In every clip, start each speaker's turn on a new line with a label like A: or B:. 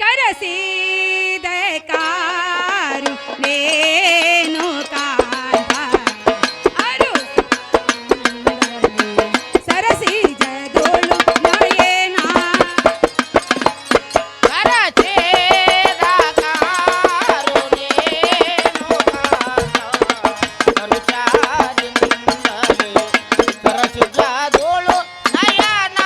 A: ಕರಸಿದ car ನೇನು ಕಾಂತ ಅರು ಸರಸಿ ಜದೋಳು ನಯನ
B: ಕರಚೇದ car ನೇನು ಕಾಂತ ಕರುಚಾದಿಂದಲೇ ಕರಚು ಜದೋಳು ನಯನ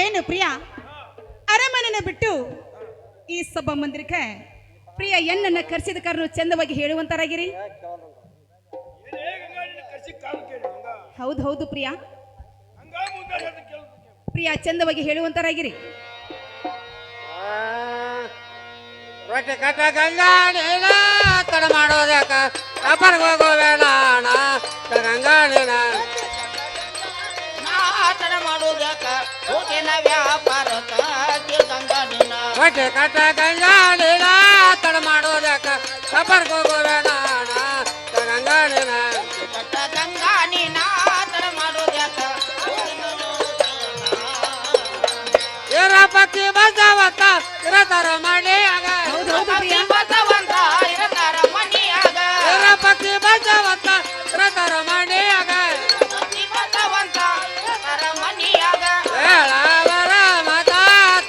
A: ಏನು ಪ್ರಿಯ ಅರಮನೆನ ಬಿಟ್ಟು ಈ ಸಭಾ ಮಂದಿರಕ್ಕೆ ಪ್ರಿಯ ಎನ್ನನ್ನ ಕರೆಸಿದ ಕಾರಣ ಚಂದವಾಗಿ ಹೇಳುವಂತರಾಗಿರಿ. ಹೌದು ಹೌದು ಪ್ರಿಯ ಪ್ರಿಯ ಚಂದವಾಗಿ ಹೇಳುವಂತರಾಗಿರಿ.
B: ರೊಟ್ಟಿ ಕಟ್ಟ ಗಂಗಾಣಿನ ತಡ ಮಾಡೋದ್ಯಾಕ ವ್ಯಾಪಾರಕ್ಕೆ ಹೋಗೋವೇಣ ಗಂಗಾಣಿನ ತಡ ಮಾಡೋದ್ಯಾಕ ಹೋಗಿನ ವ್ಯಾಪಾರಕ್ಕ ಗಂಗಾಣಿನ ರೊಟ್ಟಿ ಕಟ್ಟ ಗಂಗಾಣಿನ ತಡ ಮಾಡೋದ್ಯಾಕ ವ್ಯಾಪಾರಕ್ಕೆ ಹೋಗೋವೇಣ ಗಂಗಾಣಿನ ಕಟ್ಟ ಗಂಗಾಣಿನ ತಡ ಮಾಡೋದ್ಯಾಕ ಪಕ್ಕಿ ಬಸವಂತ ಇರತಾರ ಮಣಿಯಾಗ ಬಸವಂತ ಇರತಾರ ಮಣಿಯಾಗ ಪಕ್ಕಿ ಬಸವಂತ ಇರತಾರ ಮಣಿಯಾಗ ಬಸವಂತ ಇರತಾರ ಮಣಿಯಾಗ ಹೇಳವರ ಮತ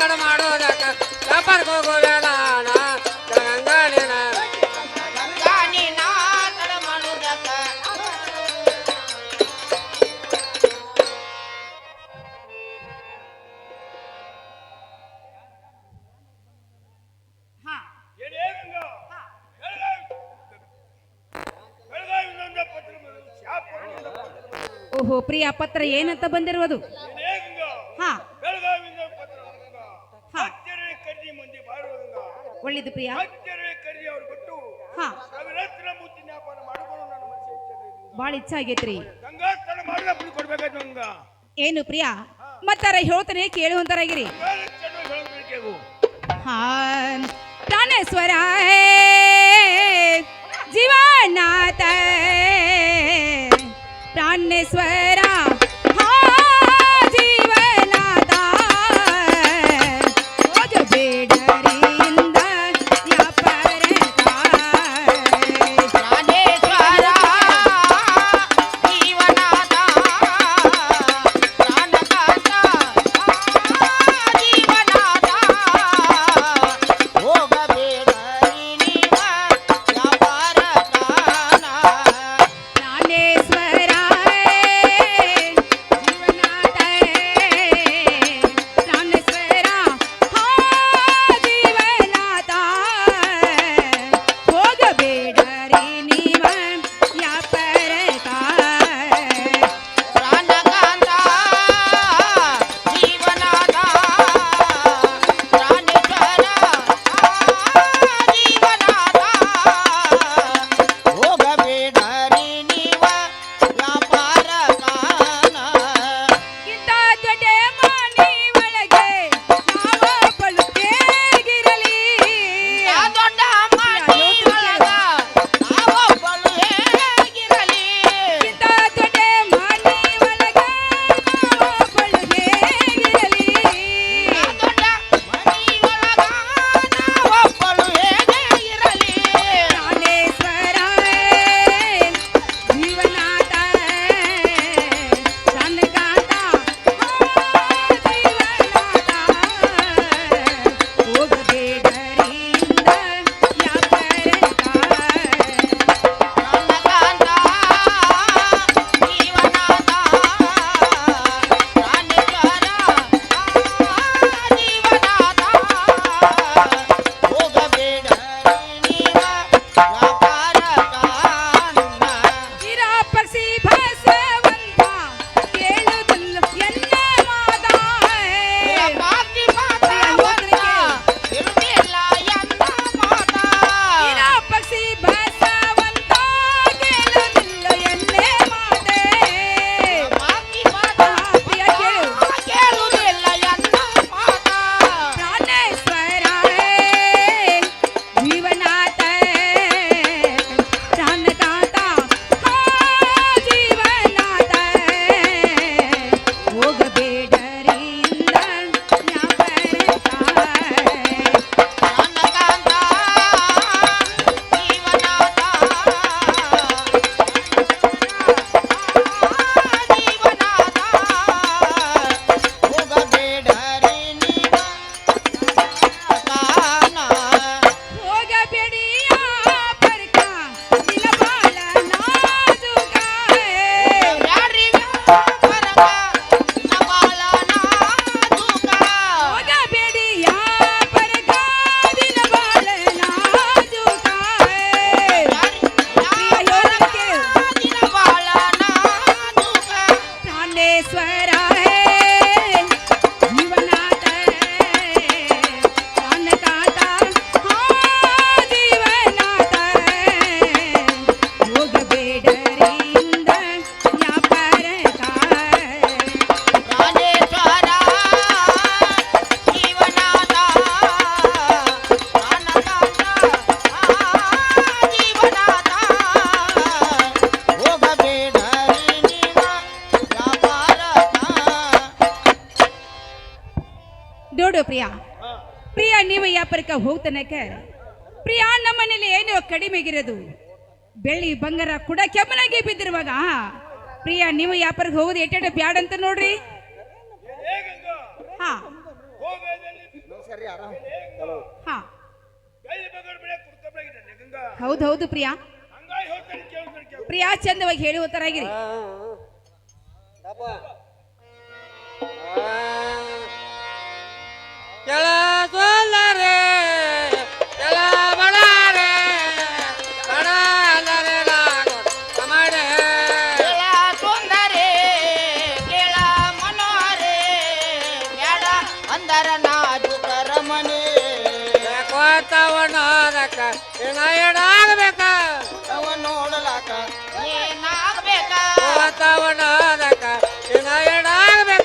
B: ತಡ ಮಾಡೋದಕ್ಕ ವ್ಯಾಪಾರಕ್ಕೆ ಹೋಗೋವೇಣ ಗಂಗಾಣಿನ ಗಂಗಾಣಿನ ತಡ ಮಾಡೋದಕ್ಕ
A: ಓಹೋ ಪ್ರಿಯ ಪತ್ರ ಏನಂತ ಬಂದಿರುವುದು? ಹಾ ಒಳ್ಳೆದು ಪ್ರಿಯ. ಹಾ ಭಾಳ ಇಚ್ಛೆ ಆಗೈತ್ರಿ. ಏನು ಪ್ರಿಯಾ ಮತ್ತಾರ ಹೇಳ್ತಾನೆ ಕೇಳುವಂತರಾಗಿರಿ. ಹಾ ಪ್ರಾಣೇಶ್ವರ ಜೀವನಾಥ ಪ್ರಾಣೇಶ್ವರ ಹಾ ಜೀವನಾಥ ಬೇಡರಿಯಿಂದ ನೋಡು ಪ್ರಿಯಾ ಪ್ರಿಯಾ ನೀವು ವ್ಯಾಪಾರಕ್ಕೆ ಹೋಗ್ತಾನಕ ಪ್ರಿಯಾ ನಮ್ಮನೇಲಿ ಏನು ಕಡಿಮೆಗಿರೋದು ಬೆಳ್ಳಿ ಬಂಗಾರ ಕೂಡ ಕೆಮ್ಮನಾಗಿ ಬಿದ್ದಿರುವಾಗ ಪ್ರಿಯಾ ನೀವು ವ್ಯಾಪಾರಕ್ಕೆ ಹೋಗೋದು ಎಟ್ಟೆ ಬ್ಯಾಡ ಅಂತ ನೋಡ್ರಿ. ಹಾ ಹಾ ಹೌದು ಹೌದು ಪ್ರಿಯಾ ಪ್ರಿಯಾ ಚಂದವಾಗಿ ಹೇಳುವ ತರಾಗಿರಿ.
B: ಕೆಳ ಸೋಲರೆ ಕೆಳ ಬಡಾರೆ ಬಡಾದರೆ ನಾನು ಕಮಡೆ ಕೆಳ ಸುಂದರೆ ಕೆಳ ಮನೋರೆ ಬೇಡ ಅಂದರ ನಾಜುಕರ ಮನೆ ಕೋತವನೋದಕ ಏನ ಏನಾಗಬೇಕ ಅವ ನೋಡಲಾಕ ಏನಾಗಬೇಕ ಕೋತವನೋದಕ ಏನ ಏನಾಗಬೇಕ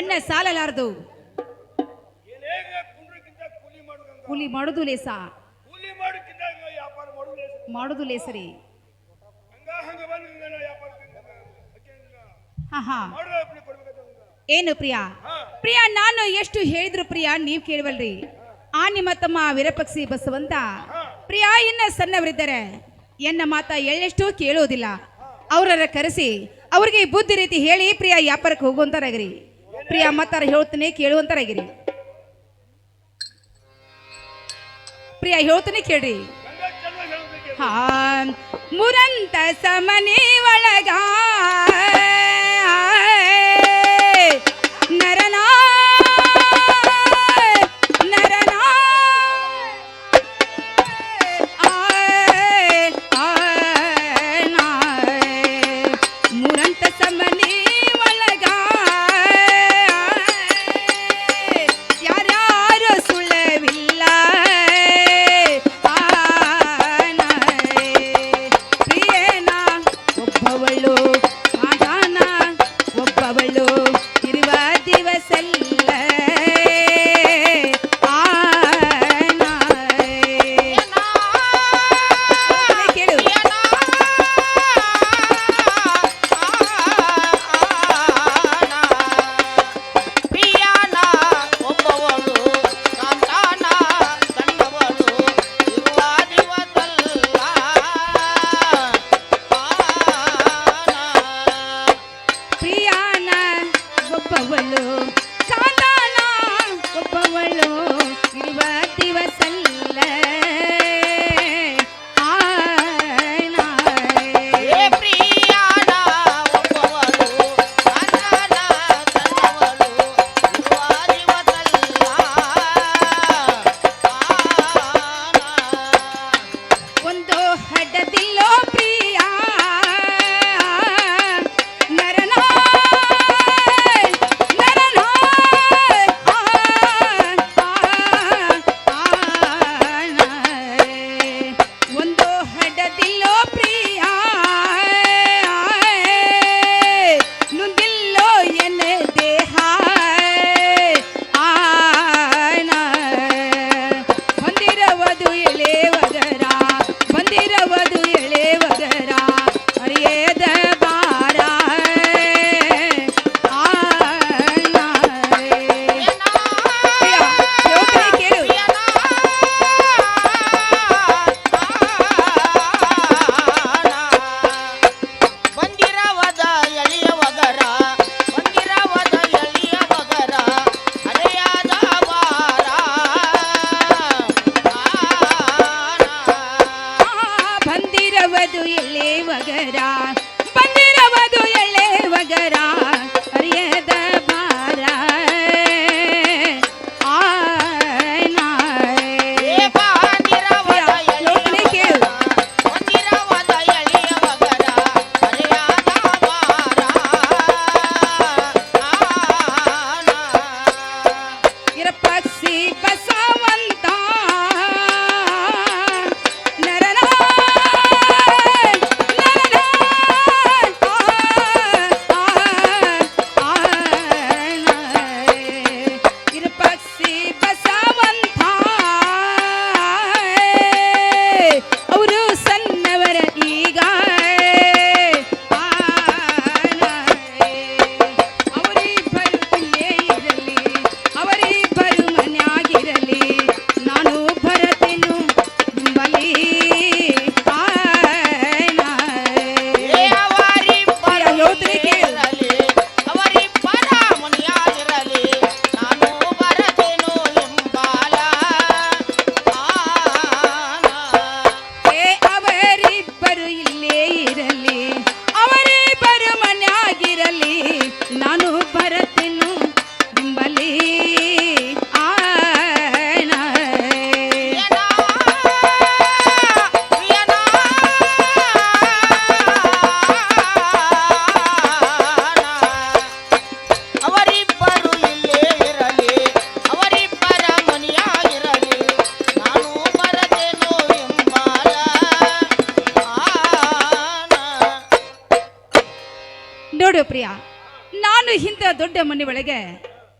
A: ಮಣ್ಣ ಸಾಲಲಾರದು.
C: ಏನೇಗ ಕುಂಡ್ರಕ್ಕಿಂತ ಕೂಲಿ ಮಾಡುದಂಗ
A: ಕೂಲಿ ಮಾಡುದು ಲೇಸ,
C: ಕೂಲಿ ಮಾಡೋಕ್ಕಿಂತ ವ್ಯಾಪಾರ ಮಾಡೋದು
A: ಮಾಡುದು ಲೇಸರಿ.
C: ಹಂಗ ಬಂದ ವ್ಯಾಪಾರ
A: ಹಾ
C: ಮಾಡೋ ಅಪ್ಲಿ ಕೊಡ್ಬೇಕಂತ
A: ಏನು ಪ್ರಿಯಾ? ಪ್ರಿಯಾ, ನಾನು ಎಷ್ಟು ಹೇಳಿದ್ರು ಪ್ರಿಯಾ ನೀವ್ ಕೇಳವಲ್ರಿ. ಆ ನಿಮ್ಮ ತಮ್ಮ ವಿರಪಕ್ಷಿ ಬಸವಂತ ಪ್ರಿಯಾ ಇನ್ನ ಸಣ್ಣವರಿದ್ದಾರೆ, ಎನ್ನ ಮಾತ ಎಳ್ಳೆಷ್ಟು ಕೇಳೋದಿಲ್ಲ. ಅವರರ ಕರೆಸಿ ಅವ್ರಿಗೆ ಬುದ್ಧಿ ರೀತಿ ಹೇಳಿ ಪ್ರಿಯಾ ವ್ಯಾಪಾರಕ್ಕೆ ಹೋಗುವಂತಾರಾಗಿರಿ. ಪ್ರಿಯಾ ಮತ್ತಾರ ಹೇಳ್ತಾನೆ ಕೇಳುವಂತಾರಾಗಿರಿ. ಪ್ರಿಯಾ ಹೇಳ್ತಾನೆ ಕೇಳ್ರಿ. ಹಾ ಮುರಂತ ಸಮನಿ ಒಳಗ ನರನಾ ನರನಾ ಮುರಂತ ಸಮನಿ ಒಳಗ ಯಾರ್ಯಾರು ಸುಳ್ಳವಿಲ್ಲ. ಪ್ರಿಯೇನ ಒಬ್ಬವಳು ಆದಾನ ಒಬ್ಬವಳು ಇರುವ ದಿವಸಲ್ಲ. ಕೇಳು
B: ಪ್ರಿಯಾನ ಒಬ್ಬವಳು ಕಾಂತಾನ ಗಂಡವಳು ಇರುವ ದಿವಸಲ್ಲ.
A: ಪ್ರಿಯಾನ ಒಬ್ಬವಳು ಕಾಂತಾನ ಒಬ್ಬವಳು ಇರುವ ದಿವಸಲ್ಲ.
B: ಏ ಪ್ರಿಯಾನ ಒಬ್ಬವಳು ಕಾಂತಾನ ಗಂಡವಳು ಇರುವ ದಿವಸಲ್ಲ.
A: ಒಂದು ಹಡ್ಡದಿಲ್ಲೋ ಪ್ರಿಯ ನರನ ನರನ ಒಂದು ಹಡ್ಡದಿಲ್ಲೋ ಪ್ರಿಯ ನುಂದಿಲ್ಲೋ ಎನ್ನ ದೇಹ ಬಂದಿರವದು ಎಳೆವಗರ ಬಂದಿರವದು ಎಳೆವಗರ ಅರಿಯದ ಬಾರ ಕೇಳು
B: ಬಂದಿರವದ ಎಳಿಯ ವಗರ ಬಂದಿರವದ ಎಳಿಯ ವಗರ ಅರೆಯಾದ ಬಾರ.
A: ಬಂದಿರವದು ಎಳೆವಗರ ಬಂದಿರವದು ಎಳೆವಗರ ಅರಿಯದ ಬಾರ.
B: ಏ ಬಂದಿರವದ ಎಳಿಯ
A: ಕೇಳು
B: ಬಂದಿರವದ ಎಳಿಯ ವಗರ ಅರೆಯಾದ ಬಾರ.
A: ಇರಪಕ್ಷಿ ಬಸವಂತ ನರನ ನರನ ಇರಪಕ್ಷಿ ಬಸವಂತ ಅವರು ಸಣ್ಣವರ ಈಗ ಅವರಿಬ್ಬರು ಇಲ್ಲೇ ಇರಲಿ ಅವರಿಬ್ಬರು ಮನ್ಯಾಗಿರಲಿ ನಾನು ಬರತೇನು ನಿಂಬಲಿ.
B: ಏ ಅವರಿಬ್ಬರ
A: ಯೋತ್ರೆ ಕೇಳು.
B: ಇರಲಿ ಅವರಿಬ್ಬರ ಮುನಿಯಾಗಿರಲಿ ನಾನು ಬರತೇನು ಎಂಬಾಲ.
A: ಏ ಅವರಿಬ್ಬರು ಇಲ್ಲೇ ಇರಲಿ ಅವರಿಬ್ಬರು ಮನ್ಯಾಗಿರಲಿ ನಾನು ಬರತೇನು ನಿಂಬಲಿ.
B: ಅವರಿಬ್ಬರು ಇಲ್ಲೇ ಇರಲಿ ಅವರಿಬ್ಬರ ಮುನಿಯಾಗಿರಲಿ ನಾನು ಬರತೇನು ಎಂಬಾಲ.
A: ನೋಡು ಪ್ರಿಯಾ, ನಾನು ಇಂಥ ದೊಡ್ಡ ಮನೆ ಒಳಗೆ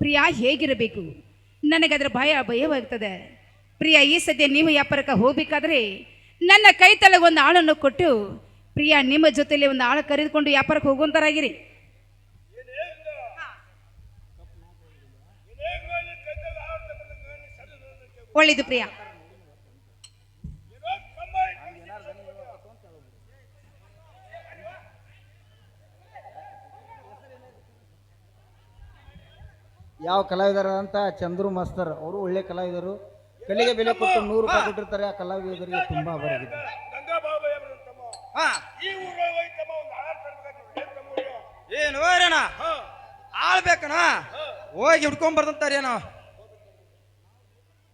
A: ಪ್ರಿಯ ಹೇಗಿರಬೇಕು ನನಗದರ ಭಯವಾಗ್ತದೆ. ಪ್ರಿಯ ಈ ಸದ್ಯ ನೀವು ವ್ಯಾಪಾರಕ್ಕೆ ಹೋಗ್ಬೇಕಾದ್ರೆ ನನ್ನ ಕೈ ತಲೆಗೆ ಒಂದು ಆಳನ್ನು ಕೊಟ್ಟು ಪ್ರಿಯ ನಿಮ್ಮ ಜೊತೆಲಿ ಒಂದು ಆಳು ಕರೆದುಕೊಂಡು ವ್ಯಾಪಾರಕ್ಕೆ ಹೋಗುವಂತರಾಗಿರಿ. ಒಳ್ಳೆಯದು ಪ್ರಿಯ.
B: ಯಾವ ಕಲಾವಿದರ ಅಂತ ಚಂದ್ರು ಮಾಸ್ತರ್ ಅವರು ಒಳ್ಳೆ ಕಲಾವಿದರು. ಕಲಿಗೆ ಬೆಲೆ ಕೊಟ್ಟು 100 ರೂಪಾಯಿ ಕೊಟ್ಟಿರ್ತಾರೆ. ಆ ಕಲಾವಿದರಿಗೆ ತುಂಬಾ ಬರಗಿದೆ.
C: ಗಂಗಾ ಬಾಬಯ್ಯ ತಮ್ಮ
D: ಹಾ
C: ಈ ಊರಾಗ ಹೋಯ್ತಮ್ಮ ಒಂದು ಹಾಳು ತರ್ಬೇಕಾಗ್ತದೆ
D: ಏನು ಹೋಯ್ರಣ ಆಳ್ಬೇಕಣ ಹೋಗಿ ಹಿಡ್ಕೊಂಡ್ ಬರ್ದಂತಾರೇನು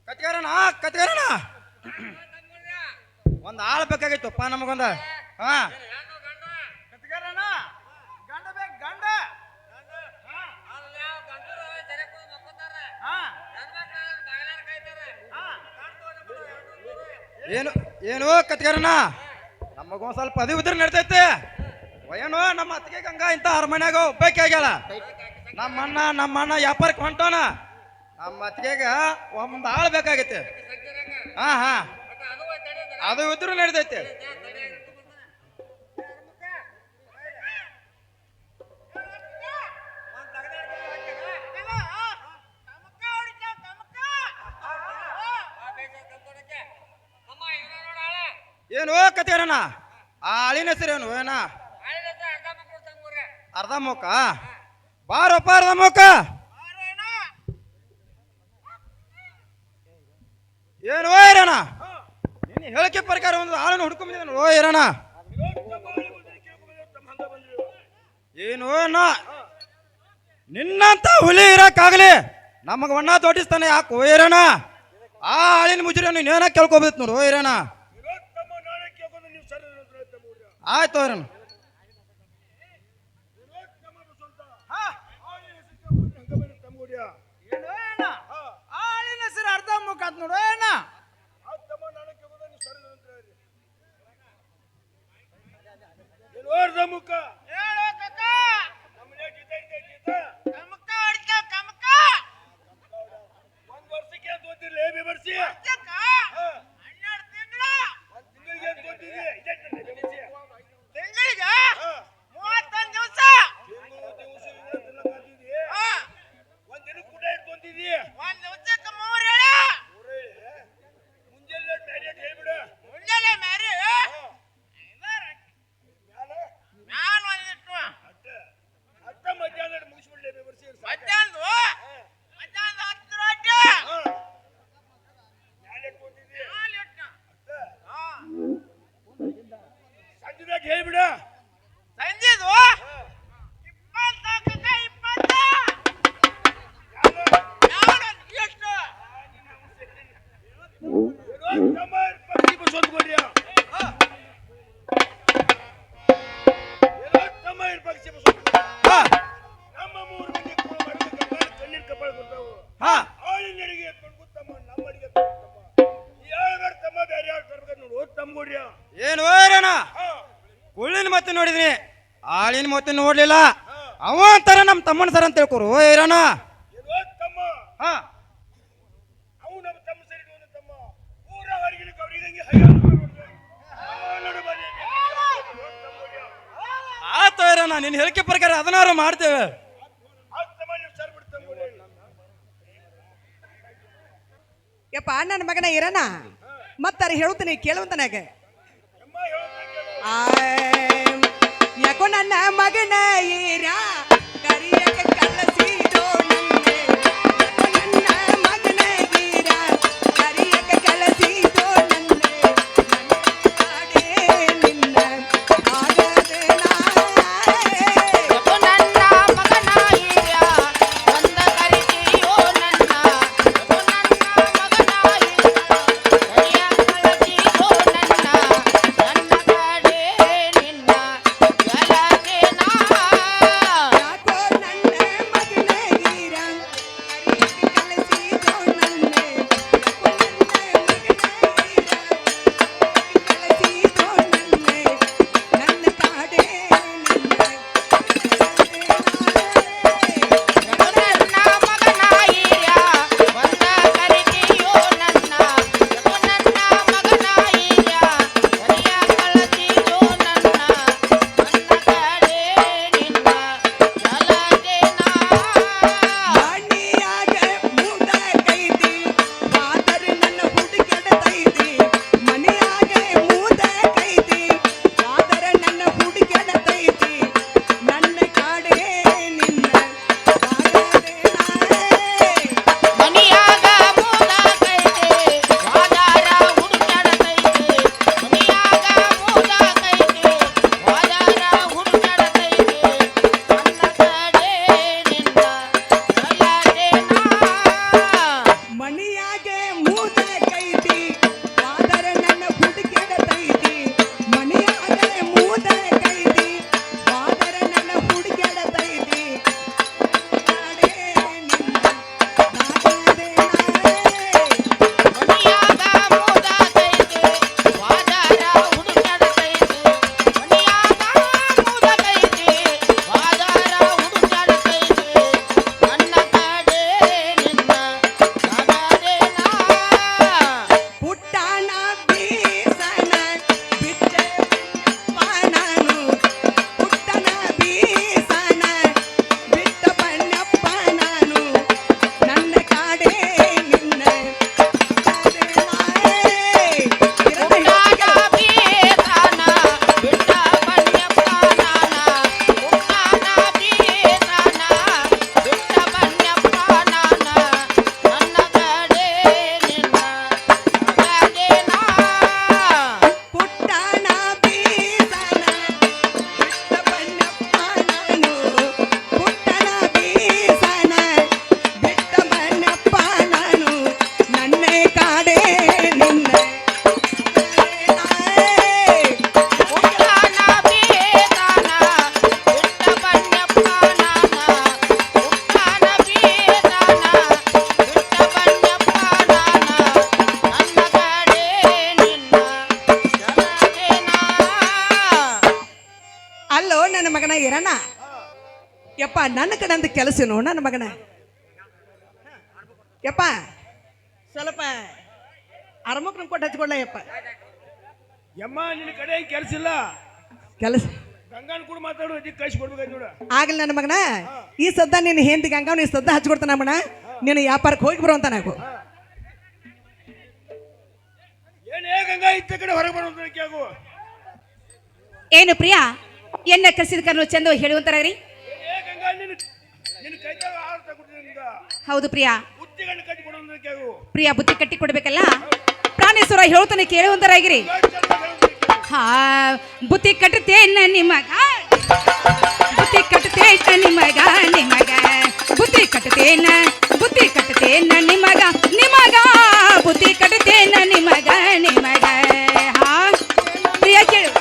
D: ಕತ್ಗಾರಣ ಒಂದು ಆಳ್ ಬೇಕಾಗಿತ್ತಪ್ಪ ನಮಗೊಂದ. ಹಾ ಕತ್ಗಾರಣ ಗಂಡ ಬೇಕು ಗಂಡ. ಏನು ಏನು ಕತ್ಗಾರಣ ನಮಗೊಂದ್ ಸ್ವಲ್ಪ ಅದು ಉದ್ರ ನಡ್ತೈತೆ. ಏನು ನಮ್ಮ ಅತ್ತಿಗೆ ಗಂಗಾ ಇಂಥ ಅರಮನ್ಯಾಗ ಒಬ್ಬಾಗ್ಯಾಳ. ನಮ್ಮಣ್ಣ ವ್ಯಾಪಾರಕ್ಕೆ ಹೊಂಟೋನ. ನಮ್ಮ ಅತ್ತಿಗೆಗ ಒಂದು ಆಳ್ ಬೇಕಾಗೈತೆ. ಹಾ ಹಾ ಅದು ಉದ್ರ ನಡ್ದೈತೆ. ಏನು ಕತ್ಗಾರಣ ಆ ಆಳಿನ ಹೆಸರೇನು ಏನ ಅರ್ಧ ಮುಖ ಬಾರಪ್ಪ ಅರ್ಧ ಮುಖ. ಏನು ಇರೋಣ ನೀನು ಹೇಳಿಕೆ ಪ್ರಕಾರ ಒಂದು ಆಳನ್ನು ಹುಡ್ಕೊಂಬಂದಿದ್ದಾನೆ. ಇರೋಣ ಏನು ನಿನ್ನಂತ ಹುಲಿ ಇರಕ್ಕಾಗಲಿ ನಮಗ ಒಣ್ಣ ತೋಟಿಸ್ತಾನೆ ಯಾಕೆ ಇರೋಣ. ಆ ಆಳಿನ ಮುಜುರಿ ನೀನೇನ ಕೇಳ್ಕೊಬೇಕು ನೋಡು ಇರೋಣ. ಆಯ್ತು ಇರೋಣ. ಆಳಿನ ಹೆಸರು ಅರ್ಧ ಮುಖ ಆತ್ ನೋಡು ಏನ.
C: ಮುಖ ಒಂದ್ ವರ್ಷಕ್ಕೆ ತೋತಿರ್ಲಿ ಬೆಬರ್ಸಿ ತಿಂಗಳಿಗೆ ತೋತಿದ್ವಿ
D: ತಿಂಗಳಿಗೆ 31 ದಿವಸ
C: ಒಂದ್ ದಿನ ಕೂಡ ಇಟ್ಕೊಂತಿದ್ವಿ.
D: ಒಂದ್ ದಿವಸಕ್ಕೆ 3 ಹೇಳ
C: ಮುಂಜಾನೆ ಮ್ಯಾರೇಜ್ ಹೇಳ್ಬಿಡು.
D: ಮುಂಜಾನೆ ಮ್ಯಾರಿ ಮ್ಯಾಲ ಒಂದಿಟ್ಟು
C: ಅಷ್ಟ ಮಧ್ಯಾಹ್ನ ಮುಗಿಸ್ಬಿಡ್ಲಿ ಬೆಬರ್ಸಿ
D: ಮಧ್ಯಾಹ್ನ 10 ರೊಟ್ಟಿ
C: ಮ್ಯಾಲೆ ತೋತಿದ್ವಿ.
D: ಮ್ಯಾಲ ಇಟ್ಟು
C: ಸಂಜೆದಾಗ ಹೇಳ್ಬಿಡ.
D: ಸಂಜೆದು 24 20 ಎಷ್ಟು
C: ಪಕ್ಷಿ ಬಸೋದ್ ಕೊಡ್ರಿ. ತಮ್ಮ ಪಕ್ಷಿ ಬಸೋದ್ ನಮ್ಮ 3 ಮಂದಿ ಕಣ್ಣೀರ್ ಕಪಾಳ ಕೊಡ್ತಾವು. ಆಳಿನ ಅಡಿಗೆ ಎತ್ಕೊಂಡು ಕೂತಮ್ಮ ನಮ್ಮ ಅಡಿಗೆ ಯಾರು ತಮ್ಮ ಬೇರೆ ಯಾರು ತರ್ಬೇಕು ನೋಡು ತಮ್ಮ ಕೊಡ್ರಿ.
D: ಏನು ಇರೋಣ ಕುಳ್ಳಿನ ಮತ್ತೆ ನೋಡಿದ್ನಿ ಆಳಿನ ಮತ್ತೆ ನೋಡ್ಲಿಲ್ಲ. ಅವ ಅಂತಾರ ನಮ್ಮ ತಮ್ಮನ ಸರ್ ಅಂತ ತಿಳ್ಕೊರು ಇರೋಣ.
C: ತಮ್ಮ
D: ಹಾ
C: ಅವು ನಮ್ಮ ತಮ್ಮ ಸರಿ ತಮ್ಮ ಊರ ಹೊರಗಿಲಿಕ್ಕೆ ಅವ್ರಿಗೆ ನೋಡು ಬನ್ನಿ.
D: ಆತ ಇರೋಣ ನಿನ್ನ ಹೇಳಿಕೆ ಪ್ರಕಾರ ಅದನ್ನಾರು ಮಾಡ್ತೇವೆ.
C: ತಮ್ಮ ನೀವು ಸರ್ ಬಿಡ್ತಮ್ಮ.
E: ಯಪ್ಪ ನನ್ನ ಮಗನ ಇರನ ಮತ್ತಾರ ಹೇಳುತ್ತಾನೆ ಕೇಳುವಂತನಾಗ ಯಾಕೋ ನನ್ನ ಮಗನ ಈರ ಕರಿಯಕ ಕಲಸಿದೋ ನನ್ನೆ. ಯಾಕೋ ನನ್ನ ಮಗನ ಈರ ಕರಿಯಕ ಕಲಸಿದೋ ನನ್ನೆ. ನಾಡೆ ನಿನ್ನ ಆಗದೆ
B: ಯಾಕೋ ನನ್ನ ಮಗನ ಹಿರಿಯ ಒಂದ ಕರಿತೀಯೋ ನನ್ನ. ಯಾಕೋ ನನ್ನ ಮಗನ ಹಿರಿಯ ಕರಿಯ ಕಳಚಿಯೋ ನನ್ನ. ನನ್ನ ಕಡೆ ನಿನ್ನ ಗೆಳತಿನ
E: ಮೂದ ಕೈತಿ ವಾದರ ನನ್ನ ಹುಡುಕೆಡತೈತಿ ಮನೆಯಾಗ ಮೂದ ಕೈತಿ ವಾದರ ನನ್ನ ಹುಡುಕೆಡತೈತಿ ಕಾಡೆ ನಿನ್ನ ಕಾಡದೆ
F: ಮನಿಯಾಗ ಮೂದಾದೈತಿ ವಾದಾರ ಹುಡುಕಾಡತೈತಿ ಮನಿಯಾಗ ಮೂದಾದೈತಿ ವಾದಾರ ಹುಡುಕಾಡತೈತಿ ನನ್ನ ಕಡೆ ನಿನ್ನ ಕಾಡದೇನ
E: ಪುಟ್ಟಣ ಬೀಸನ ಬಿಟ್ಟೆ ನಾನು ಪುಟ್ಟಣ ಬೀಸನ ಬಿಟ್ಟ ಬಣ್ಣಪ್ಪ ನಾನು ನನ್ನ ಕಾಡೆ ನಿನ್ನ
F: ಉಟ್ಟಾಗ ಬೀಸಾನ ಬಿಟ್ಟ ಬನ್ಯಪ್ಪ ನಾನ ಉಟ್ಟಾಗ ಬೀಸಾನ ಬಿಟ್ಟ ಬನ್ಯಪ್ಪ ನಾನ ನನ್ನ ಕಡೆ ನಿನ್ನ ಕಾಡದೇನ
E: ಪುಟ್ಟಣ ಬೀಸನ ಬಿಟ್ಟ ಬಣ್ಣಪ್ಪ ನಾನು ಪುಟ್ಟಣ ಬೀಸನ ಬಿಟ್ಟ ಬಣ್ಣಪ್ಪ ನಾನು ನನ್ನ ಕಾಡೆ ನಿನ್ನ
F: ಉಟ್ಟಾನ ಬೀಸಾನ ಬಿಟ್ಟ ಬನ್ಯಪ್ಪ ನಾನ ಉಟ್ಟಾನ ಬೀಸಾನ ಬಿಟ್ಟ ಬನ್ಯಪ್ಪ ನಾನ ನನ್ನ ಕಡೆ ನಿನ್ನ ಕಾಡದೇನ
E: ಅಲ್ಲೋ ನನ್ನ ಮಗನ ಇರಣ ಯಪ್ಪ ನನ್ನ ಕಡೆ ಅಂತ ಕೆಲಸನು ನನ್ನ ಮಗನ ಯಪ್ಪ ಸ್ವಲ್ಪ ಅರಮಕ್ನ ಕೊಟ್ಟು ಹಚ್ಕೊಳ್ಳ ಯಪ್ಪ
C: ಯಮ್ಮ ನಿನ್ನ ಕಡೆ ಕೆಲಸ ಇಲ್ಲ
E: ಕೆಲಸ
C: ಗಂಗಾನ್ ಕೂಡ ಮಾತಾಡು ಅದಕ್ಕೆ ಕಳ್ಸಿ ಕೊಡ್ಬೇಕಾಯ್ತು ನೋಡ
E: ಆಗಲಿ ನನ್ನ ಮಗನ ಈ ಸದ್ದ ನೀನು ಹೆಂಡತಿ ಗಂಗಾವ್ ನೀನು ಸದ್ದ ಹಚ್ಕೊಡ್ತಾನ ಮಗನ ನೀನು ವ್ಯಾಪಾರಕ್ಕೆ ಹೋಗಿ ಬರೋ ಅಂತ ನಾವು
C: ಏನೇ ಗಂಗಾ ಇತ್ತ ಕಡೆ ಹೊರಗೆ ಬರೋದಕ್ಕೆ ಆಗು
A: ಏನು ಪ್ರಿಯಾ ಎನ್ನ ಕಸಿದ ಕರ್ನು ಚಂದ ಹೇಳುವಂತಾರ್ರಿ
C: ಏ ಗಂಗಾ ನಿನ್ನ ನಿನ್ನ ಕೈತಾಗ ಆಹಾರ ತಗೊಂಡಿದ್ದ
A: ಹೌದು ಪ್ರಿಯಾ
C: ಬುತ್ತಿಗಳನ್ನ ಕಟ್ಟಿ ಕೊಡೋದಕ್ಕೆ ಆಗು
A: ಪ್ರಿಯಾ ಬುತ್ತಿ ಕಟ್ಟಿ ಕೊಡ್ಬೇಕಲ್ಲ ಪ್ರಾಣೇಶ್ವರ ಹೇಳ್ತಾನೆ ಕೇಳುವಂತಾರಾಗಿರಿ ಹಾ ಬುತ್ತಿ ಕಟ್ಟುತ್ತೇನ ನಿಮಗ ಬುತ್ತಿ ಕಟ್ಟುತ್ತೇನ ನಿಮಗ ನಿಮಗ ಬುತ್ತಿ ಕಟ್ಟುತ್ತೇನ ನಿಮಗ ನಿಮಗ ಬುತ್ತಿ ಕಟ್ಟುತ್ತೇನ ನಿಮಗ ನಿಮಗ ಹಾ ಪ್ರಿಯ ಕೇಳು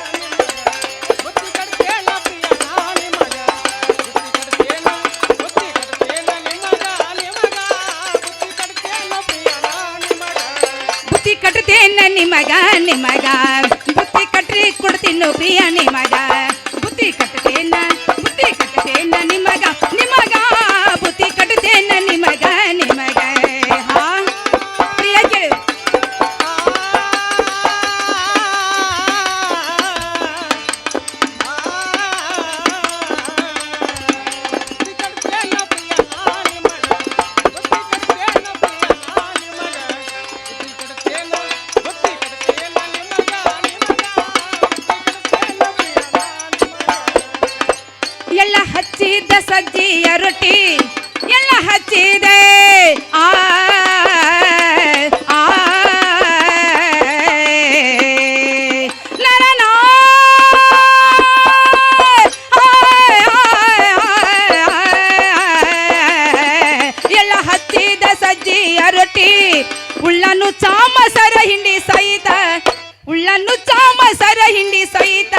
A: ಬುತ್ತಿ ಕಟ್ಟುತ್ತೇನ ನಿಮಗ ನಿಮಗ ಬುತ್ತಿ ಕಟ್ಟಿ ಕೊಡ್ತೀನೋ ಪ್ರಿಯ ನಿಮಗ ಬುತ್ತಿ ಕಟ್ಟುತ್ತೇನ ನಿಮಗ ನಿಮಗ ಬುತ್ತಿ ಕಟ್ಟುತ್ತೇನ ನಿಮಗ ನಿಮಗ ಹಾ ಪ್ರಿಯ ಕೇಳು ಎಲ್ಲ ಹಚ್ಚಿದ ಸಜ್ಜಿಯ ರೊಟ್ಟಿ ಎಲ್ಲ ಹಚ್ಚಿದೆ ಆ ಆ ನರನ ಎಲ್ಲ ಹಚ್ಚಿದ ಸಜ್ಜಿಯ ರೊಟ್ಟಿ ಉಳ್ಳನ್ನು ಚಾಮಸರ ಹಿಂಡಿ ಸಹಿತ ಉಳ್ಳನ್ನು ಚಾಮಸರ ಹಿಂಡಿ ಸಹಿತ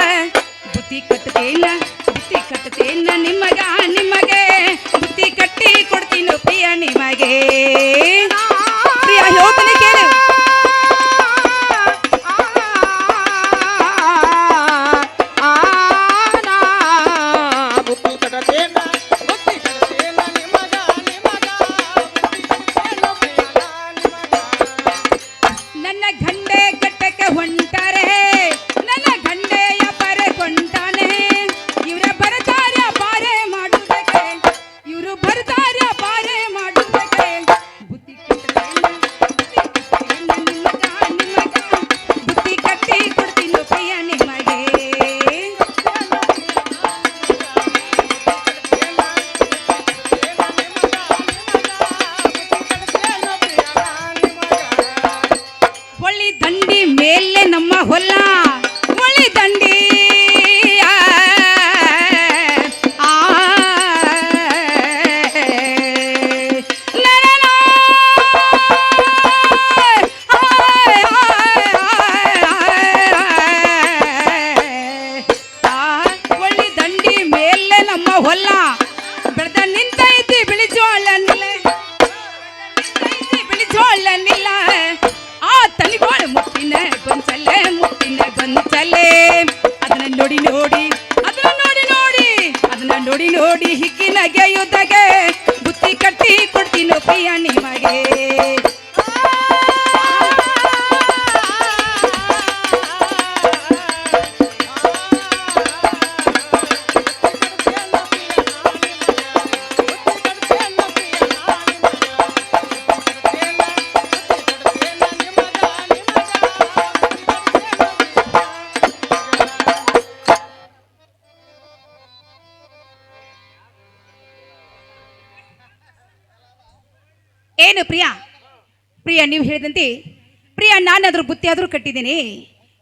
A: ಬುತ್ತಿ ಕಟ್ಟುತ್ತೇನ ನಿಮಗ ನಿಮಗೆ ಬುತ್ತಿ ಕಟ್ಟಿ ಕೊಡ್ತೀನೋ ಪ್ರಿಯ ನಿಮಗೆ ಪ್ರಿಯ ಹೇಳ್ತಾನೆ ಕೇಳು ನನ್ನ ಗಂಡೆ ಕಟ್ಟಕ್ಕೆ ಹೊಂಟಾರೆ ನನ್ನ ಗಂಡೆಯ ಪರೆ ಕೊಂಟಾನೆ ಇವ್ರ ಬರ್ತಾರೆ ಪಾರೆ ಮಾಡುವುದಕ್ಕೆ ಇವರು ಬರ್ತಾರೆ ಪಾರೆ ಮಾಡುವುದಕ್ಕೆ ಬುತ್ತಿ ಕಟ್ಟುತ್ತೇನ ನಿಮಗ ನಿಮಗ ಬುತ್ತಿ ಕಟ್ಟಿ ಕೊಡ್ತೀನೋ ಪ್ರಿಯ ನಿಮಗೆ ಹೊಳ್ಳಿ ದಂಡಿ ಮೇಲೆ ನಮ್ಮ ಹೊಲ ಹೊಳ್ಳಿ ದಂಡಿ ಆ ನರನ ಏನು ಪ್ರಿಯಾ ಪ್ರಿಯಾ ನೀವು ಹೇಳಿದಂತೆ ಪ್ರಿಯಾ ನಾನಾದ್ರೂ ಬುತ್ತಿ ಆದ್ರೂ ಕಟ್ಟಿದ್ದೀನಿ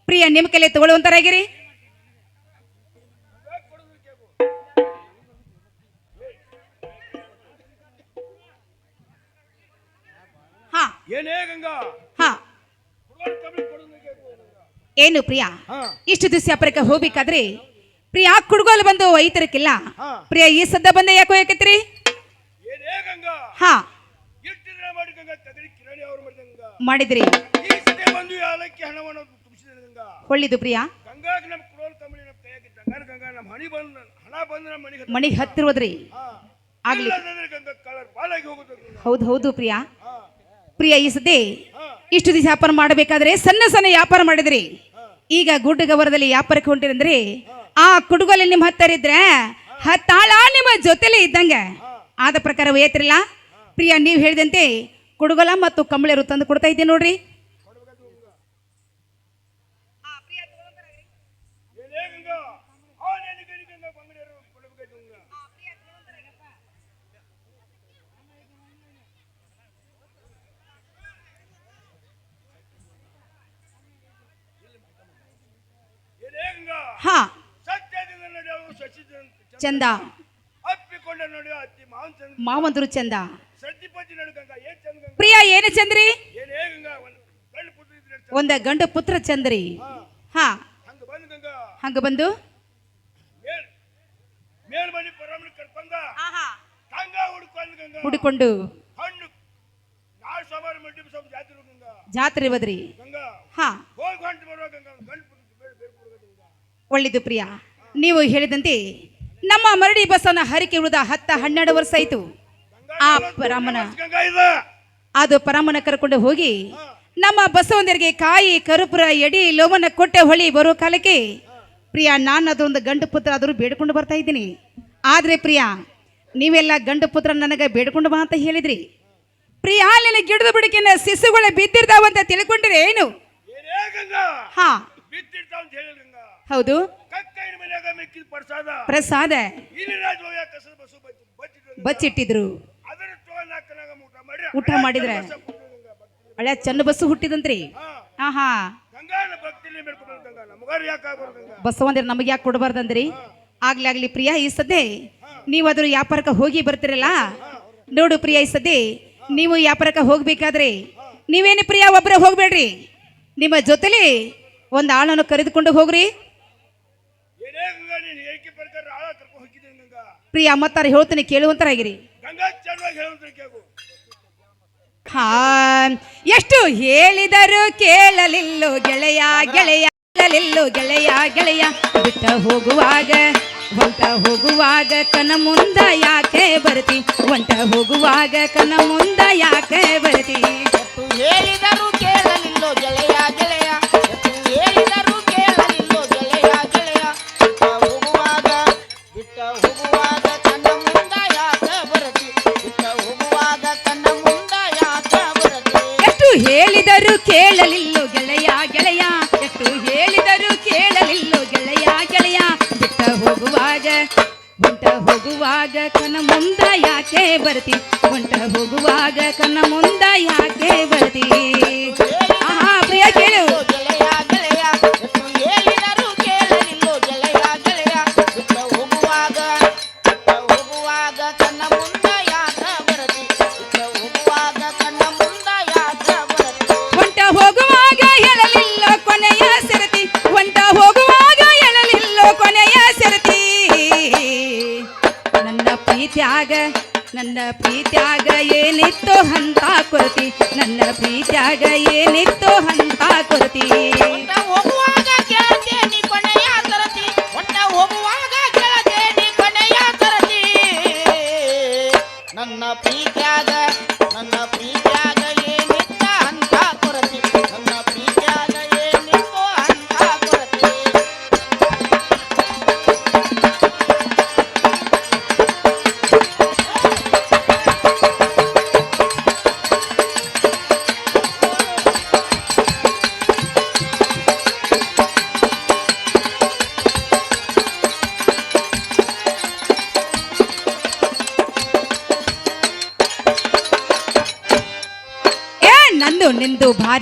A: ಪ್ರಿಯಾ ನಿಮ್ಮ ಕೈಲಿ ತಗೊಳ್ಳುವಂತರಾಗಿರಿ. ಹಾ
C: ಏನೇ ಗಂಗಾ
A: ಹಾ
C: ಕುಡುಗೋಲು ಕಬಳಿ ಕೊಡೋದಕ್ಕೆ
A: ಏನು ಪ್ರಿಯಾ
C: ಹಾ
A: ಇಷ್ಟು ದಿವಸ ವ್ಯಾಪಾರಕ್ಕೆ ಹೋಗ್ಬೇಕಾದ್ರೆ ಪ್ರಿಯಾ ಕುಡುಗೋಲು ಬಂದು ಒಯ್ತಿರಕ್ಕಿಲ್ಲ
C: ಹಾ.
A: ಪ್ರಿಯಾ ಈ ಸದ್ದ ಬಂದ ಯಾಕೋ ಯಾಕತ್ರಿ?
C: ಏನೇ ಗಂಗಾ
A: ಹಾ
C: ಇಟ್ಟಿದ್ರೆ ಮಾಡಿ ಗಂಗಾ ತಗಡಿ ಕಿರಣಿ ಅವ್ರು ಮಾಡಿದ ಗಂಗಾ
A: ಮಾಡಿದ್ರಿ
C: ಈ ಸತೆ ಬಂದು ಯಾಲಕ್ಕಿ ಹಣವನ್ನು ತುಂಬಿಸಿದ ಗಂಗಾ
A: ಒಳ್ಳಿದು ಪ್ರಿಯಾ.
C: ಗಂಗಾಗ ನಮ್ಮ ಕುಡುಗೋಲು ಕಬಳಿ ನಮ್ಮ ಕೈಯಾಗಿದ್ದ ಗಂಗಾ ನಮ್ಮ ಹಣ ಬಂದು ನಮ್ಮ
A: ಮಣಿಗೆ ಹತ್ತಿರೋದ್ರಿ ಆಗ್ಲಿ.
C: ಇಲ್ಲದಂದ್ರೆ ಗಂಗಾ ಕಲರ್ ಬಾಲಾಗಿ ಹೋಗೋದು ಗಂಗಾ.
A: ಹೌದು ಹೌದು ಪ್ರಿಯಾ.
C: ಹಾ
A: ಪ್ರಿಯಾ ಈ ಸದ್ದೆ
C: ಹಾ
A: ಇಷ್ಟು ದಿವಸ ವ್ಯಾಪಾರ ಮಾಡಬೇಕಾದ್ರೆ ಸಣ್ಣ ಸಣ್ಣ ವ್ಯಾಪಾರ ಮಾಡಿದ್ರಿ. ಈಗ ಗುಡ್ಡ ಗವರದಲ್ಲಿ ವ್ಯಾಪಾರಕ್ಕೆ ಹೊಂಟಿರಂದ್ರಿ ಆ ಕುಡುಗೋಲಿ ನಿಮ್ಮ ಹತ್ತರಿದ್ರೆ ಹತ್ತಾಳ ನಿಮ್ಮ ಜೊತೆಲೇ ಇದ್ದಂಗ ಆದ ಪ್ರಕಾರ ಒಯ್ಯತ್ರಿಲ್ಲ. ಪ್ರಿಯಾ ನೀವು ಹೇಳಿದಂತೆ ಕುಡುಗೋಲ ಮತ್ತು ಕಂಬಳಿರು ತಂದು ಕೊಡ್ತಾ ಇದ್ದೆ ನೋಡ್ರಿ.
C: ಏನೇ ಗಂಗಾ ಆ ನೆನಗನಿ ಗಂಗಾ ಬಂಗಡಿಯರು ಕೊಡಬೇಕು ಗಂಗಾ. ಏನೇ ಗಂಗಾ
A: ಹಾ
C: ಸತ್ಯದಿಂದ ನಡೆಯುವ ಶಶಿಧರ
A: ಚಂದ
C: ಅಪ್ಪಿಕೊಂಡ ನಡೆಯುವ ಅತ್ತಿ ಮಾಂಸನ್
A: ಮಾವಂದ್ರು ಚಂದ.
C: ಸತ್ಯಪತಿ ನಡು ಗಂಗಾ ಏನ್ ಚಂದ ಗಂಗಾ.
A: ಪ್ರಿಯಾ ಏನು ಚಂದ್ರಿ?
C: ಏನೇ ಗಂಗಾ ಒಂದು ಗಂಡು ಪುತ್ರ ಇದ್ರೆ ಚಂದ.
A: ಒಂದ ಗಂಡು ಪುತ್ರ ಚಂದ್ರಿ. ಹಾ
C: ಹಂಗ ಬಂದು ಗಂಗಾ
A: ಹಂಗ ಬಂದು
C: ಮೇಲ್ ಮನಿ ಪರಮನ ಕರ್ಕೊಂಡ ತಂಗ ಹುಡ್ಕೊಂಡ್ ಗಂಗಾ
A: ಹುಡುಕೊಂಡು
C: ಹಣ್ಣು ನಾಳೆ ಸೋಮವಾರ ಮಡ್ಡಿ ಸ್ವಲ್ಪ ಜಾತ್ರೆ ಗಂಗಾ
A: ಜಾತ್ರೆ ಬದ್ರಿ.
C: ಗಂಗಾ
A: ಹಾ
C: ಹೋಗಿ ಹೊಂಟು ಬರುವ ಗಂಗಾ ಒಂದು ಗಂಡು ಪುತ್ರ ಬೇರೆ ಗಂಗಾ.
A: ಒಳ್ಳೆದು ಪ್ರಿಯಾ. ನೀವು ಹೇಳಿದಂತೆ ನಮ್ಮ ಮರಡಿ ಬಸವನ ಹರಿಕೆ ಉಳಿದ 10-12 ವರ್ಷ ಆಯ್ತು. ಆ ಪರಮನ
C: ಗಂಗಾ ಇದೆ
A: ಅದು ಪರಮನ ಕರ್ಕೊಂಡು ಹೋಗಿ ನಮ್ಮ ಬಸವನರಿಗೆ ಕಾಯಿ ಕರುಪುರ ಎಡಿ ಲೋಮನ ಕೊಟ್ಟೆ ಹೊಳಿ ಬರೋ ಕಾಲಕ್ಕೆ ಪ್ರಿಯಾ ನಾನು ಅದೊಂದು ಗಂಡು ಪುತ್ರ ಆದರೂ ಬೇಡ್ಕೊಂಡು ಬರ್ತಾ ಇದ್ದೀನಿ. ಆದ್ರೆ ಪ್ರಿಯಾ ನೀವೆಲ್ಲ ಗಂಡು ಪುತ್ರ ನನಗೆ ಬೇಡ್ಕೊಂಡು ಬಾ ಅಂತ ಹೇಳಿದ್ರಿ. ಪ್ರಿಯಾ ನಿನ್ನ ಗಿಡದ ಬಿಡಕಿನ ಶಿಶುಗಳು ಬಿದ್ದಿರ್ತಾವಂತ ತಿಳ್ಕೊಂಡಿರಿ ಏನು?
C: ಏನೇ ಗಂಗಾ
A: ಹಾ
C: ಬಿತ್ತಿರ್ತಾವ ಅಂತ ಹೇಳಿ ಗಂಗಾ.
D: ಹೌದು
C: ಕಕ್ಕೈನ ಮನ್ಯಾಗ ಮೆಕ್ಕಿದ ಪ್ರಸಾದ
A: ಪ್ರಸಾದ
C: ಇಲ್ಲಿ ರಾಜೋಯ ಕಸದ ಬಸ್ಸು ಬಚ್ಚಿದ್ರು
A: ಬಚ್ಚಿಟ್ಟಿದ್ರು.
C: ಅದನ್ನ ತಗೊಂಡ್ ಹಾಕನಾಗ ಊಟ ಮಾಡಿ
A: ಊಟ ಮಾಡಿದ್ರೆ ಹಳೆ ಚನ್ನ ಬಸ್ಸು ಹುಟ್ಟಿದಂತ್ರಿ. ಆಹಾ
C: ಗಂಗಾನ ಭಕ್ತಿಲಿ ಮೇಡ್ಕೊಂಡು ಗಂಗಾ ನಮಗಾರ ಯಾಕೆ ಆಗೋರು ಗಂಗಾ.
A: ಬಸವಂದ್ರ ನಮಗೆ ಯಾಕೆ ಕೊಡಬಾರ್ದಂದ್ರಿ? ಆಗ್ಲಿ ಪ್ರಿಯಾ ಈ ಸದ್ದೆ ನೀವು ಅದ್ರ ವ್ಯಾಪಾರಕ್ಕೆ ಹೋಗಿ ಬರ್ತಿರಲ್ಲ ನೋಡು ಪ್ರಿಯಾ ಈ ಸದ್ದೆ ನೀವು ವ್ಯಾಪಾರಕ್ಕೆ ಹೋಗ್ಬೇಕಾದ್ರೆ ನೀವೇನು ಪ್ರಿಯಾ ಒಬ್ಬರೇ ಹೋಗ್ಬೇಡ್ರಿ, ನಿಮ್ಮ ಜೊತೆಲಿ ಒಂದು ಆಳನ್ನು ಕರೆದುಕೊಂಡು ಹೋಗ್ರಿ.
C: ಏನೇ ಗಂಗಾ ನೀನು ಹೇಳಿಕೆ ಪ್ರಕಾರ ಆಳ ಕರ್ಕೊಂಡು ಹೋಗಿದ್ದೀನಿ ಗಂಗಾ.
A: ಪ್ರಿಯಾ ಮತ್ತಾರ ಹೇಳ್ತೀನಿ ಕೇಳುವಂತರಾಗಿರಿ.
C: ಗಂಗಾ ಚೆನ್ನಾಗಿ ಹೇಳುವಂತ ಕೇಳು.
A: ಹಾ ಎಷ್ಟು ಹೇಳಿದರು ಕೇಳಲಿಲ್ಲೋ ಗೆಳೆಯ ಗೆಳೆಯ ಕೇಳಲಿಲ್ಲೋ ಗೆಳೆಯ ಗೆಳೆಯ ಬಿಟ್ಟ ಹೋಗುವಾಗ ಹೊಂಟ ಹೋಗುವಾಗ ಕನ ಮುಂದ ಯಾಕೆ ಬರ್ತಿ ಹೊಂಟ ಹೋಗುವಾಗ ಕನ ಮುಂದ ಯಾಕೆ ಬರ್ತಿ.
F: ಎಷ್ಟು ಹೇಳಿದರೂ ಕೇಳಲಿಲ್ಲೋ ಗೆಳೆಯ ಗೆಳೆಯ ಎಷ್ಟು ಹೇಳಿದರೂ ಕೇಳಲಿಲ್ಲೋ ಗೆಳೆಯ ಗೆಳೆಯ ಬಿಟ್ಟ ಹೋಗುವಾಗ ಕಣ್ಣ ಮುಂದ ಯಾಕೆ ಬರತಿ ಬಿಟ್ಟ ಹೋಗುವಾಗ ಕಣ್ಣ ಮುಂದ ಯಾಕೆ ಬರತಿ.
A: ಎಷ್ಟು ಹೇಳಿದರು ಕೇಳಲಿಲ್ಲೋ ಗೆಳೆಯ ಗೆಳೆಯ ಎಷ್ಟು ಹೇಳಿದರು ಕೇಳಲಿಲ್ಲೋ ಗೆಳೆಯ ಗೆಳೆಯ ಬಿಟ್ಟ ಹೋಗುವಾಗ ಕನ ಮುಂದ ಯಾಕೆ ಬರ್ತಿ ಹೊಂಟ ಹೋಗುವಾಗ ಕನ ಮುಂದ ಯಾಕೆ ಬರ್ತಿ. ಆಹಾ ಪ್ರಿಯಾ ಕೇಳು.
F: ಗೆಳೆಯ ಗೆಳೆಯ ಎಷ್ಟು ಹೇಳಿದರೂ ಕೇಳಲಿಲ್ಲೋ ಗೆಳೆಯ ಗೆಳೆಯ ಬಿಟ್ಟ ಹೋಗುವಾಗ ಕಣ್ಣ ಮುಂದ ಯಾಕೆ ಬರತಿ ಬಿಟ್ಟ ಹೋಗುವಾಗ ಕಣ್ಣ ಮುಂದ ಯಾಕೆ ಬರತಿ.
A: ಹೊಂಟ ಹೋಗುವಾಗ ಹೇಳಲಿಲ್ಲೋ ಕೊನೆಯ ಸರತಿ ಹೊಂಟ ಹೋಗುವಾಗ ಹೇಳಲಿಲ್ಲೋ ಕೊನೆಯ ಸರತಿ. ನನ್ನ ಪ್ರೀತ್ಯಾಗ ಏನಿತ್ತು ಅಂತ ಕೊರತಿ ನನ್ನ ಪ್ರೀತ್ಯಾಗ ಏನಿತ್ತು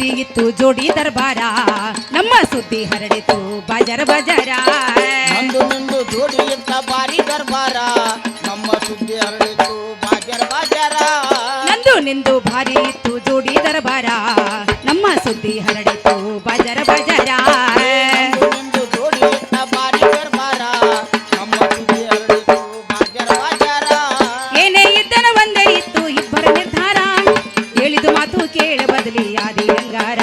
A: ಭಾರಿ ಇತ್ತು ಜೋಡಿ ದರ್ಬಾರ ನಮ್ಮ ಸುದ್ದಿ ಹರಡಿತು ಬಜರ ಬಜರ
F: ನಂದು ನಿಂದು ಜೋಡಿ ಇತ್ತ ಬಾರಿ ದರ್ಬಾರ ನಮ್ಮ ಸುದ್ದಿ ಹರಡಿತು ಬಾಜರ ಬಾಜರ
A: ನಂದು ನಿಂದು ಭಾರಿ ಇತ್ತು ಜೋಡಿ ದರ್ಬಾರ ನಮ್ಮ ಸುದ್ದಿ ಹರಡಿತು ಬಜರ ಬಜರ
F: ನಂದು ನಿಂದು ಜೋಡಿ ಇತ್ತ ಬಾರಿ ದರ್ಬಾರ ನಮ್ಮ ಸುದ್ದಿ ಹರಡಿತು ಬಾಜರ ಬಾಜರ
A: ಏನೇ ಇದ್ದನ ಒಂದೇ ಇತ್ತು ಇಬ್ಬರ ನಿರ್ಧಾರ ಹೇಳಿದು ಮಾತು ಕೇಳ ಬದಲಿ ಆದಿ ಅಂಗಾರ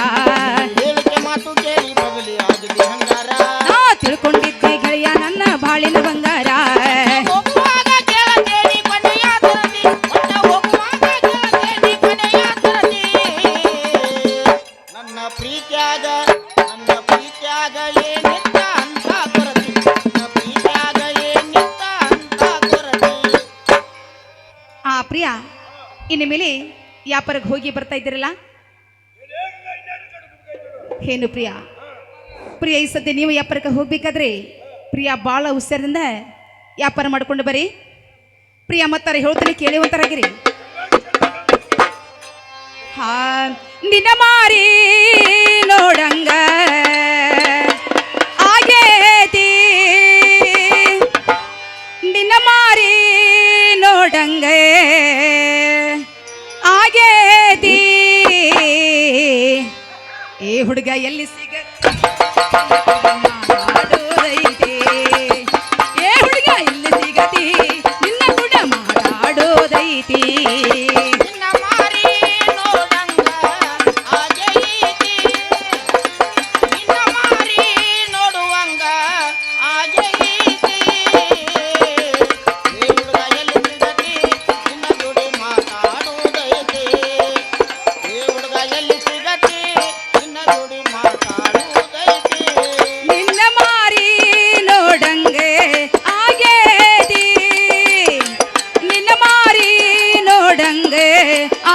F: ಹೇಳಿಕೆ ಮಾತು ಕೇಳಿ ಬದಲಿ ಆಗಿದೆ ಹಂಗಾರ
A: ನಾ ತಿಳ್ಕೊಂಡಿದ್ದೆ ಗೆಳೆಯ ನನ್ನ ಬಾಳಿನ ಬಂಗಾರ
F: ಹೋಗುವಾಗ ಕೇಳತೇನಿ ಕೊನೆಯ ತರದಿ ಒಟ್ಟ ಹೋಗುವಾಗ ಕೇಳತೇನಿ ಕೊನೆಯ ತರದಿ ನನ್ನ ಪ್ರೀತ್ಯಾಗ ಏನಿತ್ತ ಅಂತ ಕೊರತಿ ನನ್ನ ಪ್ರೀತ್ಯಾಗ ಏನಿತ್ತ ಅಂತ ಕೊರತಿ
A: ಆ ಪ್ರಿಯ ಇನ್ನು ಮೇಲೆ ವ್ಯಾಪಾರಕ್ಕೆ ಹೋಗಿ ಬರ್ತಾ ಇದ್ದೀರಲ್ಲ ಏನು ಪ್ರಿಯ ಪ್ರಿಯ ಈ ಸದ್ಯ ನೀವು ವ್ಯಾಪಾರಕ್ಕೆ ಹೋಗ್ಬೇಕಾದ್ರೆ ಪ್ರಿಯ ಭಾಳ ಹುಷಾರಿಂದ ವ್ಯಾಪಾರ ಮಾಡ್ಕೊಂಡು ಬರ್ರಿ ಪ್ರಿಯ ಮತ್ತಾರ ಹೇಳ್ತಾನೆ ಕೇಳಿ ಒಂಥರಾಗಿರಿ ಹಾ ನಿನ್ನ ಮಾರಿ ನೋಡಂಗ ಆಗೇತಿ ನಿನ್ನ ಮಾರಿ ನೋಡಂಗ ಆಗೇತಿ ಏ ಹುಡುಗ ಎಲ್ಲಿ ಸಿಗತಿ ಏ ಹುಡುಗ ಎಲ್ಲಿ ಸಿಗತಿ ನಿನ್ನ ಕೂಡ ಮಾತಾಡೋದೈತಿ
F: ನಿನ್ನ ಮಾರಿ ನೋಡಂಗ ಆಗೈತಿ ನಿನ್ನ ಮಾರಿ ನೋಡುವಂಗ ಆಗೈತಿ ಏ ಹುಡುಗ ಎಲ್ಲಿ ಸಿಗತಿ ನಿನ್ನ ಜೋಡಿ ಮಾತಾಡುವುದೈತಿ ಏ ಹುಡುಗ ಎಲ್ಲಿ ಸಿಗತಿ ನಿನ್ನ ಜೋಡಿ ಮಾತಾಡುವುದೈತಿ
A: ನಿನ್ನ ಮಾರಿ ನೋಡಂಗೆ ಆಗೇತಿ ನಿನ್ನ ಮಾರಿ ನೋಡಂಗೆ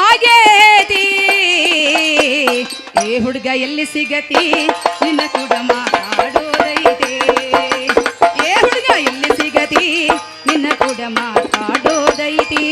A: ಆಗೇತಿ ಏ ಹುಡುಗ ಎಲ್ಲಿ ಸಿಗತಿ ನಿನ್ನ ಕೂಡ ಮಾತಾಡೋದೈತೆ ಏ ಹುಡುಗ ಎಲ್ಲಿ ಸಿಗತಿ ನಿನ್ನ ಕೂಡ ಮಾತಾಡೋದೈತಿ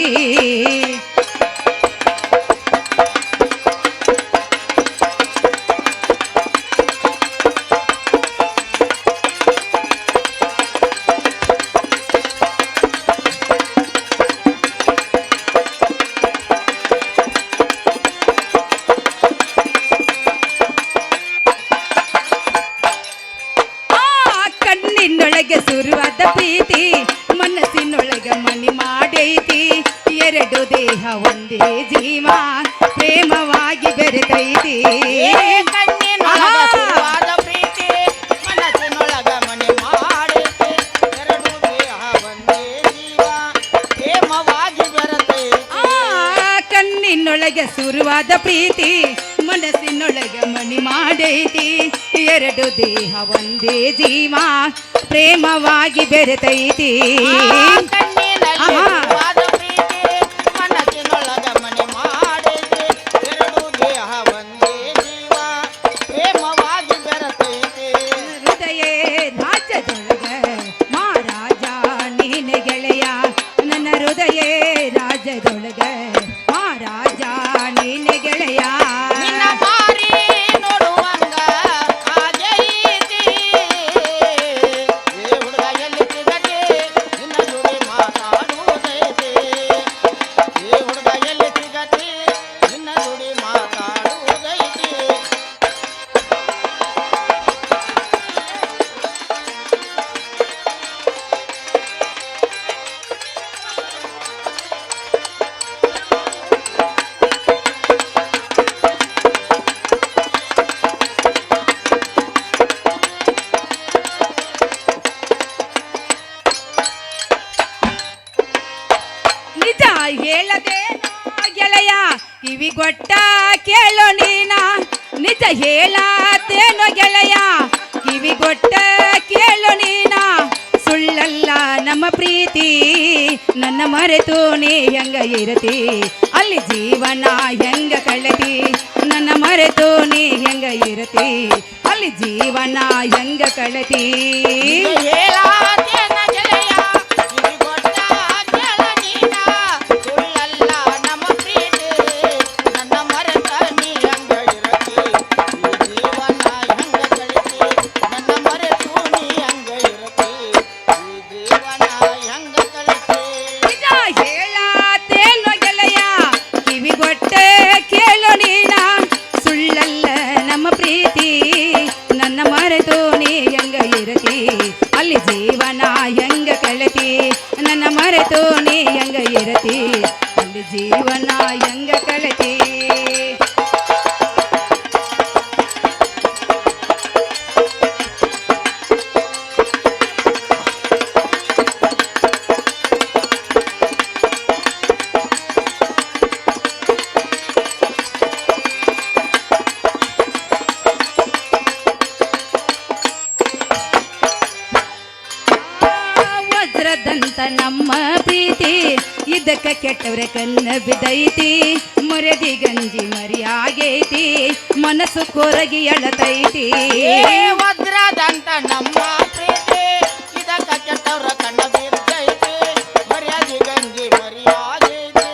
A: ಕಣ್ಣಿನೊಳಗೆ ಸುರುವಾದ ಪ್ರೀತಿ ಮನಸ್ಸಿನೊಳಗೆ ಮನಿ ಮಾಡೈತಿ ಎರಡು ದೇಹ ಒಂದೇ ಜೀವ ಪ್ರೇಮವಾಗಿ ಬೆರೆತೈತಿ
F: ಕಣ್ಣಿನೊಳಗ ಸುರುವಾದ ಪ್ರೀತಿ ಮನಸ್ಸಿನೊಳಗ ಮನೆ ಮಾಡೈತಿ ಎರಡು ದೇಹ ಒಂದೇ ಜೀವ ಪ್ರೇಮವಾಗಿ ಬೆರೆತೈತಿ
A: ಕಣ್ಣಿನೊಳಗೆ ಸುರುವಾದ ಪ್ರೀತಿ ಮನಸ್ಸಿನೊಳಗೆ ಮನಿ ಮಾಡೈತಿ ಎರಡು ದೇಹ ಒಂದೇ ಜೀವ ಪ್ರೇಮವಾಗಿ ಬೆರೆತೈತಿ
F: ಕಣ್ಣಿನಲ್ಲಿ ಸುರುವಾದ ಪ್ರೀತಿ ಮನಸ್ಸಿನೊಳಗ ಮನೆ ಮಾಡೈತಿ ಎರಡು ದೇಹ ಒಂದೇ ಜೀವ ಪ್ರೇಮವಾಗಿ ಬೆರೆತೈತಿ
A: ಹೃದಯ ರಾಜ್ಯದೊಳಗ ಮಹಾರಾಜ ನೀನ ಗೆಳೆಯ ನನ್ನ ಹೃದಯ ರಾಜ್ಯದೊಳಗ ಮಹಾರಾಜ ನೀನ ಗೆಳೆಯ
F: ನಿನ್ನ ಮಾರಿ ನೋಡುವಂಗ ಆಗೈತಿ ಏ ಹುಡುಗ ಎಲ್ಲಿ ಸಿಗತಿ ನಿನ್ನ ಜೋಡಿ ಮಾತಾಡುವುದೈತಿ ಏ ಹುಡುಗ ಎಲ್ಲಿ ಸಿಗತಿ ನಿನ್ನ ಜೋಡಿ ಮಾತಾಡುವುದೈತಿ
A: ನಿಜ ಹೇಳದೆ ಗೆಳೆಯ ಕಿವಿಗೊಟ್ಟ ಕೇಳೋ ನೀನ ನಿಜ ಹೇಳತೇನೋ ಗೆಳೆಯ ಕಿವಿಗೊಟ್ಟ ಕೇಳೋ ನೀನ ಸುಳ್ಳಲ್ಲ ನಮ್ಮ ಪ್ರೀತಿ ನನ್ನ ಮರೆತು ನೀ ಹೆಂಗ ಇರತಿ ಅಲ್ಲಿ ಜೀವನ ಹೆಂಗ ಕಳೆತಿ ನನ್ನ ಮರೆತು ನೀ ಹೆಂಗ ಇರತಿ ಅಲ್ಲಿ ಜೀವನ ಹೆಂಗ ಕಳೆತಿ
F: ಹೇಳಾತೇನ ಗೆಳೆಯ ಕಿವಿಗೊಟ್ಟ ಕೇಳ ನೀನ ಸುಳ್ಳಲ್ಲ ನಮ್ಮ ಪ್ರೀತಿ ನನ್ನ ಮರೆತ ನೀ ಹಂಗ ಇರತಿ
A: ನಮ್ಮ ಪ್ರೀತಿ ನನ್ನ ಮರೆತು ನೀ ಹೆಂಗ ಇರತಿ ಅಲ್ಲಿ ಜೀವನ ಹೆಂಗ ಕಳತಿ ನನ್ನ ಮರೆತು ನೀ ಹೆಂಗ ಇರತಿ ಅಲ್ಲಿ ಜೀವನ ಹೆಂಗ ಕಳತಿ ವಜ್ರದಂತ ನಮ್ಮ ಪ್ರೀತಿ ಇದಕ್ಕ ಕೆಟ್ಟವ್ರ ಕನ್ನ ಬಿದ್ದೈತಿ ಮರದಿ ಗಂಜಿ ಮರಿಯಾಗೈತಿ ಮನಸ್ಸು ಕೊರಗಿ ಎಳತೈತಿ
F: ವಜ್ರದಂತ ನಮ್ಮ ಪ್ರೀತಿ ಇದಕ್ಕ ಕೆಟ್ಟವ್ರ ಕಣ್ಣ ಬಿದ್ದೈತಿ ಮರ್ಯಾದಿ ಗಂಜಿ ಮರಿಯಾಗೈತಿ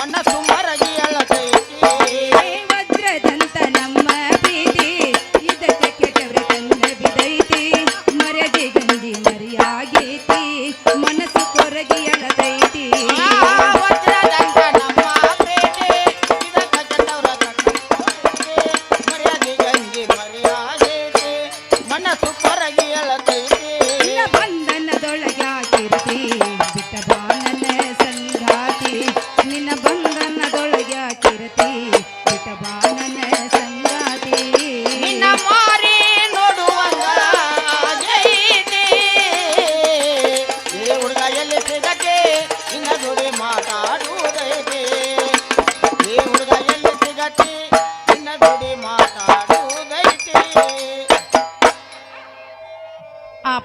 F: ಮನಸ್ಸು ಮರಗಿ ಅಳತೈತಿ
A: ವಜ್ರದಂತ ನಮ್ಮ ಪ್ರೀತಿ ಇದಕ್ಕ ಕೆಟ್ಟವ್ರ ಕನ್ನ ಬಿದ್ದೈತಿ ಮರದಿ ಗಂಜಿ ಮರಿಯಾಗೈತಿ ಮನಸ್ಸು ಕೊರಗಿ ಎಳತೈತಿ
F: ವಜ್ರದಂತ ನಮ್ಮ ಪ್ರೀತಿ ಇದಕ್ಕ ಕೆಟ್ಟವ್ರ ಕಣ್ಣ ಮರ್ಯಾದಿ ಗಂಜಿ ಮರಿಯಾಗೈತಿ ಮನಸ್ಸು ಕೊರಗಿ ಅಳತೈತಿ
A: ನಿನ್ನ ಬಂಧನದೊಳಗ್ಯಾಕಿರ್ತಿ ಬಿಟ್ಟ ಬಾನನ ಸಂಗಾತಿ ನಿನ್ನ ಬಂಧನದೊಳಗ್ಯಾಕಿರ್ತಿ ಬಿಟ್ಟ ಬಾನನ ಸಂಗಾತಿ
F: ನಿನ್ನ ಮಾರಿ ನೋಡುವಂಗ ಆಗೈತಿ ಈ ಹುಡುಗ ಎಲ್ಲಿ ಸಿಗಕ್ಕೆ ನಿನ್ನ ಜೋಡಿ ಮಾತಾಡುವುದೈತಿ ಈ ಹುಡುಗ ಎಲ್ಲಿ ಸಿಗಕ್ಕೆ ನಿನ್ನ ಜೋಡಿ ಮಾತಾಡುವುದೈತಿ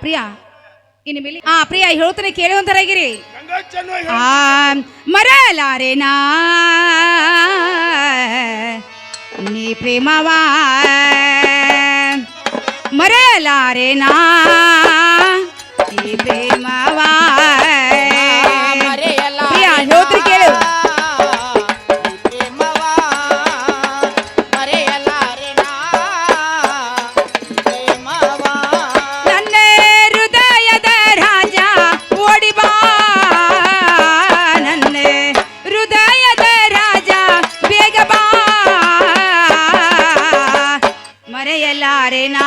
A: ಪ್ರಿಯಾ ಇನ್ನು ಮೇಲೆ ಪ್ರಿಯಾ ಹೇಳ್ತಾನೆ ಕೇಳುವಂತರಾಗಿರಿ
C: ಗಂಗಾ ಚೆನ್ನಾಗಿ
A: ಮರಲಾರೆನಾ ನೀ ಪ್ರೇಮವಾ ಮರಲಾರೆನಾ ಈ ಪ್ರೇಮವಾ ಪ್ರಿಯಾ ಹೇಳ್ತಾರೆ ಕೇಳು ನನ್ನ ಹೃದಯದ ರಾಜ ಓಡಿ ಬಾ ನನ್ನ ಹೃದಯದ ರಾಜ ಬೇಗ ಬಾ ಮರೆಯಲಾರೆನಾ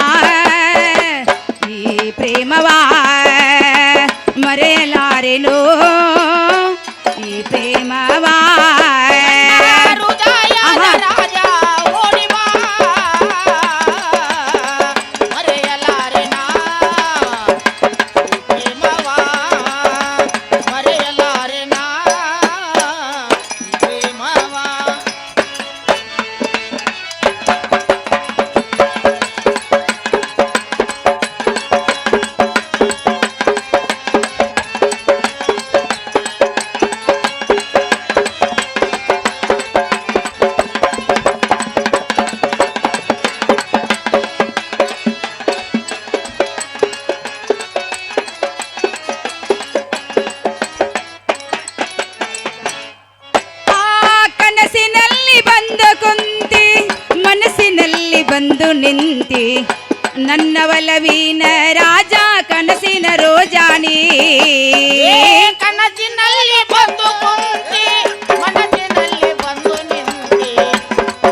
A: ಈ ಪ್ರೇಮವಾ ಮರೆಯಲಾರೆನೋ ಈ ಪ್ರೇಮವಾ ಕನಸಿನಲ್ಲಿ ಬಂದು ಕುಂತಿ ಮನಸ್ಸಿನಲ್ಲಿ ಬಂದು ನಿಂತಿ ನನ್ನ ಒಲವಿನ ರಾಜ ಕನಸಿನ ರೋಜಾನಿ
F: ಕನಸಿನಲ್ಲಿ ಬಂದು ಕುಂತಿ ಮನಸ್ಸಿನಲ್ಲಿ ಬಂದು ನಿಂತಿ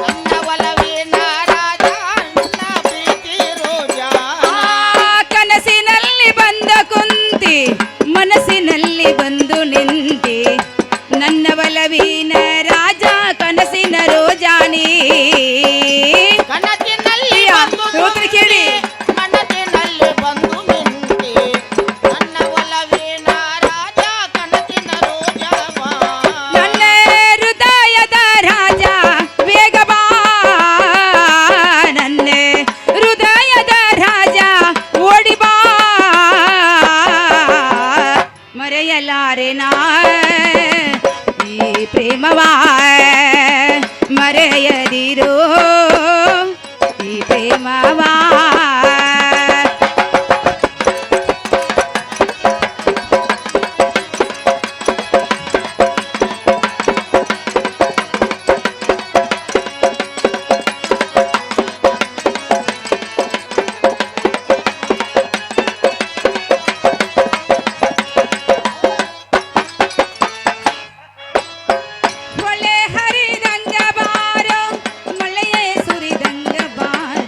F: ನನ್ನ ಒಲವಿನ ರಾಜ ನನ್ನ ಪ್ರೀತಿ ರೋಜಾ
A: ಕನಸಿನಲ್ಲಿ ಬಂದ ಕುಂತಿ ಮನಸ್ಸಿನಲ್ಲಿ ಬಂದು ನಿಂತಿ ನನ್ನ ಒಲವಿನ ರಾಜ ಕನಸಿನ ರೋಜಾನಿ
F: ಕನಸಿನಲ್ಲಿ ಬಂದು
A: ಹೇಳ್ತಾರೆ ಕೇಳಿ
F: ಮನಸ್ಸಿನಲ್ಲಿ ಬಂದು ನಿಂತಿ ನನ್ನ ಒಲವಿನ ರಾಜ ಕನಸಿನ ರೋಜವ
A: ನನ್ನ ಹೃದಯದ ರಾಜ ಬೇಗ ಬಾ ನನ್ನ ಹೃದಯದ ರಾಜ ಓಡಿ ಬಾ ಮರೆಯಲಾರೆನಾ ಈ ಪ್ರೇಮವಾ ಮರೆಯದಿರೋ ಈ ಪ್ರೇಮವಾ ಹೊಳೆ ಹರಿದಂಗ ಬಾರೋ ಮಳೆಯೇ ಸುರಿದಂಗ ಬಾರೋ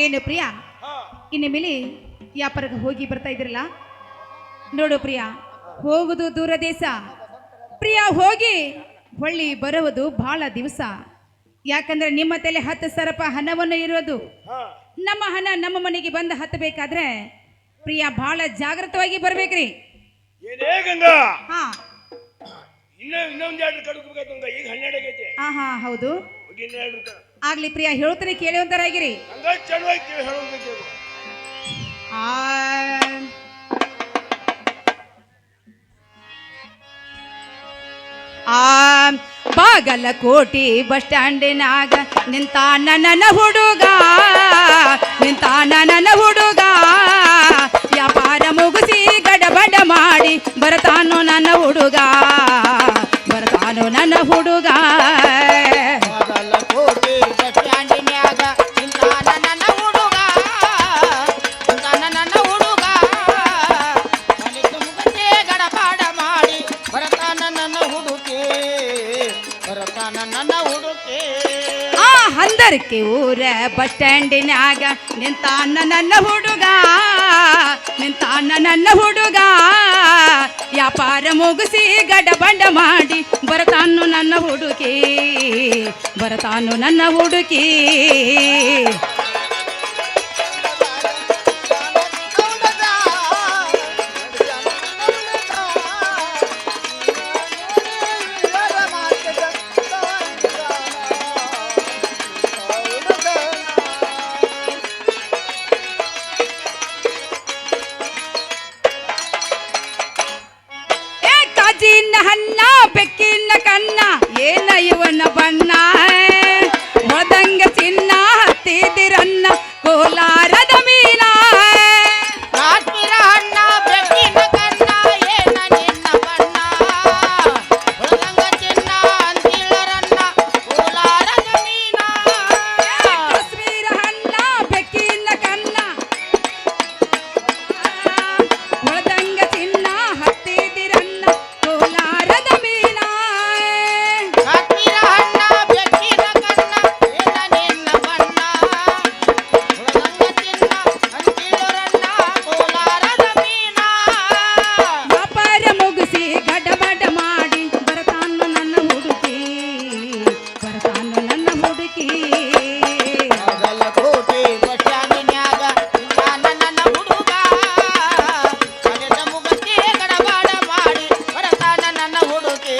A: ಏನು ಪ್ರಿಯಾ
C: ಹಾ
A: ಇನ್ನು ಮೇಲೆ ವ್ಯಾಪಾರಕ್ಕೆ ಹೋಗಿ ಬರ್ತಾ ಇದ್ರಲ್ಲ ನೋಡು ಪ್ರಿಯಾ, ಹೋಗುದು ದೂರ ದೇಶ ಪ್ರಿಯಾ, ಹೋಗಿ ಹೊಳ್ಳಿ ಬರುವುದು ಬಹಳ ದಿವಸ. ಯಾಕಂದ್ರೆ ನಿಮ್ಮ ತಲೆ 10,000 ರೂಪಾಯಿ ಹಣವನ್ನು ಇರೋದು.
C: ಹಾ
A: ನಮ್ಮ ಹಣ ನಮ್ಮ ಮನೆಗೆ ಬಂದು ಹತ್ತಬೇಕಾದ್ರೆ ಪ್ರಿಯಾ ಬಹಳ ಜಾಗೃತವಾಗಿ ಬರ್ಬೇಕ್ರಿ.
C: ಏನೇ ಗಂಗಾ
A: ಹಾ
C: ಇನ್ನೊಂದ್ 2 ಕಡ್ಕೋಬೇಕಾಯ್ತು ಗಂಗಾ. ಈಗ 12 ಆಗೈತೆ.
A: ಹಾ ಹೌದು,
C: ಹೋಗಿ ಇನ್ನ 2
A: ಆಗ್ಲಿ ಪ್ರಿಯಾ, ಹೇಳ್ತಾರೆ ಕೇಳುವಂತರಾಗಿರಿ.
C: ಗಂಗಾ ಚೆನ್ನಾಗಿ ಕೇಳಿ ಹೇಳೋದೈತೆ ಅದು.
A: ಬಾಗಲಕೋಟಿ ಬಸ್ ಸ್ಟ್ಯಾಂಡಿನಾಗ ನಿಂತಾನ ನನ್ನ ಹುಡುಗ, ನಿಂತಾನ ನನ್ನ ಹುಡುಗ, ವ್ಯಾಪಾರ ಮುಗಿಸಿ ಗಡಬಡ ಮಾಡಿ ಬರ್ತಾನೋ ನನ್ನ ಹುಡುಗ, ಬರ್ತಾನೋ ನನ್ನ ಹುಡುಗ.
F: ಬಾಗಲಕೋಟೆ ಬಸ್ ಸ್ಟ್ಯಾಂಡಿನ್ಯಾಗ ನಿಂತಾನ ನನ್ನ ಹುಡುಗ, ನಿಂತಾನ ನನ್ನ ಹುಡುಗ, ಕಲಿತು ಮುಗಸೆ ಗಡಬಾಡ ಮಾಡಿ ಬರ್ತಾನ ನನ್ನ ಹುಡುಕೆ, ಬರ್ತಾನ ನನ್ನ ಹುಡುಕೆ.
A: ಹಂದರ್ಕೆ ಊರ ಬಸ್ ಸ್ಟ್ಯಾಂಡಿನಾಗ ನಿಂತಾನ ನನ್ನ ಹುಡುಗ, ನಿಂತಾನ ನನ್ನ ಹುಡುಗ, ವ್ಯಾಪಾರ ಮುಗಿಸಿ ಗಡಬಂಡ ಮಾಡಿ ಬರ್ತಾನು ನನ್ನ ಹುಡುಗಿ, ಬರ್ತಾನು ನನ್ನ ಹುಡುಗಿ. ಕಾಜಿನ ಹಣ್ಣ ಬೆಕ್ಕಿನ ಕಣ್ಣ ಏನ ಇವನ ಬಣ್ಣ, ಹೊದಂಗ ಚಿನ್ನ ಹತ್ತಿದಿರನ್ನ ಕೋಲಾರದ ಮೀನ.
F: ಕಾಶ್ಮೀರ ಹಣ್ಣ ಬೆಕ್ಕಿನ ಕಣ್ಣ ಏನ ನಿನ್ನ ಬಣ್ಣ, ಹೊಳದಂಗ ಚಿನ್ನ ಅಂತಿಳರನ್ನ ಕೋಲಾರದ ಮೀನ.
A: ಕಾಶ್ಮೀರ ಹಣ್ಣ ಬೆಕ್ಕಿನ ಕಣ್ಣ, ಹೊದಂಗ ಚಿನ್ನ ಹತ್ತಿದಿರನ್ನ ಕೋಲಾರದ ಮೀನ.
F: ಕಾಶ್ಮೀರ ಹಣ್ಣ ಬೆಕ್ಕಿನ ಕಣ್ಣ ಏನ ನಿನ್ನ ಬಣ್ಣ, ಹೊಳದಂಗ ಚಿನ್ನ ಅಂತಿಳರನ್ನ ಕೋಲಾರದ ಮೀನ.
A: ವ್ಯಾಪಾರ ಮುಗಿಸಿ ಗಡಬಡ ಮಾಡಿ ಬರ್ತಾನು ನನ್ನ ಹುಡುಗಿ, ಬರ್ತಾನು ನನ್ನ ಹುಡುಗಿ.
F: ಬಾಗಲಕೋಟೆ ಬಸ್ ಸ್ಟ್ಯಾಂಡಿನ್ಯಾಗ ನಿಂತಾನ ನನ್ನ ಹುಡುಗ, ಕಲಿತ ಮುಗಸೆ ಗಡಬಡ ಮಾಡಿ ಬರ್ತಾನ ನನ್ನ ಹುಡುಗೆ,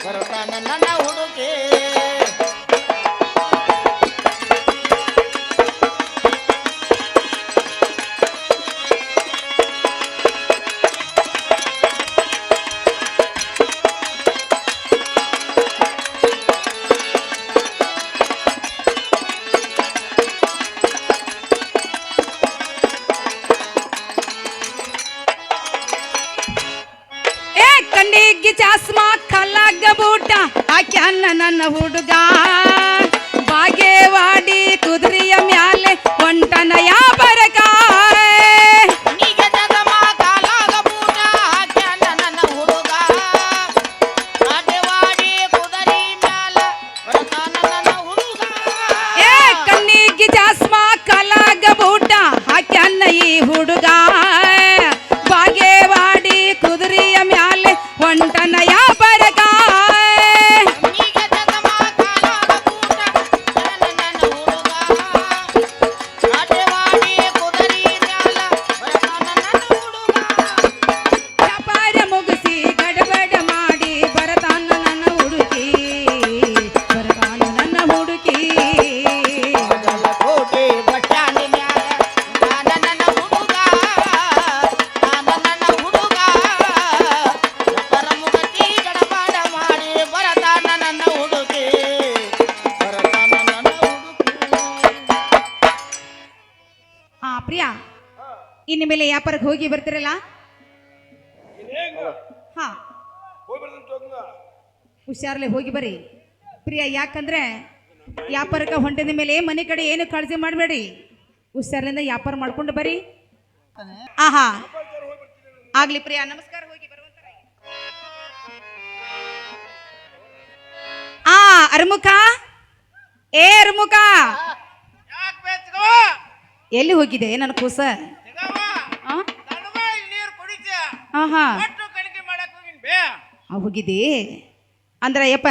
F: ಬರ್ತಾನ ನನ್ನ ಹುಡುಗೆ.
A: ಕಣ್ಣಿಗೆ ಚಾಸ್ಮಾ ಕಲ್ಲಾಗ ಬೂಟ ಹಾಕ್ಯಾನ ನನ್ನ ಹುಡುಗ, ಬಾಗೇವಾಡಿ ಕುದುರೆಯ ಮ್ಯಾಲೆ ಹೊಂಟನ ಯಾಬರಗ.
F: ನೀಗೆ ಜಗಮ ಕಾಲಾಗ ಬೂಟ ಹಾಕ್ಯಾನ ನನ್ನ ಹುಡುಗ, ಕಾಟೆವಾಡಿ ಕುದರಿ ಮ್ಯಾಲ ಬರ್ತಾನ ನನ್ನ ಹುಡುಗ.
A: ಕಣ್ಣಿಗೆ ಚಾಸ್ಮಾ ಕಲ್ಲಾಗ ಬೂಟ ಹಾಕ್ಯಾನ ಈ ಹುಡುಗ, ಬಾಗೇವಾಡಿ ಕುದುರೆಯ ಮ್ಯಾಲೆ ಹೊಂಟನ ಯಾಬರಗ.
F: ನೀಗೆ ಜಗಮ ಕಾಲಾಗ ಬೂಟ ಹಾಕ್ಯಾನ ನನ್ನ ಹುಡುಗ, ಕಾಟೆವಾಡಿ ಕುದರಿ ಮ್ಯಾಲ ಬರ್ತಾನ ನನ್ನ ಹುಡುಗ.
A: ವ್ಯಾಪಾರ ಮುಗಿಸಿ ಗಡಬಡ ಮಾಡಿ ಬರ್ತಾನ ನನ್ನ ಹುಡುಗಿ, ಬರ್ತಾನು ನನ್ನ ಹುಡುಗಿ.
F: ಬಾಗಲಕೋಟೆ ಬಸ್ ಸ್ಟ್ಯಾಂಡಿನ್ಯಾಗ ನಿಂತಾನ ನನ್ನ ಹುಡುಗ, ನಾನು ನನ್ನ ಹುಡುಗ, ವ್ಯಾಪಾರ ಮುಗಸಿ ಗಡಬಡ ಮಾಡಿ ಬರ್ತಾನ ನನ್ನ ಹುಡುಗಿ, ಬರ್ತಾನ ನನ್ನ ಹುಡುಗಿ.
A: ಪ್ರಿಯಾ, ಇನ್ನು ಮೇಲೆ ವ್ಯಾಪಾರಕ್ಕೆ ಹೋಗಿ ಬರ್ತಿರಲ್ಲ?
C: ಏನೇ ಗಂಗಾ
A: ಹಾ,
C: ಹೋಗಿ ಬರ್ದಂತ ಗಂಗಾ.
A: ಹುಷಾರ್ಲೆ ಹೋಗಿ ಬರ್ರಿ ಪ್ರಿಯಾ. ಯಾಕಂದ್ರೆ ವ್ಯಾಪಾರಕ್ಕೆ ಹೊಂಟಿದ ಮೇಲೆ ಮನೆ ಕಡೆ ಏನು ಕಾಳಜಿ ಮಾಡಬೇಡಿ, ಹುಷಾರ್ಲಿಂದ ವ್ಯಾಪಾರ ಮಾಡ್ಕೊಂಡು ಬರ್ರಿ. ಆಹಾ, ಆಗ್ಲಿ ಪ್ರಿಯಾ, ನಮಸ್ಕಾರ. ಹೋಗಿ ಬರುವಂತರಾಗಿ. ಅರ್ಮುಖ, ಏ ಅರ್ಮುಖ,
F: ಯಾಕೆ ಬೇಚ್ಕೋ
A: ಎಲ್ಲಿ ಹೋಗಿದೆ ನನ್ನ ಕೂಸ
C: ಸಿಗವ್ವ,
A: ಆ?
C: ನನಗೂ ಇಲ್ಲಿ ನೀರು ಕುಡಿತ
A: ಆಹಾ
C: ಒಟ್ಟು ಕಣಿಕೆ ಮಾಡಕ್ ಹೋಗಿನ್ ಬೇ
A: ಹೋಗಿದ್ದಿ ಅಂದ್ರ ಯಪ್ಪ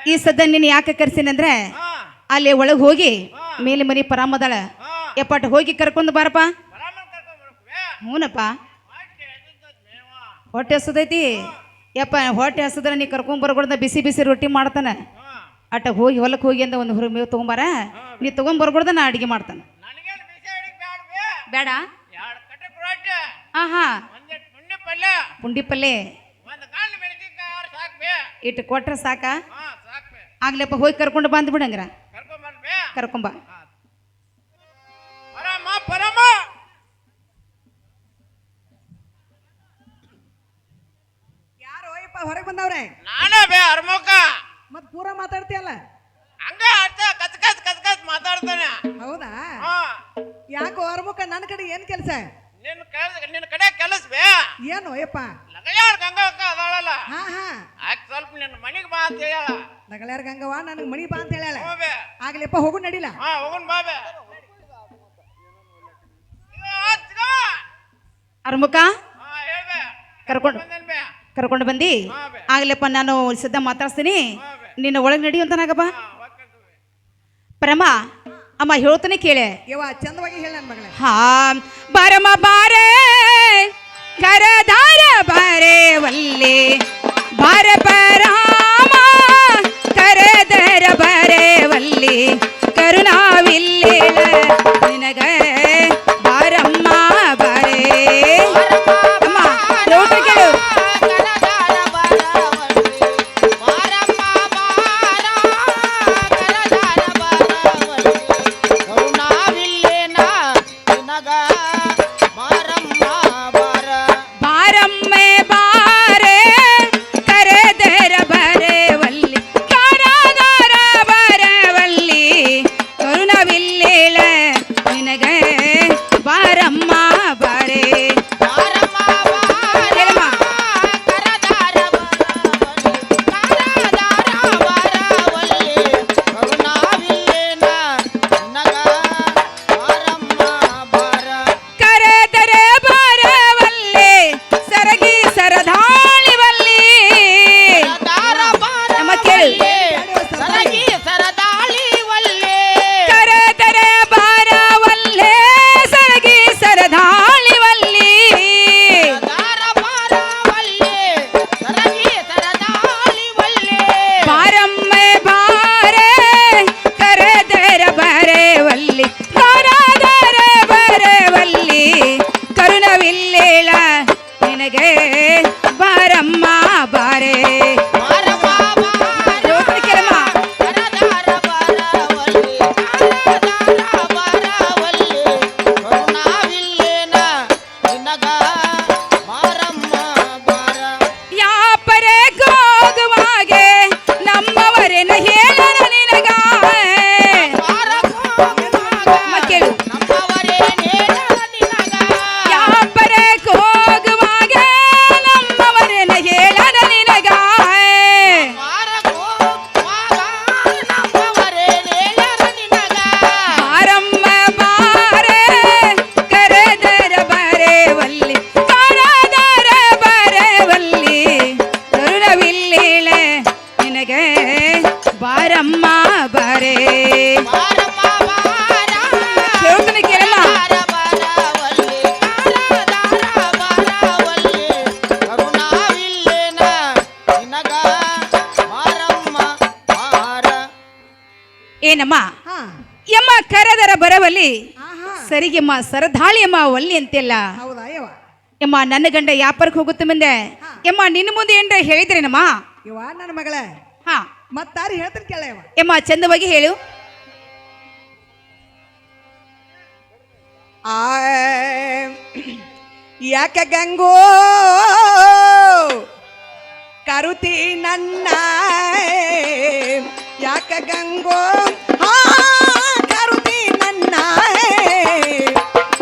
A: ಈ ಸದ್ದ ನೀನು ಯಾಕೆ ಕರ್ಸಿನಂದ್ರೆ
C: ಹಾ
A: ಅಲ್ಲಿ ಒಳಗೆ ಹೋಗಿ ಮೇಲೆ ಮನಿ ಪರಾಮದಳ
C: ಹಾ
A: ಯಪ್ಪ ಹೋಗಿ ಕರ್ಕೊಂಡು ಬಾರಪ್ಪ
C: ಬರಾಮನ್ ಕರ್ಕೊಂಡ್ ಬರಕ್ ಬೇ
A: ಹ್ಞೂನಪ್ಪ
C: ಹೊಟ್ಟೆ ಎದ್ದದ್ ಮೇವ
A: ಹೊಟ್ಟೆ ಹಸದೈತಿ ಯಪ್ಪ ಹೊಟ್ಟೆ ಹಸದ್ರ ನೀ ಕರ್ಕೊಂಡ್ ಬರ್ಕೊಡ್ದ ಬಿಸಿ ಬಿಸಿ ರೊಟ್ಟಿ ಮಾಡ್ತಾನ
C: ಹಾ
A: ಅಟ್ಟ ಹೋಗಿ ಹೊಲಕ್ಕೆ ಹೋಗಿ ಅಂತ ಒಂದು ಹುರು ಮೇವು ತೊಗೊಂಬಾರ ನೀ ತೊಗೊಂಡ್ ಬರ್ಕೊಡ್ದ ನಾ ಅಡಿಗೆ ಮಾಡ್ತಾನೆ
C: ನನಗೇನು ಬಿಸಿ ಅಡಿಗೆ ಬ್ಯಾಡ ಬೇ
A: ಬೇಡ
C: ಎರಡು ಕಟಕ್ ರೊಟ್ಟಿ
A: ಆಹಾ
C: ಒಂದೇ ಪುಣ್ಯ ಪಲ್ಯ
A: ಪುಂಡಿ ಪಲ್ಲೆ
C: ಒಂದು ಗಂಡು ಮೆಣಸಿನ್ಕಾಯಿ ಅವ್ರು ಸಾಕು ಬೇ
A: ಇಟ್ಟು ಕೊಟ್ರೆ ಸಾಕ
C: ಹಾ ಸಾಕು ಬೇ
A: ಆಗ್ಲಪ್ಪ ಹೋಗಿ ಕರ್ಕೊಂಡು ಬಂದು ಬಿಡಂಗ್ರ
C: ಕರ್ಕೊಂಡ್ ಬಂದ್ ಬೇ
A: ಕರ್ಕೊಂಬ
C: ಪರಮ ಪರಮ
E: ಯಾರು ಓಯಪ್ಪ ಹೊರಗೆ ಬಂದವ್ರೆ
C: ನಾನೇ ಬೇ ಹರ್ಮುಖ
E: ಮತ್ ಪೂರ ಮಾತಾಡ್ತೀಯಲ್ಲ
C: ಹಂಗ ಅರ್ಥ ಕಚ್ ಮಾತಾಡ್ತಾನೆ
E: ಹೌದಾ
C: ಹಾ
E: ಯಾಕೋ ಹೊರಮುಖ ನನ್ನ ಕಡೆ ಏನ್ ಕೆಲಸ
C: ನಿನ್ನ ಕಡೆ ಕೆಲಸ ಬೇ
E: ಏನು ಓಯಪ್ಪ
C: ಲಗಳ್ಯಾರ ಗಂಗಾ ಅಕ್ಕ ಅದಾಳಲ್ಲ
E: ಹಾ ಹಾ
C: ಆಕೆ ಸ್ವಲ್ಪ ನಿನ್ನ ಮನಿಗೆ ಬಾ ಅಂತ ಹೇಳ
E: ನಗಳಾರ ಗಂಗವ್ವ ನನಗೆ ಮಣಿ ಬಾ ಅಂತ ಹೇಳ
C: ಹ್ಞೂ ಬೇ
E: ಆಗ್ಲಿಪ್ಪ ಹೋಗು ನಡಿಲ್ಲ
C: ಹಾ ಹೋಗುನ್ ಬಾ ಬೇ
A: ಅರ್ಮುಖ
C: ಹಾ ಹೇಳ್ಬೇ
A: ಕರ್ಕೊಂಡು
C: ಬಂದೇನ್ ಬೇ
A: ಕರ್ಕೊಂಡು ಬಂದು
C: ಹಾ ಬೇ
A: ಆಗ್ಲಪ್ಪ ನಾನು ಸದ್ದ ಮಾತಾಡ್ತೀನಿ
C: ಹಾ ಬೇ
A: ನಿನ್ನ ಒಳಗೆ ನಡಿಯುವಂತನಾಗಪ್ಪ
C: ಹಾ ಒಕ್ಕಂದು ಬೇ
A: ಪರಮ ಅಮ್ಮ ಹೇಳ್ತಾನೆ ಕೇಳೆ
E: ಯವ್ವ ಚಂದವಾಗಿ ಹೇಳ ನನ್ನ ಮಗಳೇ
A: ಹಾ ಬಾರಮ್ಮ ಬಾರೆ ಕರದಾರ ಬಾರೆ ವಲ್ಲಿ ಬಾರ ಪರಾಮ ಕರದರ ಬಾರೆ ವಲ್ಲಿ ಕರುಣಾವಿಲ್ಲೇಳ ನಿನಗ ಬಾರಮ್ಮ ಬಾರೆ ಅಮ್ಮ ಹೇಳ್ತಾನೆ ಕೇಳು
F: ಕರದಾರ ಬರವಲ್ಲಿ ಬಾರಮ್ಮ ಬಾರ ಕರದಾರ ಬರವಲ್ಲಿ ಕರುಣಾವಿಲ್ಲೇನ ನಿನಗ ಬಾರಮ್ಮ ಬಾರ
A: ಬಾರಮ್ಮೆ ಬಾರೆ ಕರೆದರ ಬರವಲ್ಲಿ ಕರದರ ಬರವಲ್ಲಿ ಕರುಣವಿಲ್ಲೇಳ ನಿನಗ ಬಾರಮ್ಮ ಬಾರೆ
F: ಬಾರಮ್ಮ ಬಾರ
A: ಹೇಳಮ್ಮ
F: ಕರದಾರ ಬರವಲ್ಲಿ ಕರುಣಾವಿಲ್ಲೇನ ನಿನಗ ಬಾರಮ್ಮ ಬಾರ
A: ಕರೆದರ ಬರವಲ್ಲಿ ಸರಗಿ ಸರದಾಳಿವಲ್ಲಿ
F: ಕರದಾರ
A: ನಮ್ಮ ಕೇಳು
F: ಸರಗಿ ಸರದಾಳಿ ವಲ್ಲೆ
A: ಕರೆದರ ಬರವಲ್ಲೇ ಸರಗಿ ಸರದಾಳಿವಲ್ಲಿ
F: ಕರದಾರ ಬಾರವಲ್ಲೆ ಸರಗಿ ಸರದಾಳಿ ವಲ್ಲೆ
A: ಬಾರಮ್ಮೆ ಬಾರೆ ಕರೆದರ ಬರವಲ್ಲಿ ಕರದರ ಬರವಲ್ಲಿ ಕರುಣವಿಲ್ಲೇಳ ನಿನಗೆ ಬಾರಮ್ಮ ಬಾರೆ
F: ಬಾರಮ್ಮ ಬಾರ
A: ಹೇಳ್ತಾನೆ ಕೇಳಮ್ಮ
F: ಕರದಾರ ಬಾರವಲ್ಲೆ ಕರದಾರ ಬಾರವಲ್ಲೆ ಕರುಣಾವಿಲ್ಲೇನ ನಿನಗ ಬಾರಮ್ಮ ಬಾರ
A: ಯಾಪರೆ ಹೋಗುವಾಗೆ ನಮ್ಮವರೇನ ಹೇಳನ ನಿನಗ ಮಕ್ಕಳು
F: ನಮ್ಮವರೇ ನೇರ ನಿನಗ
A: ಯಾಪರೆ ಹೋಗುವಾಗೆ ನಮ್ಮವರೇನ ಹೇಳನ ನಿನಗ
F: ನಮ್ಮವರೇ ನೇರ ನಿನಗ
A: ಬಾರಮ್ಮ ಬಾರೆ ಕರೆದರ ಬರವಲ್ಲಿ ಕರದರ ಬರವಲ್ಲಿ ಕರುಣವಿಲ್ಲೇಳ ನಿನಗೆ ಬಾರಮ್ಮ ಬಾರೆ
F: ಬಾರಮ್ಮ ಬಾರ
A: ಹೇಳ್ತಾನೆ ಕೇಳಮ್ಮ
F: ಬಾರವಲ್ಲೆ ಕರದಾರ ಬಾರವಲ್ಲೆ ಕರುಣಾವಿಲ್ಲೇನ ನಿನಗ ಬಾರಮ್ಮ ಬಾರ
A: ಏನಮ್ಮ
E: ಹಾ
A: ಯಮ್ಮ ಕರೆದರ ಬರವಲ್ಲಿ
E: ಆಹಾ
A: ಸರಿಗೆಮ್ಮ ಸರದಾಳಿಯಮ್ಮ ಒಲ್ಲಿ ಅಂತೆಲ್ಲ
E: ಹೌದಾ ಯವ್ವ
A: ಯಮ್ಮ ನನ್ನ ಗಂಡ ಯಾಪರ್ಕ್ ಹೋಗುತ್ತೆ ಮುಂದೆ ಯಮ್ಮ ನಿನ್ನ ಮುಂದೆ ಏನ್ರ ಹೇಳಿದ್ರೇನಮ್ಮ
E: ಯವ್ವ ನನ್ನ ಮಗಳ
A: ಹಾ
E: ಮತ್ತಾರು ಹೇಳ್ತೀನಿ ಕೇಳ ಯವ್ವ
A: ಯಮ್ಮ ಚಂದವಾಗಿ ಹೇಳು
E: ಆ ಯಾಕ ಗಂಗೋ ಕರುತಿ ನನ್ನ ಯಾಕ ಗಂಗೋ ಹಾ ಕರುತಿ ನನ್ನ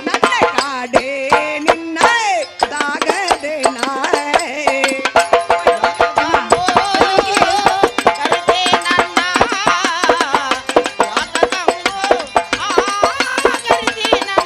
E: ನನ್ನ ಕಾಡೆ ನಿನ್ನ ದಾಗದೆ
F: ಕರತೆ ನನ್ನ ಯಾಕ ಗಂಗೋ ಕರಿತಿ ನನ್ನ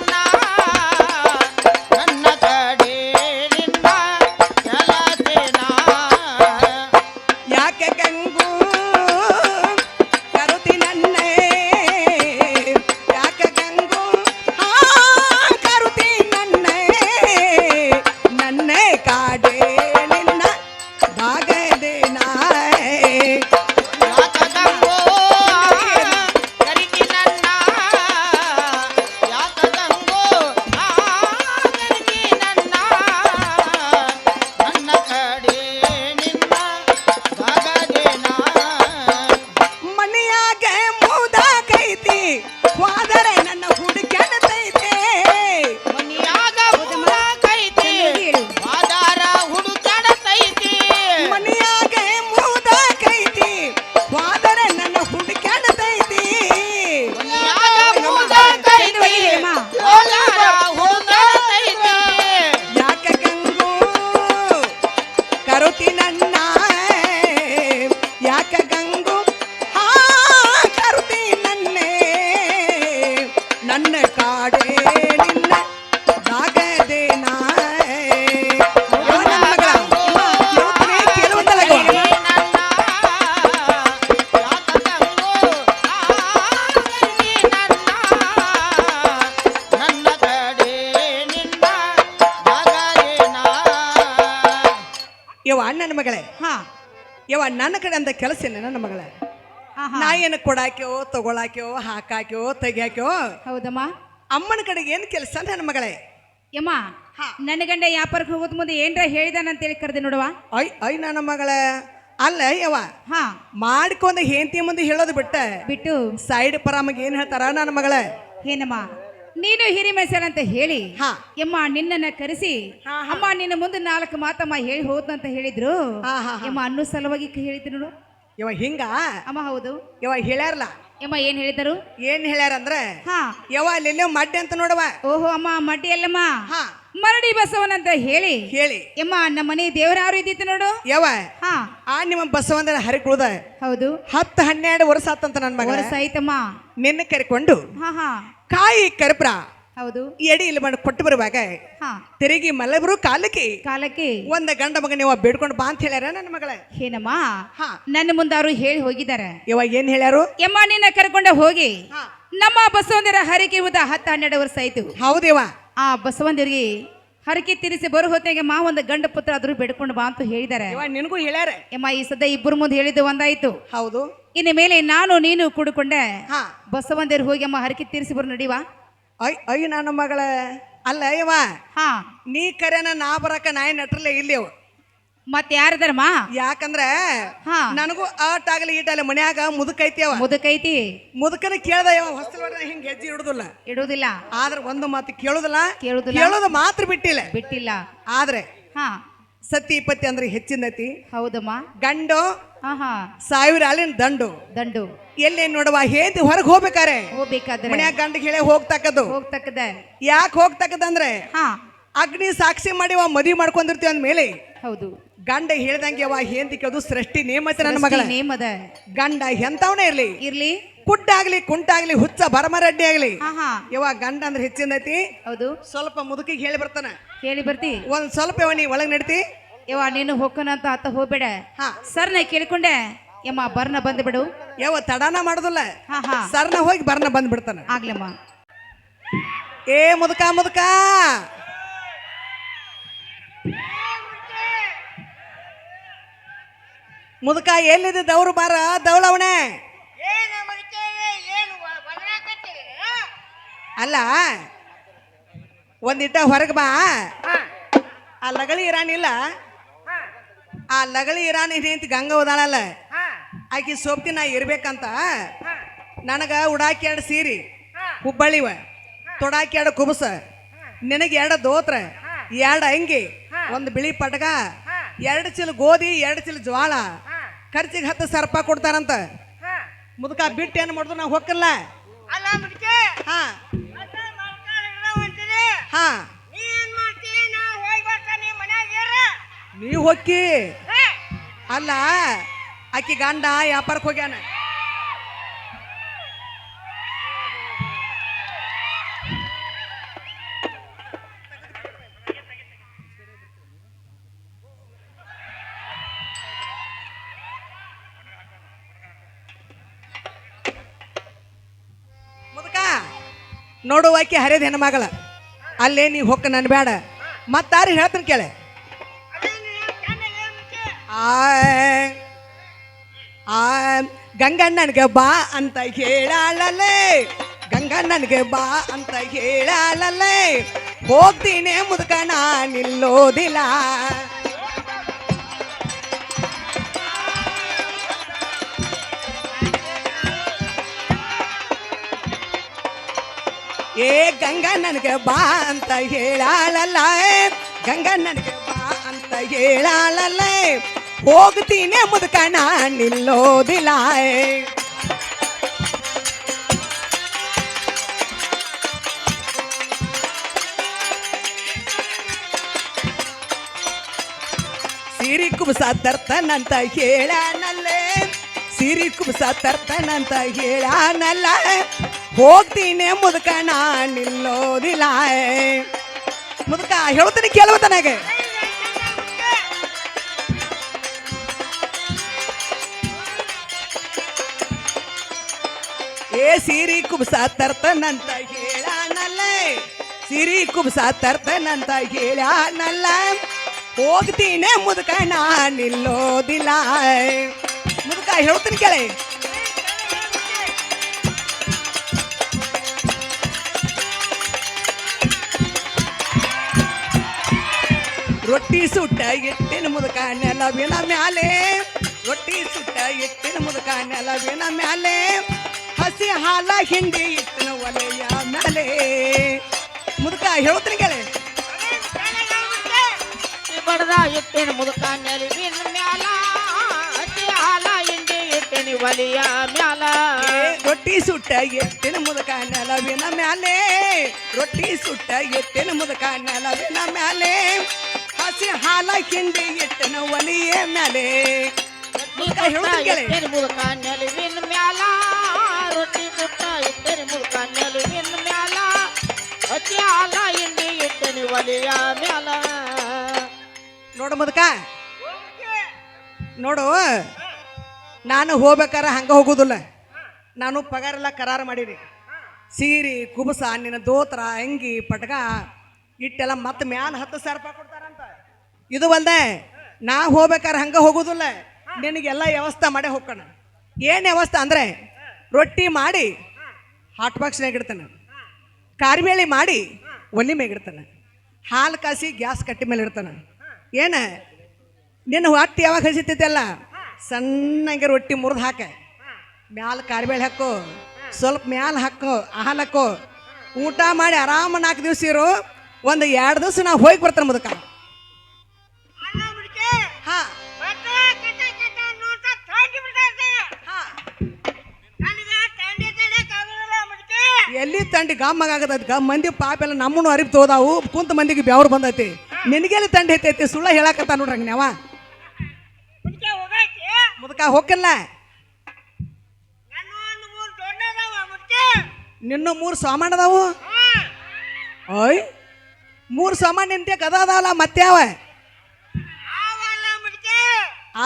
E: ಮಗಳೇ
A: ಹಾ
E: ಯವ್ವ ನನ್ನ ಕಡೆ ಅಂತ ಕೆಲಸ ಇಲ್ಲ ನನ್ನ ಮಗಳ
A: ಹಾ ಹಾ
E: ನಾ ಏನು ಕೊಡಾಕ್ಯೋ ತಗೊಳಾಕ್ಯೋ ಹಾಕಾಕ್ಯೋ ತೆಗ್ಯಾಕ್ಯೋ
A: ಹೌದಮ್ಮ
E: ಅಮ್ಮನ ಕಡೆಗೆ ಏನು ಕೆಲಸ ನನ್ನ ಮಗಳೇ
A: ಯಮ್ಮ ನನ್ನ ಗಂಡ ವ್ಯಾಪಾರಕ್ಕೆ ಹೋಗೋದ್ ಮುಂದೆ ಏನ್ರ ಹೇಳಿದಾನಂತೇಳಿ ಕರೆದೆ ನೋಡುವ
E: ಐ ನನ್ನ ಮಗಳ ಅಲ್ಲ ಯವ್ವ
A: ಹಾ
E: ಮಾಡ್ಕೊಂಡ ಹೆಂಡತಿ ಮುಂದೆ ಹೇಳೋದು
A: ಬಿಟ್ಟು
E: ಸೈಡ್ ಪರಾಮಗೆ ಏನ್ ಹೇಳ್ತಾರ ನನ್ನ ಮಗಳ
A: ಏನಮ್ಮ ನೀನು ಹಿರಿಮೆಸಲ್ ಅಂತ ಹೇಳಿ
E: ಹಾ.
A: ಯಮ್ಮ ನಿನ್ನನ್ನ ಕರೆಸಿ ಅಮ್ಮ ನಿನ್ನ ಮುಂದೆ 4 ಮಾತಮ್ಮ ಹೇಳಿ ಹೋದ್ನಂತ ಹೇಳಿದ್ರು
E: ಹಾ, ಹಾ, ಹಾ.
A: ಯಮ್ಮ ಅನ್ನೋ ಸಲುವಾಗಿ ಹೇಳಿದ್ರು ನೋಡು
E: ಯವ ಹಿಂಗ
A: ಅಮ್ಮ ಹೌದು
E: ಯವ ಹೇಳ್ಯಾರಲ್ಲ
A: ಯಮ್ಮ ಏನ್ ಹೇಳಿದರು
E: ಏನ್ ಹೇಳ್ಯಾರಂದ್ರೆ
A: ಹಾ
E: ಯವ ಅಲ್ಲೆಲ್ಲೋ ಮಡ್ಡೆ ಅಂತ ನೋಡವ
A: ಓಹೋ ಅಮ್ಮ ಮಡ್ಡಿ ಅಲ್ಲಮ್ಮ
E: ಹಾ
A: ಮರಡಿ ಬಸವನಂತ ಹೇಳಿ
E: ಹೇಳಿ
A: ಯಮ್ಮ ನಮ್ಮ ಮನೆ ದೇವರ ಯಾರು ಇದ್ದಿತ್ತು ನೋಡು
E: ಯವ
A: ಹಾ
E: ಆ ನಿಮ್ಮ ಬಸವಂದ್ರ ಹರಿಕುಳ್ದ
A: ಹೌದು
E: 10-12 ವರ್ಷ ಆತಂತ ನನ್ನ ಮಗಳ
A: ವರ್ಷ ಆಯ್ತಮ್ಮ
E: ನಿನ್ನ ಕರ್ಕೊಂಡು
A: ಹಾ ಹಾ
E: ಕಾಯಿ ಕರ್ಪ್ರ
A: ಹೌದು
E: ಎಡಿ ಇಲ್ಲಿ ಮಾಡಿ ಕೊಟ್ಟು ಬರುವಾಗ
A: ಹಾ
E: ತಿರುಗಿ ಮಲ್ಲಬರು
A: ಕಾಲಕ್ಕೆ
E: ಒಂದ ಗಂಡ ಮಗ ನೀವು ಬೇಡ್ಕೊಂಡು ಬಾ ಅಂತ ಹೇಳ್ಯಾರ ನನ್ನ ಮಗಳ
A: ಏನಮ್ಮ
E: ಹಾ
A: ನನ್ನ ಮುಂದೆ ಅವರು ಹೇಳಿ ಹೋಗಿದ್ದಾರೆ
E: ಯವ ಏನ್ ಹೇಳ್ಯಾರು
A: ಯಮ್ಮ ನಿನ್ನ ಕರ್ಕೊಂಡ ಹೋಗಿ
E: ಹಾ.
A: ನಮ್ಮ ಬಸವಂದರ ಹರಕೆ ಉದ 10-12 ವರ್ಷ ಆಯ್ತು
E: ಹೌದೇವ
A: ಆ ಬಸವಂದರಿಗೆ ಹರಕೆ ತೀರಿಸಿ ಬರೋ ಹೊತ್ತಿಗೆ ಒಂದು ಗಂಡ ಪುತ್ರ ಆದ್ರೂ ಬೇಡ್ಕೊಂಡು ಬಾ ಅಂತ ಹೇಳಿದ್ದಾರೆ
E: ಯವ ನಿನಗೂ ಹೇಳ್ಯಾರ
A: ಯಮ್ಮ ಈ ಸದ್ಯ ಇಬ್ಬರು ಮುಂದೆ ಹೇಳಿದ್ದು ಒಂದಾಯ್ತು
E: ಹೌದು
A: ಇನ್ನು ಮೇಲೆ ನಾನು ನೀನು ಕೂಡಿಕೊಂಡೆ
E: ಹಾ
A: ಬಸವಂದರ್ ಹೋಗಿ ಅಮ್ಮ ಹರಕೆ ತೀರಿಸಿ ಬರೋ ನಡಿವಾ
E: ಐ ನನ್ನ ಮಗಳ ಅಲ್ಲ ಯವ
A: ಹಾ
E: ನೀ ಕರೆನ ನಾ ಬರಕ ನಾಯಿ ನಟ್ರಲ್ಲೇ ಇಲ್ಲಿಯವ
A: ಮತ್ತೆ ಯಾರದಾರಮ್ಮ
E: ಯಾಕಂದ್ರ
A: ಹಾ
E: ನನಗೂ ಆಟಾಗಲಿ ಈಟಾಗಲಿ ಮನ್ಯಾಗ ಮುದುಕೈತಿಯವ
A: ಮುದಕೈತಿ
E: ಮುದುಕನ ಕೇಳ್ದ ಯಾವ ಹೊಸ್ತಲ ಹಿಂಗ ಹೆಜ್ಜೆ ಇಡುದಿಲ್ಲ
A: ಇಡುವುದಿಲ್ಲ
E: ಆದ್ರ ಒಂದು ಮಾತು ಕೇಳುದಿಲ್ಲ
A: ಕೇಳುದಿಲ್ಲ
E: ಕೇಳೋದು ಮಾತ್ರ ಬಿಟ್ಟಿಲ್ಲ
A: ಬಿಟ್ಟಿಲ್ಲ
E: ಆದ್ರೆ
A: ಹಾ
E: ಸತಿ ಇಪ್ಪತ್ತಿ ಅಂದ್ರೆ ಹೆಚ್ಚಿನತಿ
A: ಹೌದಮ್ಮ
E: ಗಂಡು
A: ಹಾ ಹಾ
E: 1000 ಅಲ್ಲಿನ
A: ದಂಡು
E: ಎಲ್ಲೇ ನೋಡುವ ಹೇಂತಿ ಹೊರಗೆ ಹೋಗ್ಬೇಕಾರೆ
A: ಹೋಗ್ಬೇಕಾದ್ರೆ
E: ಮನ್ಯಾಗ ಗಂಡ ಹೇಳಿ ಹೋಗ್ತಕ್ಕದ್ದು
A: ಹೋಗ್ತಕ್ಕದ
E: ಯಾಕೆ ಹೋಗ್ತಕ್ಕದಂದ್ರೆ
A: ಹಾ
E: ಅಗ್ನಿ ಸಾಕ್ಷಿ ಮಾಡಿ ಅವ ಮದುವೆ ಮಾಡ್ಕೊಂಡಿರ್ತೀವಿ ಅಂದ್ಮೇಲೆ
A: ಹೌದು
E: ಗಂಡ ಹೇಳ್ದಂಗೆ ಅವ ಹೇಂತಿ ಕೇಳೋದು ಸೃಷ್ಟಿ ನೇಮ ಐತೆ ನನ್ನ ಮಗಳ
A: ನೇಮದ
E: ಗಂಡ ಎಂತವನೇ ಇರ್ಲಿ
A: ಇರ್ಲಿ
E: ಕುಡ್ಡಾಗ್ಲಿ ಕುಂಟಾಗ್ಲಿ ಹುಚ್ಚ ಭರಮರಡ್ಡಿ ಆಗ್ಲಿ
A: ಹಾ ಹಾ
E: ಯವ ಗಂಡ ಅಂದ್ರೆ ಹೆಚ್ಚಿನೈತಿ
A: ಹೌದು
E: ಸ್ವಲ್ಪ ಮುದುಕಿಗೆ ಹೇಳಿ ಬರ್ತಾನ
A: ಹೇಳಿ ಬರ್ತಿ
E: ಒಂದ್ ಸ್ವಲ್ಪ ಯವ ನೀ ಒಳಗ್ ನಡ್ತಿ
A: ಯವ್ವ ನೀನು ಹೊಕ್ಕನ ಅಂತ ಆತ ಹೋಗ್ಬೇಡ
E: ಹಾ
A: ಸರ್ ನಾ ಕೇಳ್ಕೊಂಡೆ ಯಮ್ಮ ಬರ್ನ ಬಂದ್ ಬಿಡು
E: ಯವ ತಡಾನ ಮಾಡುದಿಲ್ಲ
A: ಹಾ ಹಾ
E: ಸರ್ನ ಹೋಗಿ ಬರ್ನ ಬಂದ್ ಬಿಡ್ತಾನ
A: ಆಗ್ಲಮ್ಮ
E: ಏ ಮುದುಕ ಮುದುಕ ಮುದುಕ ಎಲ್ಲಿದೆ ದೌರು ಬಾರ ದೌಳವಣೆ ಅಲ್ಲ ಒಂದಿಟ್ಟ ಹೊರಗೆ ಬಾ ಆ ಲಗಳಿ ಇರಾನಿಲ್ಲ ಆ ಲಗಳಿ ಇರಾನಿ ನಿಂತ ಗಂಗ ಹೋದಾಳಲ್ಲ ಆಕಿ ಸೋಪ್ತಿ ನಾ ಇರ್ಬೇಕಂತ ನನಗ ಉಡಾಕಿ 2 ಸೀರಿ ಹುಬ್ಬಳ್ಳಿವ ತೊಡಾಕಿ 2 ಕುಬಸ ನಿನಗೆ 2 ದೋತ್ರ 2 ಅಂಗಿ 1 ಬಿಳಿ ಪಟಕ 2 ಚೀಲ ಗೋಧಿ 2 ಚೀಲ ಜ್ವಾಳ ಖರ್ಚಿಗೆ 10,000 ರೂಪಾಯಿ ಕೊಡ್ತಾರಂತ ಮುದುಕ ಬಿಟ್ಟು ಏನು ಮಾಡುದು ನಾವು ಹೋಗಲ್ಲ ಹಾ ಹಾ ನೀವು ಹೊಕ್ಕಿ ಅಲ್ಲ ಆಕಿ ಗಂಡ ವ್ಯಾಪಾರಕ್ಕೆ ಹೋಗ್ಯಾನ ಮುದುಕ ನೋಡು ಆಕಿ ಹರಿದ ಹೆಣ್ಮಗಳ ಅಲ್ಲೇ ನೀ ಹೊಕ್ಕ ನನ್ ಬೇಡ ಮತ್ತಾರು ಹೇಳ್ತೀನಿ ಕೇಳೆ ಗಂಗಣ್ಣನಿಗೆ ಬಾ ಅಂತ ಹೇಳಾಳಲ್ಲೇ ಗಂಗಣ್ಣನಿಗೆ ಬಾ ಅಂತ ಹೇಳಾಳಲ್ಲೇ ಹೋಗ್ತೀನಿ ಮುದುಕಣ ನಿಲ್ಲೋದಿಲ್ಲ ಏ ಗಂಗಣ್ಣನಿಗೆ ಬಾ ಅಂತ ಹೇಳಾಳಲ್ಲ ಗಂಗಣ್ಣನಿಗೆ ಬಾ ಅಂತ ಹೇಳಾಳಲ್ಲ ಹೋಗ್ತೀನಿ ಮುದುಕಣ ನಿಲ್ಲೋದಿಲ್ಲ ಸಿರಿ ಕುಬಸ ತರ್ತನಂತ ಹೇಳನಲ್ಲೇ ಸಿರಿ ಕುಬಸ ತರ್ತನಂತ ಹೇಳನಲ್ಲ ಹೋಗ್ತೀನಿ ಮುದುಕಣ ನಿಲ್ಲೋದಿಲ್ಲ ಮುದುಕ ಹೇಳ್ತೀನಿ ಕೇಳುವ ತನಗೆ ಏ ಸಿರಿ ಕುಬಸ ತರ್ತನಂತ ಹೇಳನಲ್ಲ ಸಿರಿ ಕುಬಸ ತರ್ತನಂತ ಹೇಳನಲ್ಲ ಹೋಗ್ತೀನಿ ಮುದುಕ ನಾ ನಿಲ್ಲೋದಿಲ್ಲ. ಮುದುಕ ಹೇಳ್ತೀನಿ ಕೇಳಿ. ರೊಟ್ಟಿ ಸುಟ್ಟ ಎಟ್ಟಿನ ಮುದುಕ ನೆಲವಿನ ಮ್ಯಾಲೆ, ರೊಟ್ಟಿ ಸುಟ್ಟ ಎಟ್ಟಿನ ಮುದುಕ ನೆಲವಿನ ಮ್ಯಾಲೆ, ಹಸಿ ಹಾಲ ಹಿಂಡಿ ಇಟ್ಟಿನ ಒಲೆಯ ಮ್ಯಾಲೆ. ಮುದುಕ ಹೇಳ್ತೀನಿ ಕೇಳಿ.
F: ಬಡದ ಇಟ್ಟಿನ ಮುದುಕ ನೆಲವಿನ ಮ್ಯಾಲ, ಹಸಿ ಹಾಲ ಹಿಂಡಿ ಇಟ್ಟಿನ ಒಲೆಯ ಮ್ಯಾಲ.
E: ರೊಟ್ಟಿ ಸುಟ್ಟ ಎಟ್ಟಿನ ಮುದುಕ ನೆಲವಿನ ಮ್ಯಾಲೆ, ರೊಟ್ಟಿ ಸುಟ್ಟ ಎಟ್ಟಿನ ಮುದುಕ ನೆಲವಿನ ಮ್ಯಾಲೆ, ಹಸಿ ಹಾಲ ಹಿಂಡಿ ಇಟ್ಟಿನ ಒಲೆಯ ಮ್ಯಾಲೆ. ಮುದುಕ ಹೇಳ್ತೀನಿ ಕೇಳಿ.
F: ಇಟ್ಟಿನ ಮುದುಕ ನೆಲವಿನ ಮ್ಯಾಲ, ರೊಟ್ಟಿ ಸುಟ್ಟ ಇಟ್ಟಿನ ಮುದುಕ ನೆಲವಿನ ಮ್ಯಾಲ, ಹಸಿ ಹಾಲ ಹಿಂಡಿ ಇಟ್ಟಿನ ಒಲೆಯ ಮ್ಯಾಲ.
E: ನೋಡು ಮುದುಕ, ನೋಡು, ನಾನು ಹೋಗ್ಬೇಕಾರ ಹಂಗ ಹೋಗುದಿಲ್ಲ. ನಾನು ಪಗಾರೆಲ್ಲ ಕರಾರು ಮಾಡೀನಿ. ಸೀರೆ ಕುಬಸ ನಿನ್ನ ದೋತ್ರ ಅಂಗಿ ಪಟ್ಗ ಇಟ್ಟೆಲ್ಲ ಮತ್ತೆ ಮ್ಯಾಲ 10,000 ರೂಪಾಯಿ ಕೊಡ್ತಾರಂತ. ಇದು ಅಲ್ದೆ ನಾ ಹೋಗ್ಬೇಕಾರ ಹಂಗ ಹೋಗುದಿಲ್ಲ. ನಿನಗೆಲ್ಲ ವ್ಯವಸ್ಥೆ ಮಾಡೇ ಹೋಗ್ಕಣ. ಏನು ವ್ಯವಸ್ಥೆ ಅಂದರೆ ರೊಟ್ಟಿ ಮಾಡಿ ಹಾಟ್ ಬಾಕ್ಸ್ನಾಗ ಇಡ್ತಾನೆ, ಕಾರ್ಬೇಳಿ ಮಾಡಿ ಒಲಿ ಮ್ಯಾಗಿಡ್ತಾನೆ, ಹಾಲು ಕಾಸಿ ಗ್ಯಾಸ್ ಕಟ್ಟಿ ಮೇಲೆ ಇಡ್ತಾನೆ. ಏನು ನಿನ್ನ ಹೊಟ್ಟೆ ಯಾವಾಗ ಹಸಿತೈತಲ್ಲ ಸಣ್ಣಗೆ ರೊಟ್ಟಿ ಮುರಿದು ಹಾಕ, ಮ್ಯಾಲ ಕಾರ್ಬೇಳೆ ಹಾಕು, ಸ್ವಲ್ಪ ಮ್ಯಾಲ ಹಾಕೋ, ಹಾಲು ಹಾಕೋ, ಊಟ ಮಾಡಿ ಆರಾಮ 4 ದಿವಸ ಇರು. ಒಂದು 2 ದಿವಸ ನಾವು ಹೋಗಿ ಬರ್ತಾನೆ ಮುದುಕ. ಹಾ ಎಲ್ಲಿ ತಂಡಿ ಗಮ್ಮಗ ಆಗತೈತಿ. ಮಂದಿ ಪಾಪ ಎಲ್ಲ ನಮ್ಮನ್ನು ಅರಿವು ತೋದಾವು, ಕುಂತ ಮಂದಿಗೆ ಬೆವ್ರು ಬಂದೈತಿ. ನಿನಗೆಲ್ಲಿ ತಂಡಿ ಐತೈತಿ? ಸುಳ್ಳ ಹೇಳಕತ್ತ ನೋಡ್ರಂಗ ನಾವ. ಮುದುಕ ಹೋಗಲ್ಲ. ನಿನ್ನ 3 ಸಾಮಾನು ಅದಾವು. ಓಯ್ 3 ಸಾಮಾನು ನಿಂತೆ ಕದ ಅದಾವಲ್ಲ ಮತ್ತೆ ಯಾವ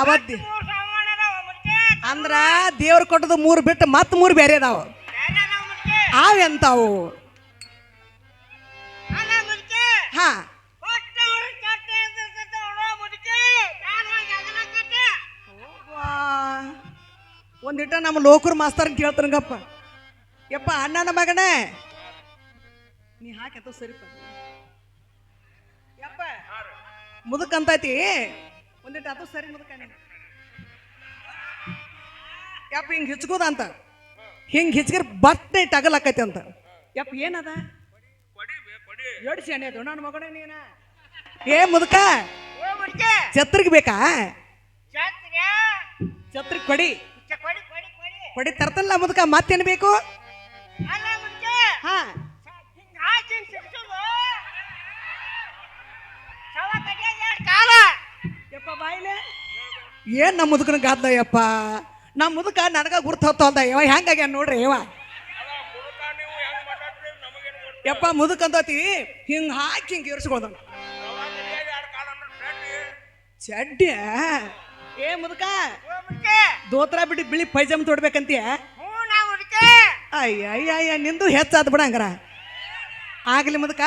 E: ಅವತ್ತಿ ಅಂದ್ರ ದೇವ್ರು ಕೊಟ್ಟದು 3 ಬಿಟ್ಟು ಮತ್ತೆ 3 ಬೇರೆ ಅದಾವ. ಅವೆಂತಾವು? ಹಾ ಒಂದಿಟ ನಮ್ಮ ಲೋಕರು ಮಾಸ್ತರ್ ಕೇಳ್ತಾರಂಗಪ್ಪ. ಯಪ್ಪ ಅಣ್ಣನ ಮಗನೇ ನೀ ಹಾಕತ್ತ ಸರಿಪ ಯಪ್ಪ ಮುದುಕಂತೈತಿ. ಒಂದಿಟ ಅದು ಸರಿ ಮುದುಕ ಯಪ್ಪ ಹಿಂಗೆ ಹಿಚ್ಕೋದಂತ, ಹಿಂಗೆ ಹಿಚ್ಕಿರ್ ಬಟ್ಟೆ ಟಗಲಾಕೈತಿ ಅಂತ. ಯಪ್ಪ ಏನದ ಎಡ್ಸಿ ಅಣ್ಣ ನನ್ನ ಮಗನೇ ನೀನ. ಏ ಮುದುಕ ಛತ್ರಿಗೆ ಬೇಕಾ? ಛತ್ರಿಗೆ ಕೊಡಿ ಕೊಡಿ ತರ್ತಲ್ಲ ಮುದುಕ. ಮತ್ತೇನು ಬೇಕು? ಹಾ ಯಪ್ಪ ಬಾಯಿಲೆ ಏನ್ ನಮ್ಮ ಮುದುಕನ ಗಾದ್ಲ ಯಪ್ಪ. ನಮ್ಮ ಮುದುಕ ನನಗ ಗುರ್ತು ಹೊತ್ತು ಅಂದ ಯವ ಹೆಂಗಾಗ್ಯ ನೋಡ್ರಿ ಯವ. ಯಪ್ಪ ಮುದುಕಂತತಿ ಹಿಂಗೆ ಹಾಕಿ ಹಿಂಗೆ ಇರಿಸ್ಕೊಳ್ದ ಚಡ್ಡಿ. ಏ ಮುದುಕ ದೋತ್ರ ಬಿಟ್ಟು ಬಿಳಿ ಪೈಜಾಮ ತೊಡ್ಬೇಕಂತೀಯ? ಅಯ್ಯ ಅಯ್ಯ ಅಯ್ಯ ನಿಂದು ಹೆಚ್ಚಾದ ಬಿಡ ಹಂಗಾರ. ಆಗ್ಲಿ ಮುದುಕ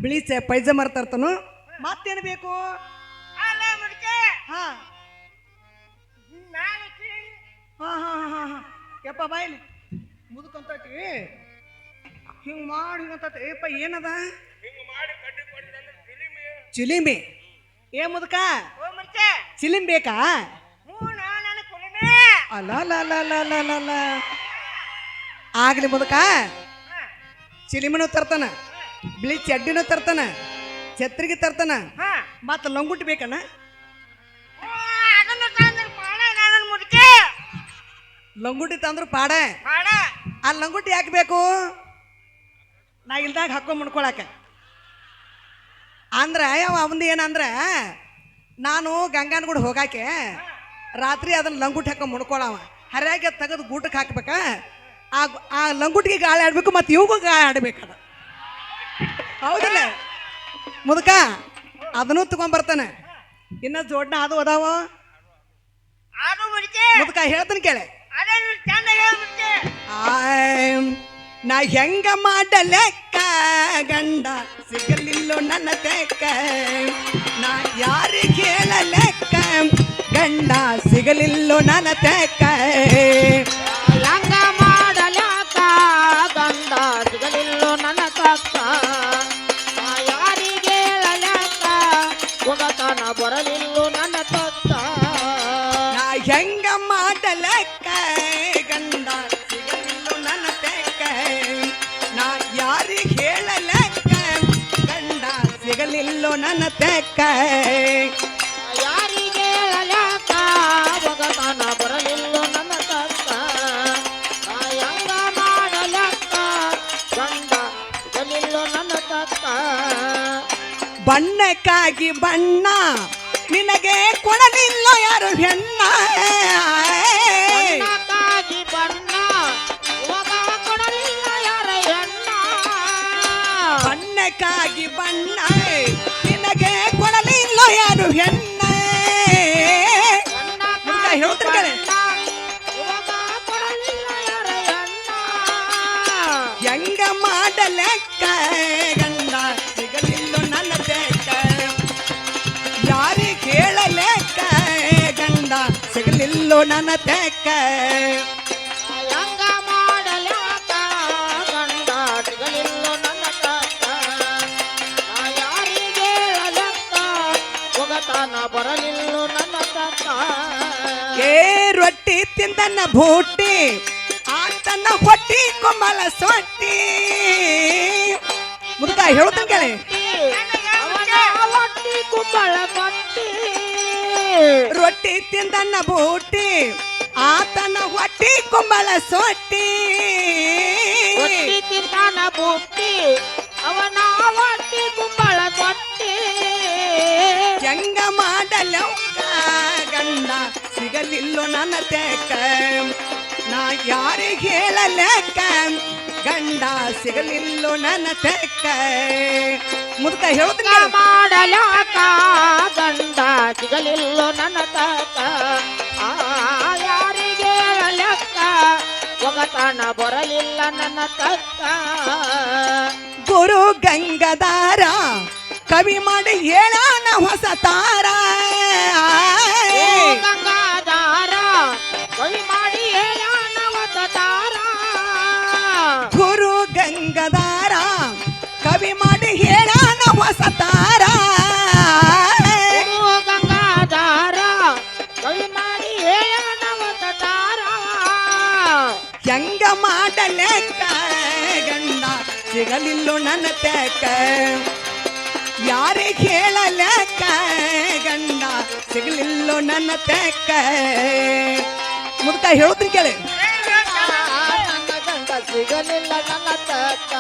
E: ಬಿಳಿ ಪೈಜಾಮ ತರ್ತಾನು. ಮತ್ತೇನು ಬೇಕು? ಹಾ ಹಾ ಹಾ ಹಾ ಹಾ ಯಪ್ಪ ಬಾಯಿಲಿ ಮುದುಕಂತೈತಿ ಹಿಂಗೆ ಮಾಡಿ ಹಿಂಗಂತೈತಿ. ಏಪ್ಪ ಏನದ? ಚಿಲಿಮಿ. ಏ ಮುದುಕ ಚಿಲಿಮ್ ಬೇಕಾ? ಅಲ್ಲ ಅಲ್ಲ ಅಲ್ಲ ಅಲ್ಲ ಅಲ್ಲ ಅಲ್ಲ ಅಲ್ಲ ಆಗ್ಲಿ ಮುದುಕ ಚಿಲಿಮಿನೂ ತರ್ತಾನ, ಬಿಳಿ ಚಡ್ಡಿನೂ ತರ್ತಾನ, ಛತ್ರಿಗೆ ತರ್ತಾನ, ಮತ್ತ ಲಂಗುಟ್ ಬೇಕಣ್ಣ? ಲಂಗುಟಿ ತಂದ್ರು ಪಾಡ. ಆ ಲಂಗುಟಿ ಯಾಕೆ ಬೇಕು? ನಾ ಇಲ್ದಾಗ ಹಾಕೊಂಡ್ ಮುಡ್ಕೊಳಕ. ಅಂದ್ರೆ ಯಾವ ಅವಂದು ಏನಂದ್ರೆ ನಾನು ಗಂಗಾನಗುಡಿ ಹೋಗಾಕೆ ರಾತ್ರಿ ಅದನ್ನ ಲಂಗುಟಿ ಹಾಕೊಂಡ್ ಮುಡ್ಕೊಳವ, ಹರ್ಯಾಗೆ ತೆಗೆದು ಗೂಟಕ್ಕೆ ಹಾಕ್ಬೇಕ. ಆ ಲಂಗುಟಿಗೆ ಗಾಳಿ ಆಡ್ಬೇಕು, ಮತ್ತು ಇವ್ಗೂ ಗಾಳಿ ಆಡ್ಬೇಕದ. ಹೌದಿಲ್ಲ ಮುದುಕ? ಅದನ್ನು ತಗೊಂಡ್ಬರ್ತಾನೆ. ಇನ್ನ ಜೋಡ್ನ ಅದು ಅದಾವ ಮುದುಕ ಹೇಳ್ತಾನೆ ಕೇಳೆ. ನಾ ಹೆಂಗ ಮಾಡಲೆಕ್ಕ ಗಂಡ ಸಿಗಲಿಲ್ಲೋ ನನ್ನ ತೆಕ್ಕ ನಾ ಯಾರಿಗೆ ಹೇಳಲೆಕ್ಕ ಗಂಡ ಸಿಗಲಿಲ್ಲೋ ನನ್ನ ತೆಕ್ಕ
F: ಹೆಂಗ ಮಾಡಲ್ಯಾಕ ಗಂಡ ಸಿಗಲಿಲ್ಲೋ ನನ್ನ ತಕ್ಕ ನಾ ಯಾರಿಗೆ ಹೇಳಲ್ಯಾಕ ಒಗತನ ಬರಲಿಲ್ಲೋ ನನ್ನ ತಕ್ಕ
E: ನಾ ಹೆಂಗ ಮಾಡಲೆಕ್ಕ ಗಂಡ ಸಿಗಲಿಲ್ಲೋ ನನ್ನ ತೆಕ್ಕ ನಾ ಯಾರಿಗೆ ಹೇಳಲೆಕ್ಕ ಗಂಡ ಸಿಗಲಿಲ್ಲೋ ನನ್ನ ತೆಕ್ಕ
F: ಯಾರಿಗೆ ಹೇಳಲ್ಯಾಕ ಒಗತನ ಬರಲಿಲ್ಲೋ ನನ್ನ ತಕ್ಕ ನಾ ಹೆಂಗ ಮಾಡಲ್ಯಾಕ ಗಂಡ ಸಿಗಲಿಲ್ಲೋ ನನ್ನ ತಕ್ಕ
E: ಬಣ್ಣಕ್ಕಾಗಿ ಬಣ್ಣ ನಿನಗೆ ಕೊಡಲಿಲ್ಲ ಯಾರು ಹೆಣ್ಣ
F: ಬಣ್ಣಕ್ಕಾಗಿ ಬಣ್ಣ ಇವಾಗ ಕೊಡಲಿಲ್ಲ ಯಾರ ಹೆಣ್ಣ
E: ಬಣ್ಣಕ್ಕಾಗಿ ಬಣ್ಣ ನಿನಗೆ ಕೊಡಲಿಲ್ಲ ಯಾರು ಹೆಣ್ಣ ಹೇಳ್ತಾರೆ ಕಣೆ.
F: ಇವಾಗ ಕೊಡಲಿಲ್ಲ ಯಾರ ಹೆಣ್ಣ
E: ಹೆಂಗ ಮಾಡಲೆಕ್ಕ ಗಂಡ ಸಿಗಲಿಲ್ಲ ನನ್ನ ತೆಕ್ಕ ಯಾರಿಗೆ ಹೇಳಲೆಕ್ಕ ಗಂಡ ಸಿಗಲಿಲ್ಲೋ ನನ್ನ ತೆಕ್ಕ
F: ಹೆಂಗ ಮಾಡಲ್ಯಾಕ ಗಂಡ ಸಿಗಲಿಲ್ಲ ನನ್ನ ತಕ್ಕ ನಾ ಯಾರಿಗೆ ಹೇಳಲೆಕ್ಕ ಒಗತನ ಬರಲಿಲ್ಲ ನನ್ನ ತಕ್ಕ
E: ಏ ರೊಟ್ಟಿ ತಿಂದನ್ನ ಬೂಟಿ ಆತನ ಹೊಟ್ಟಿ ಕೊಮ್ಮಲ ಸೊಟ್ಟಿ ಮುದುಕ ಹೇಳ್ತಾನೆ ಕೇಳಿ
F: ಅವನ ಹೊಟ್ಟಿ ಕುಂಬಳ ಕೊಟ್ಟಿ
E: ರೊಟ್ಟಿ ತಿಂದನ್ನ ಬೂಟಿ ಆತನ ಹೊಟ್ಟಿ ಕೊಮ್ಮಲ ಸೊಟ್ಟಿ
F: ಹೊಟ್ಟಿ ತಿಂತಾನ ಬುಟ್ಟಿ ಅವನ ಹೊಟ್ಟಿ ಕುಂಬಳ ಕೊಟ್ಟಿ
E: ಹೆಂಗ ಮಾಡಲವ್ವ ಗಂಡ ಸಿಗಲಿಲ್ಲೋ ನನ್ನ ತೆಕ್ಕ ನಾ ಯಾರಿಗೆ ಹೇಳಲೆಕ್ಕ ಗಂಡ ಸಿಗಲಿಲ್ಲೋ ನನ್ನ ತೆಕ್ಕ ಮುದುಕ ಹೇಳ್ತಾನೆ
F: ಹೆಂಗ ಮಾಡಲ್ಯಾಕ ಗಂಡ ಸಿಗಲಿಲ್ಲ ನನ್ನ ತಕ್ಕ ಆ ಯಾರಿಗೆ ಹೇಳಲೆಕ್ಕ ಒಗತನ ಬರಲಿಲ್ಲ ನನ್ನ ತಕ್ಕ
E: ಗುರು ಗಂಗದಾರ ಕವಿ ಮಾಡಿ ಹೇಳಾನ ಹೊಸ ತಾರ
F: ಓ ಗಂಗಾಧಾರ ಕವಿ ಮಾಡಿ ಹೇಳಾನವತ ತಾರ
E: ಗುರು ಗಂಗದಾರ ಕವಿ ಮಾಡಿ ಹೇಳಾನ ಹೊಸ ತಾರ
F: ಓ ಗಂಗಾಧಾರ ಕವಿ ಮಾಡಿ ಹೇಳಾನವತ ತಾರ
E: ಹೆಂಗ ಮಾಡಲೆಕ್ಕ ಗಂಡ ಸಿಗಲಿಲ್ಲೋ ನನ್ನ ತೆಕ್ಕ ಯಾರಿಗೆ ಹೇಳಲೆಕ್ಕ ಗಂಡ ಸಿಗಲಿಲ್ಲೋ ನನ್ನ ತೆಕ್ಕ ಮುದುಕ ಹೇಳ್ತೀನಿ ಕೇಳಿ
F: ನನ್ನ ಗಂಡ ಸಿಗಲಿಲ್ಲ ನನ್ನ ತಕ್ಕ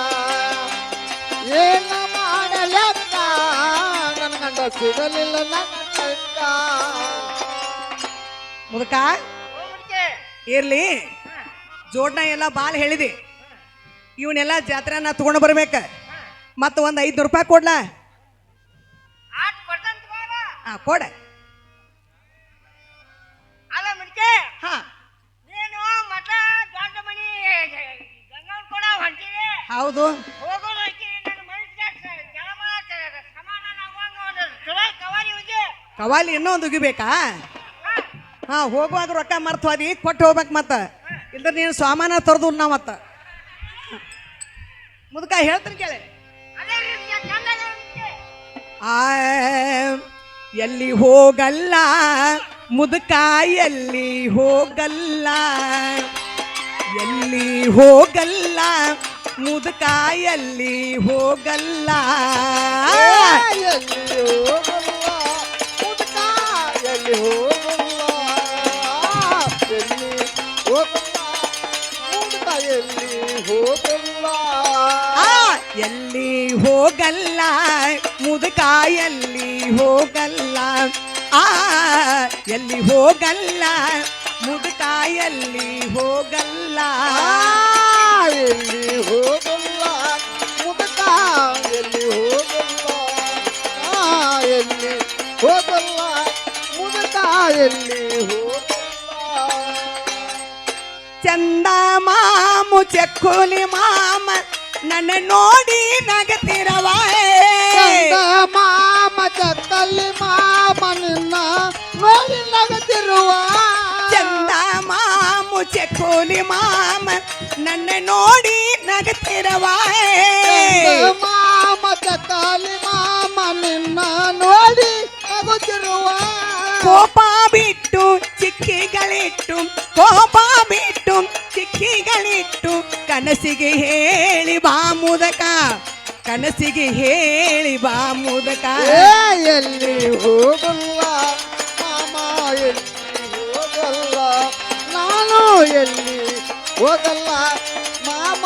F: ಏನು ಮಾಡಲೆಕ್ಕ ನನ್ನ ಗಂಡ ಸಿಗಲಿಲ್ಲ ನನ್ನ ತಕ್ಕ
E: ಮುದುಕ ಇರ್ಲಿ ಜೋಡ್ನ ಎಲ್ಲ ಬಾಲ್ ಹೇಳಿದಿ ಇವನ್ನೆಲ್ಲ ಜಾತ್ರೆನ ತಗೊಂಡು ಬರ್ಬೇಕ ಮತ್ತು ಒಂದು 500 ರೂಪಾಯಿ ಕೊಡ್ಲಾ ಕೊಡ
G: ಅಲ್ಲ ಮುಡ್ಕೆ
E: ಹಾ
G: ನೀನು ಮಠ ದೊಡ್ಡ ಮನಿ ಗಂಗನ್ ಕೂಡ ಹೊಂಟಿದೆ
E: ಹೌದು
G: ಹೋಗೋದು ಐತಿ ನನ್ನ ಮನಸ್ಸಿಗೆ ಸಮಾಧಾನ ಆಗುವಂಗ ಒಂದು ಚಲೋ ಕವಾರಿ ಹೋಗಿ
E: ಕವಾಲಿ ಇನ್ನೂ ಒಂದು ಉಗಿಬೇಕಾ ಹಾ ಹೋಗುವಾಗ ರೊಕ್ಕ ಮರ್ತು ಹೋದಿ ಕೊಟ್ಟು ಹೋಗ್ಬೇಕು ಮತ್ತೆ ಇಲ್ದ್ರೆ ನೀನು ಸಾಮಾನ ತರದು ನಾ ಮತ್ತ ಮುದುಕ ಹೇಳ್ತೀನಿ ಕೇಳಿ
G: ಅದೇ ರೀತಿ ಚಂದದ ಮುಡ್ಕೆ.
E: ಆ ಎಲ್ಲಿ ಹೋಗಲ್ಲ ಮುದುಕ ಎಲ್ಲಿ ಹೋಗಲ್ಲ ಎಲ್ಲಿ ಹೋಗಲ್ಲ ಮುದುಕ ಎಲ್ಲಿ ಹೋಗಲ್ಲ
F: ಎಲ್ಲಿ ಹೋಗಲ್ಲ ಮುದುಕ ಎಲ್ಲಿ ಹೋಗಲ್ಲ ಎಲ್ಲಿ ಹೋಗಲ್ಲ ಮುದುಕ ಎಲ್ಲಿ ಹೋಗಲ್ಲ
E: ಆ, ಎಲ್ಲಿ ಹೋಗಲ್ಲ ಮುದುಕ ಎಲ್ಲಿ ಹೋಗಲ್ಲ ಆ ಎಲ್ಲಿ ಹೋಗಲ್ಲ ಮುದುಕ ಎಲ್ಲಿ ಹೋಗಲ್ಲ
F: ಎಲ್ಲಿ ಹೋಗಲ್ಲ ಮುದುಕ ಎಲ್ಲಿ ಹೋಗಲ್ಲ ಎಲ್ಲಿ ಹೋಗಲ್ಲ ಮುದುಕ ಎಲ್ಲಿ ಹೋಗಲ್ಲ
E: ಚಂದ ಮಾಮು ಚಕ್ಕುಲಿ ಮಾಮ ನನ್ನ ನೋಡಿ ನಗತಿರವ
B: ಮಾಮ ಚತ್ತಲ್ಲಿ ಮಾಮ ನಿನ್ನ ನೋಡಿ ನಗತಿರುವ
E: ಚಂದ ಮಾಮು ಚಕೋಲಿ ಮಾಮ ನನ್ನ ನೋಡಿ ನಗತಿರವ
B: ಮಾಮ ಚತ್ತಲ್ಲಿ ಮಾಮ ನಿನ್ನ ನೋಡಿ ನಗುತ್ತಿರುವ
E: ಕೋಪ ಬಿಟ್ಟು ಚಿಕ್ಕಿಗಳಿಟ್ಟು ಕೋಪ ಬಿಟ್ಟು ಚಿಕ್ಕಿಗಳಿಟ್ಟು ಕನಸಿಗೆ ಹೇಳಿ ಬಾ ಮುದಕ ಕನಸಿಗೆ ಹೇಳಿ ಬಾ ಮುದಕ
B: ಎಲ್ಲಿ ಹೋಗಲ್ಲ ಮಾಮ ಎಲ್ಲಿ ಹೋಗಲ್ಲ ನಾನು ಎಲ್ಲಿ ಹೋಗಲ್ಲ ಮಾಮ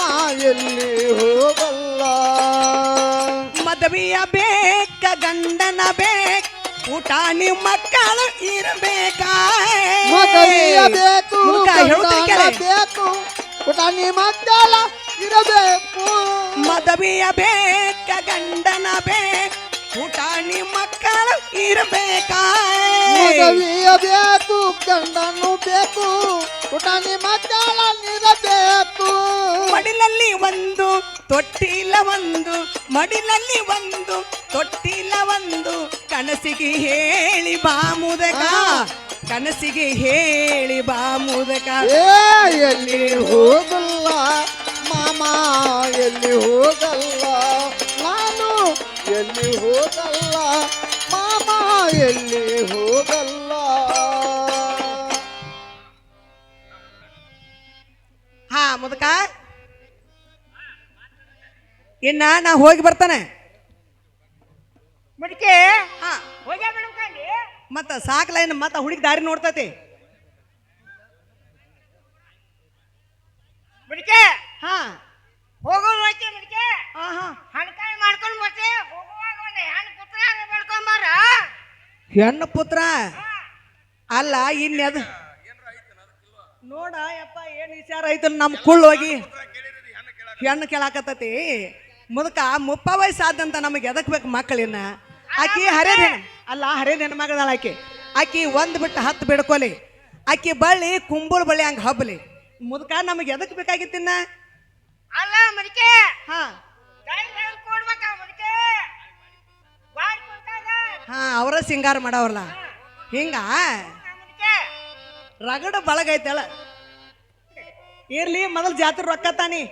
B: ಎಲ್ಲಿ ಹೋಗಲ್ಲ
E: ಮದುವೆಯ ಬೇಕ ಗಂಡನ ಬೇಕ ಊಟಾನಿ ಮಕ್ಕಳು ಇರಬೇಕಾ
B: ಮದುವೆಯ ಬೇಕು
E: ಮುದುಕ ಹೇಳುತ್ತಾರೆ ಕೇಳಿ.
B: ಬೇಕು ಪುಟಾಣಿ ಮಕ್ಕಳ ಇರಬೇಕು
E: ಮದುವೆಯ ಬೇಕ ಗಂಡನ ಬೇಕ ಊಟಾನಿ ಮಕ್ಕಳು ಇರಬೇಕಾ
B: ಮದುವೆಯ ಬೇಕು ಗಂಡನು ಬೇಕು ಪುಟಾಣಿ ಮಕ್ಕಳ ಇರಬೇಕು
E: ಮಡಿಲಲ್ಲಿ ಒಂದು ತೊಟ್ಟಿಲ ಒಂದು ಮಡಿಲಲ್ಲಿ ಒಂದು ತೊಟ್ಟಿಲ ಒಂದು ಕನಸಿಗೆ ಹೇಳಿ ಬಾ ಮುದಕ ಕನಸಿಗೆ ಹೇಳಿ ಬಾ ಮುದಕ
B: ಎಲ್ಲಿ ಹೋಗಲ್ಲ ಮಾಮ ಎಲ್ಲಿ ಹೋಗಲ್ಲ ನಾನು ಎಲ್ಲಿ ಹೋಗಲ್ಲ ಮಾಮ ಎಲ್ಲಿ ಹೋಗಲ್ಲ
E: ಹಾ ಮುದಕ ಇನ್ನ ನಾ ಹೋಗಿ ಬರ್ತಾನೆ
G: ಮುದುಕೆ
E: ಹಾ
G: ಹೋಗ್ಯಾ ಬಿಡ್ಕಂಡಿ
E: ಮತ್ತ ಸಾಕಲ ಇನ್ನು ಮತ್ತ ಹುಡುಗಿ ದಾರಿ ನೋಡ್ತೈತಿ
G: ಮುದುಕೆ
E: ಹಾ
G: ಹೋಗೋದು ಐತಿ ಮುದುಕೆ
E: ಹಾ ಹಾ
G: ಹಣಕಾಯಿ ಮಾಡ್ಕೊಂಡು ಬರ್ತೆ ಹೋಗುವಾಗ ಒಂದು ಹೆಣ್ಣು ಪುತ್ರ ಬೆಳ್ಕೊಂಬಾರ
E: ಹೆಣ್ಣು ಪುತ್ರ ಅಲ್ಲ ಇನ್ನದ ನೋಡ ಯಪ್ಪ ಏನ್ ವಿಚಾರ ಐತ ನಮ್ ಕುಳ್ಳು ಹೋಗಿ ಹೆಣ್ಣು ಕೇಳಾಕತ್ತತಿ ಮುದಕ ಮುಪ್ಪ ವಯಸ್ಸಾದಂತ ನಮಗೆ ಎದಕ್ ಬೇಕು ಮಕ್ಕಳಿನ್ನ ಆಕಿ ಹರೇದ ಅಲ್ಲ ಹರೇದ ಹೆಣ್ಮಗಳದಾಳ ಆಕಿ ಒಂದ್ ಬಿಟ್ಟು 10 ಬಿಡ್ಕೊಲಿ ಆಕಿ ಬಳ್ಳಿ ಕುಂಬಳ ಬಳ್ಳಿ ಹಂಗ ಹಬ್ಬಲಿ ಮುದಕ ನಮಗೆ ಎದಕ್ ಬೇಕಾಗಿತ್ತಿನ್ನ
G: ಅಲ್ಲ ಮುದುಕೆ
E: ಹಾ
G: ಗಾಡಿ ಕೊಡ್ಬೇಕ ಮುದುಕೆ ಗಾಡಿ ಕೊಡ್ತಾಗ
E: ಹಾ ಅವರ ಸಿಂಗಾರ ಮಾಡವ್ರಲ್ಲ ಹಿಂಗ
G: ಮುದುಕೆ
E: ರಗಡ ಬಳಗ ಐತಲ್ಲ ಇರ್ಲಿ ಮೊದಲು ಜಾತ್ರೆ ರೊಕ್ಕ ತಾನಿ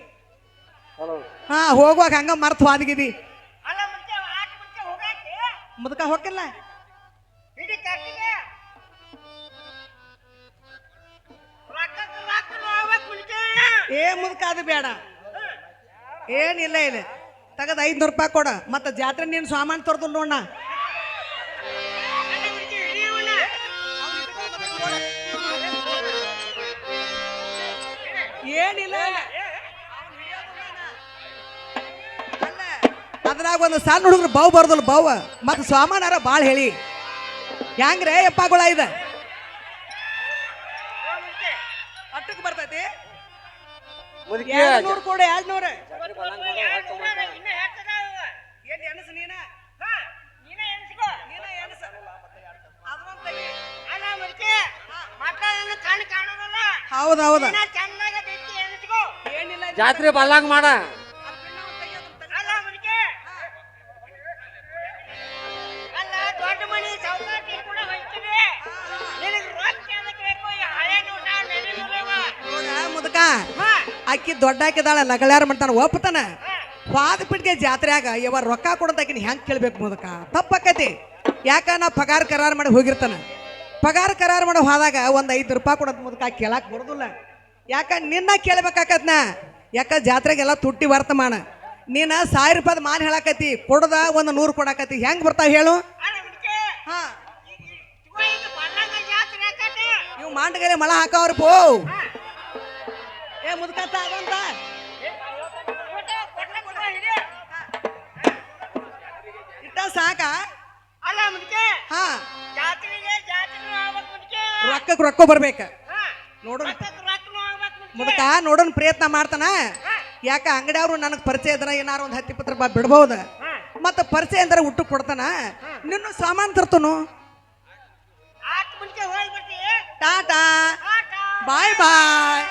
E: ಹಾ ಹೋಗುವಾಗ ಹಂಗ ಮರ್ತು ವಾದಗಿದಿ
G: ಅಲ್ಲ ಮುದುಕೆ ಆಟ ಮುದುಕೆ ಹೋಗೈತಿ
E: ಮುದಕ ಹೋಗಿಲ್ಲ
G: ಇಡೀ ಕಟ್ಟಿಗೆ ರೊಕ್ಕ ಹೋಗ್ಬೇಕು ಮುದುಕೆ
E: ಏ ಮುದಕ ಅದು ಬೇಡ ಏನಿಲ್ಲ ಇಲ್ಲ ತಗದ 500 ರೂಪಾಯಿ ಕೊಡ ಮತ್ತ ಜಾತ್ರೆ ನೀನು ಸಾಮಾನು ತೋರ್ದು ನೋಡ
G: ಅಲ್ಲ ಮುದುಕೆ ಹಿಡಿಯವನ
E: ಏನಿಲ್ಲ ಅದ್ರಾಗ ಒಂದು ಸಣ್ಣ ಹುಡುಗರು ಬಾವು ಬರ್ದಲ್ಲ ಬಾವ ಮತ್ತ ಸಾಮಾನಾರ ಭಾಳ ಹೇಳಿ ಹೆಂಗ್ರೆ ಯಪ್ಪಗಳ ಇದ ಅಟ್ಟಕ್ಕೆ ಬರ್ತೈತಿ 200 ಕೊಡು 200
G: ಇನ್ನ ಹೇಳ್ತದ
E: ಏನ್ ಎಣಸು ನೀನ
G: ನೀನೇ ಎನ್ಸ್ಕೋ
E: ನೀನ ಎಣಸ ಅದೊಂದ್ ತೆಗಿ.
G: ಅಲ್ಲ ಮುದುಕೆ ಮಕ್ಕಳನ್ನ ಕಣ್ಣು ಕಾಣೋದಲ್ಲ
E: ಹೌದ್ ಹೌದ
G: ಇನ್ನ ಚೆನ್ನಾಗ ಬಿಚ್ಚಿ ಎನ್ಸ್ಕೋ
E: ಏನಿಲ್ಲ
H: ಜಾತ್ರೆ ಬಲ್ಲಾಗ ಮಾಡ
G: ಅಲ್ಲ ಮುದುಕೆ ಅಲ್ಲ ದೊಡ್ಡ ಮನಿ ಸೌಕಾಟಿ ಕೂಡ ಹೋಯ್ತೀವಿ ನಿನಗೆ ರೊಕ್ಕ ಅದಕ್ಕೆ ಬೇಕು ಈ ಹಳೆ ನೋಟ ನೆನೆಯುವ
E: ಮುದಕ ಅಕ್ಕಿ ದೊಡ್ಡ ಹಾಕಿದಾಳ ಲಗಳಾರ ಮಾಡ್ತಾನ ಒಪ್ಪತಾನ ವಾದ ಪಿಟ್ಗೆ ಜಾತ್ರೆಯಾಗ ಇವ ರೊಕ್ಕ ಕೊಡೋದಾಕಿನ ಹೆಂಗ್ ಕೇಳ್ಬೇಕು ಮುದಕ ತಪ್ಪಕ್ಕತಿ ಯಾಕ ನಾ ಪಗಾರ ಕರಾರ್ ಮಾಡಿ ಹೋಗಿರ್ತಾನ ಪಗಾರ ಕರಾರ್ ಮಾಡಿ ಹೋದಾಗ ಒಂದ್ 5 ರೂಪಾಯಿ ಕೊಡೋದ್ ಮುದಕ ಕೇಳಾಕ್ ಬರೋದಿಲ್ಲ ಯಾಕ ನಿನ್ನ ಕೇಳ್ಬೇಕಾಕತ್ನ ಯಾಕ ಜಾತ್ರೆಗೆಲ್ಲ ತುಟ್ಟಿ ವರ್ತಮಾನ ನೀನ 1000 ರೂಪಾಯಿ ಮಾಲ್ ಹೇಳಾಕತಿ ಕೊಡದ ಒಂದು 100 ಕೊಡಾಕತಿ ಹೆಂಗ್ ಬರ್ತಾವ ಹೇಳು
G: ಅಲ್ಲ ಮುದುಕೆ
E: ಹಾ
G: ಈಗ ಬಣ್ಣದ ಜಾತ್ರೆ ಆಕತಿ
E: ಇವ್ ಮಾಂಡಗಲೆ ಮಳ ಹಾಕವ್ರ ಪೋ ಏ ಮುದಕತ್ತ ಅದಂತ ಇಟ್ಟ ಸಾಕ
G: ಅಲ್ಲ ಮುದುಕೆ
E: ಹಾ
G: ಜಾತ್ರೆಗೆ ಜಾತ್ರೆ ಆಗ್ಬೇಕು ಮುದುಕೆ
E: ರೊಕ್ಕಕ್ಕೆ ರೊಕ್ಕ ಬರ್ಬೇಕ ನೋಡೋಣ
G: ರೊಕ್ಕ ಆಗ್ಬೇಕು
E: ಮುದಕ ನೋಡೋಣ ಪ್ರಯತ್ನ ಮಾಡ್ತಾನ ಯಾಕ ಅಂಗಡಿಯವ್ರು ನನಗೆ ಪರಿಚಯ ಇದ್ರ ಏನಾರು ಒಂದು 10-20 ರೂಪಾಯಿ ಬಿಡ್ಬಹುದು ಮತ್ತ ಪರಿಚಯ ಅಂದ್ರೆ ಊಟ ಕೊಡ್ತಾನ ನಿನ್ನ ಸಾಮಾನು ತರ್ತನು
G: ಆಟ ಮುಂಚೆ ಹೋಗಿ ಬರ್ತೀವಿ
E: ಟಾಟಾ
G: ಆಟ
E: ಬಾಯ್ ಬಾಯ್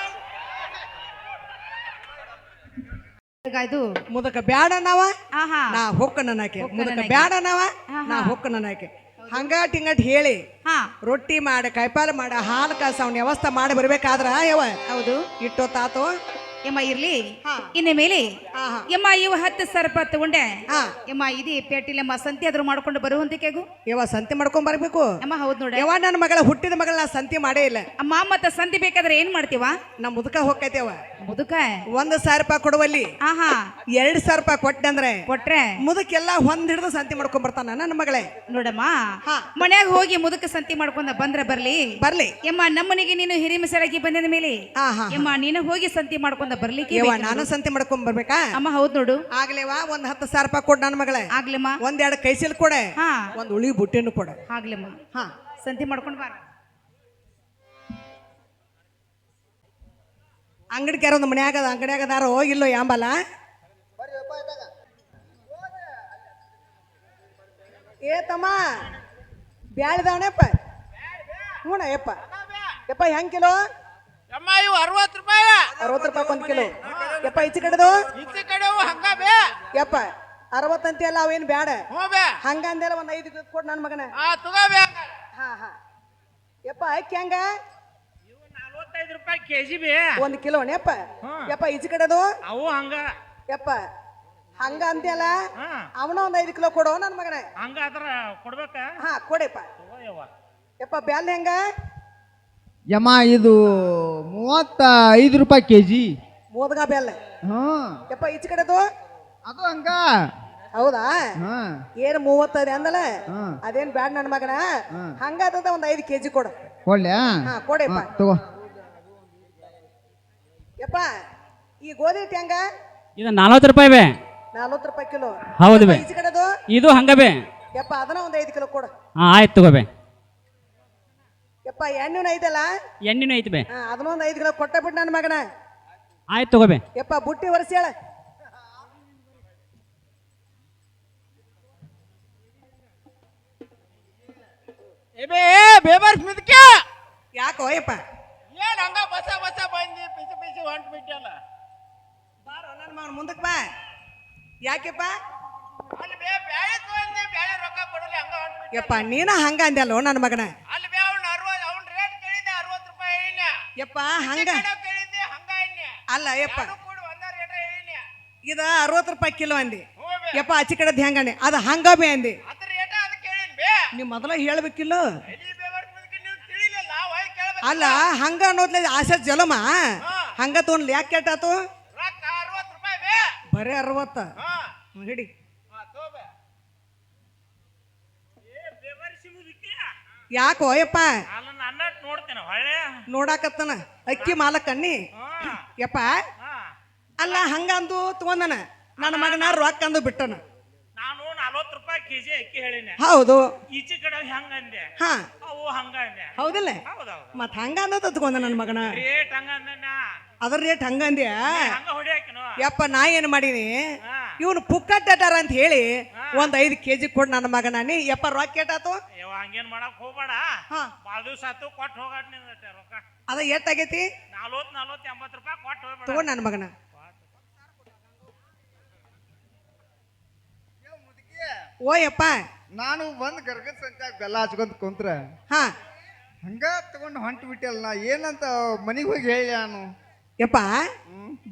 A: ಇದು
E: ಮುದಕ ಬ್ಯಾಡ ನಾವ
A: ಆಹಾ
E: ನಾ ಹೊಕ್ಕ ನನ್ನಾಕೆ ಮುದಕ
A: ನನ್ನಾಕೆ.
E: ಬ್ಯಾಡ ನಾವ
A: ಹಾ,
E: ನಾ
A: ಹಾ.
E: ಹೊಕ್ಕ ನನ್ನಾಕೆ ಹಂಗಾಟ್ ಹಿಂಗಟ್ ಹೇಳಿ
A: ಹಾ
E: ರೊಟ್ಟಿ ಮಾಡ ಕೈಪಾಲ ಮಾಡ ಹಾಲು ಕಾಸ ಅವ್ನ ವ್ಯವಸ್ಥೆ ಮಾಡಿ ಬರ್ಬೇಕಾದ್ರ ಯವ
A: ಹೌದು
E: ಇಟ್ಟೋ ತಾತೋ
A: ಯಮ್ಮ ಇರ್ಲಿ
E: ಹಾ.
A: ಇನ್ನ ಮೇಲೆ
E: ಹಾ, ಹಾ.
A: ಯಮ್ಮ ಇವು 10 ಸರ್ಪ ತಗೊಂಡೆ
E: ಹಾ.
A: ಯಮ್ಮ ಇದಿ ಪೇಟಿಲಮ್ಮ ಸಂತಿ ಆದ್ರೂ ಮಾಡ್ಕೊಂಡು ಬರುವಂತಿಕೆಗು
E: ಯವ ಸಂತಿ ಮಾಡ್ಕೊಂಡ್ ಬರ್ಬೇಕು
A: ಅಮ್ಮ ಹೌದ್ ನೋಡ
E: ಯವ ನನ್ನ ಮಗಳ ಹುಟ್ಟಿದ ಮಗಳ ನಾ ಸಂತಿ ಮಾಡೇ ಇಲ್ಲ
A: ಅಮ್ಮ ಮತ್ತ ಸಂತಿ ಬೇಕಾದ್ರೆ ಏನ್ ಮಾಡ್ತೀವ
E: ನಾ ಮುದಕ ಹೋಗ್ತೈತೆವ
A: ಮುದುಕ
E: 1,000 ಕೊಡುವಲ್ಲಿ
A: ಆಹಾ
E: 2,000 ಕೊಟ್ಟಂದ್ರೆ
A: ಕೊಟ್ರೆ
E: ಮುದಕ್ಕೆಲ್ಲ ಹೊಂದ್ ಹಿಡಿದು ಸಂತಿ ಮಾಡ್ಕೊಂಡ್ ಬರ್ತಾನ ನನ್ನ ಮಗಳೇ
A: ನೋಡಮ್ಮ
E: ಹಾ.
A: ಮನ್ಯಾಗ ಹೋಗಿ ಮುದುಕ ಸಂತಿ ಮಾಡ್ಕೊಂಡ ಬಂದ್ರ ಬರ್ಲಿ
E: ಬರ್ಲಿ
A: ಯಮ್ಮ ನಮ್ಮನಿಗೆ ನೀನು ಹಿರಿಮಿಸರಾಗಿ ಬಂದಿದ ಮೇಲೆ
E: ಹಾ ಹಾ
A: ಯಮ್ಮ ನೀನು ಹೋಗಿ ಸಂತಿ ಮಾಡ್ಕೊಂಡ ಬರ್ಲಿಕ್ಕೆ
E: ಯವ್ವ
A: ಬೇಕು.
E: ನಾನು ಸಂತಿ ಮಾಡ್ಕೊಂಡ್ ಬರ್ಬೇಕಾ
A: ಅಮ್ಮ ಹೌದ್ ನೋಡು
E: ಆಗ್ಲೇವಾ 10,000 ಕೊಡ್ ನನ್ನ ಮಗಳೇ
A: ಆಗ್ಲಮ್ಮ
E: 1-2 ಕೈಸಿಲ್ ಕೊಡೆ
A: ಹಾ
E: ಒಂದ್ ಉಳಿ ಬುಟ್ಟಿನೂ ಕೊಡ
A: ಆಗ್ಲಮ್ಮ
E: ಹಾ
A: ಸಂತಿ ಮಾಡ್ಕೊಂಡ್ ಬಾರ
E: ಅಂಗಡಿ ಒಂದು ಅಂಗಡಿಯಾಗದಾರೋ ಇಲ್ಲೋ ಯಾಂಬಲ್ಲ ಏ ತಮ್ಮ ಬ್ಯಾಳಿದವನಪ್ಪ ಹೂಣ ಯಪ್ಪ ಯಪ್ಪ ಹೆಂಗ್ ಕಿಲೋ
F: ಅಮ್ಮ ಇವು 60 ರೂಪಾಯಿ
E: 60 ರೂಪಾಯಿ 1 ಕಿಲೋ ಯಪ್ಪ ಈಚೆ ಕಡೆದು
F: ಈಚೆ ಕಡೆವು ಹಂಗ ಬೇ
E: ಯಪ್ಪ 60 ಅಂತೆಲ್ಲ ಅವೇನು ಬ್ಯಾಡ
F: ಹ್ಞೂ ಬೇ
E: ಹಂಗಂದೆಲ್ಲ ಒಂದ್ 5 ಕೊಡ್ ನನ್ನ ಮಗನ
F: ತಗೋ ಬೇ
E: ಹಾ ಹಾ ಯಪ್ಪ ಅಕ್ಕಿ ಹೆಂಗ
F: ಇವು 45 ರೂಪಾಯಿ ಕೆಜಿ ಬೇ
E: 1 ಕಿಲೋ ಯಪ್ಪ ಯಪ್ಪ ಈಚೆ ಕಡೆದು
F: ಅವು ಹಂಗ
E: ಯಪ್ಪ ಹಂಗ ಅಂತೆಲ್ಲ
F: ಹಾ
E: ಅವನ ಒಂದ್ 5 ಕಿಲೋ ಕೊಡು ನನ್ನ ಮಗನ
F: ಹಂಗ ಅದ್ರ ಕೊಡ್ಬೇಕ
E: ಹಾ ಕೊಡಪ್ಪ
F: ತಗೋ ಯವ್ವ
E: ಯಪ್ಪ ಬ್ಯಾಲ್ ಹೆಂಗ
B: ಯಮ್ಮ ಇದು 35 ರೂಪಾಯಿ ಕೆಜಿ.
E: ಮೋದಗ ಬೆಲ್ಲ
B: ಹಾ
E: ಯಪ್ಪ ಈಚೆ ಕಡೆದು
B: ಅದು ಹಂಗ.
E: ಹೌದಾ
B: ಹಾ
E: ಏನ್ 35 ಅಂದಲ್ಲ
B: ಹಾ
E: ಅದೇನ್ ಬ್ಯಾಡ ನನ್ನ ಮಗನ ಹಂಗಾದ ಒಂದ್ 5 ಕೆಜಿ ಕೊಡು
B: ಕೊಡ್ಲ್ಯಾ?
E: ಹಾ ಕೊಡಪ್ಪ
B: ತಗೋ.
E: ಯಪ್ಪ ಈ ಗೋಧಿ ಹಿಟ್ಟು ಹೆಂಗ
H: ಇದು 40 ರೂಪಾಯಿ ಬೇ
E: 40 ರೂಪಾಯಿ ಕಿಲೋ
H: ಹೌದು ಬೇ
E: ಈಚೆ ಕಡೆದು
H: ಇದು ಹಂಗ ಬೇ
E: ಯಪ್ಪ ಅದನ್ನ ಒಂದ್ 5 ಕಿಲೋ ಕೊಡು
H: ಆಯ್ತು ತಗೋ ಬೇ
E: ಯಪ್ಪ ಎಣ್ಣೆನ ಐತಲ್ಲ
H: ಎಣ್ಣೆನೂ ಐತಿ ಬೇ
E: ಹಾ ಅದನ್ನ ಒಂದ್ 5 ಕಿಲೋ ಕೊಟ್ಟ ಬಿಟ್ಟು ನನ್ನ ಮಗನ
H: ಆಯ್ತು ತಗೋ ಬೇ
E: ಯಪ್ಪ ಬುಟ್ಟಿ ಒರೆಸಿ ಹೇಳ
F: ಏ ಬೇ ಬೇಬರ್ಸ್ ಮಿದ್ಕೆ
E: ಯಾಕೋ ಯಪ್ಪ
F: ಏನ್ ಹಂಗ ಬಸ ಬಂದಿ ಪಿಸಿ ಹೊಂಟ್ ಬಿಟ್ಟಲ್ಲ
E: ಬಾರೋ ನನ್ನ ಮಗನ ಮುಂದಕ್ಕೆ ಬಾ ಯಾಕೆಪ್ಪ
F: ಅಲ್ಲಿ ಬೇ ಬ್ಯಾಳೆ ತೊಂದಿ ಬ್ಯಾಳೆ ರೊಕ್ಕ ಕೊಡಲಿ ಹಂಗ ಹೊಂಟ್ ಬಿಟ್ಟ
E: ಯಪ್ಪ ನೀನ ಹಂಗ ಅಂದ್ಯಲ್ಲೋ ನನ್ನ ಮಗನ
F: ಅಲ್ಲಿ ಬೇ ಅವ್ನ ರೇಟ್ ಕೇಳಿದ್ದೆ 60 ರೂಪಾಯಿ ಹೇಳಿನ
E: ಯಪ್ಪ ಹಂಗ
F: ಕೇಳಿದ್ದೆ ಹಂಗ ಎಣ್ಣೆ
E: ಅಲ್ಲ ಯಪ್ಪ
F: ಕೂಡ ಒಂದ ರೇಟ ಹೇಳಿನ
E: ಇದ 60 ರೂಪಾಯಿ ಕಿಲೋ ಅಂದಿ
F: ಹ್ಞೂ ಬೇ
E: ಯಪ್ಪ ಆಚೆ ಕಡೆದ್ ಹೆಂಗಣೆ ಅದ ಹಂಗ ಬೇ ಅಂದಿ
F: ಅದ್ರ ರೇಟ ಅದ ಕೇಳಿನ್ ಬೇ
E: ನೀವ್ ಮೊದಲ ಹೇಳ್ಬೇಕಿಲ್ಲ
F: ಎಲ್ಲಿ ಬೇಬರ್ಸ್ ಮಿದ್ಕೆ ನೀವು ತಿಳಿಲಿಲ್ಲ ಹೊಯ್ ಕೇಳ್ಬೇಕು
E: ಅಲ್ಲ ಹಂಗ ಅನ್ನೋದ್ಲೆ ಆಸೆ ಜಲಮ ಹಂಗ ತೊಗೊಂಡ್ಲಿ ಯಾಕೆ ಕೆಟ್ಟಾತು
F: ರೊಕ್ಕ 60 ರೂಪಾಯಿ ಬೇ
E: ಬರೇ 60
F: ಹಾ
E: ಹಿಡಿ
F: ತಗೋ ಬೇ ಏ ಬೇಬರ್ಸಿ ಮುದುಕಿ
E: ಯಾಕೋ ಯಪ್ಪ
F: ನಾನು ಅನ್ನಟ್ ನೋಡ್ತೇನೆ ಹೊಳ್ಳೆ
E: ನೋಡಾಕತ್ತನ ಅಕ್ಕಿ ಮಾಲಕಣ್ಣಿ
F: ಹಾ
E: ಯಪ್ಪ
F: ಹಾ
E: ಅಲ್ಲ ಹಂಗ ಅಂದು ತಗೊಂಡನ ನನ್ನ ಮಗನ ರೊಕ್ಕ ಅಂದು ಬಿಟ್ಟನ
F: ನಾನು 40 ರೂಪಾಯಿ ಕೆಜಿ ಅಕ್ಕಿ ಹೇಳಿನೆ
E: ಹೌದು
F: ಈಚೆ ಕಡೆ ಹಂಗ ಅಂದೆ
E: ಹಾ
F: ಅವು ಹಂಗ ಅಂದೆ
E: ಹೌದಿಲ್ಲ
F: ಹೌದೌದು
E: ಮತ್ ಹಂಗ ಅಂದ ತಗೊಂಡ ನನ್ನ ಮಗನ
F: ರೇಟ್ ಹಂಗ ಅಂದ
E: ಅದ್ರ ರೇಟ್ ಹಂಗ ಅಂದ್ಯ
F: ಹಂಗ ಹೊಡಿಯಾಕಿನು
E: ಯಪ್ಪ ನಾ ಏನ್ ಮಾಡೀನಿ
F: ಹಾ
E: ಇವನು ಪುಕ್ಕಟ್ಟಾರ ಅಂತ ಹೇಳಿ ಒಂದ್ 5 ಕೆಜಿ ಕೊಡ್ ನನ್ನ ಮಗನ ನೀ ಯಪ್ಪ ರೊಕ್ಕ ಕೇಟಾತು
F: ಯವ್ವ ಹಂಗೇನ್ ಮಾಡಕ್ ಹೋಗ್ಬೇಡ
E: ಹಾ
F: ಭಾಳ ದಿವ್ಸ ಆತು ಕೊಟ್ಟು ಹೋಗಾಟ್ ನಿಂದಟ್ಟೆ ರೊಕ್ಕ
E: ಅದ ಎಷ್ಟಾಗೈತಿ
F: 40 80 ರೂಪಾಯಿ ಕೊಟ್ಟು ಹೋಗ್ಬೇಡ
E: ತಗೊಂಡ್ ನನ್ನ ಮಗನ ಓ ಯಪ್ಪ
I: ನಾನು ಬಂದು ಗರ್ಗದ ಸಂತ್ಯಾಗ ಬೆಲ್ಲ ಹಚ್ಕೊಂತ ಕುಂತ್ರ
E: ಹಾ
I: ಹಂಗ ತಗೊಂಡು ಹೊಂಟು ಬಿಟ್ಟಲ್ಲ ನಾ ಏನಂತ ಮನೆಗೆ ಹೋಗಿ ಹೇಳಿ ನಾನು
E: ಯಪ್ಪ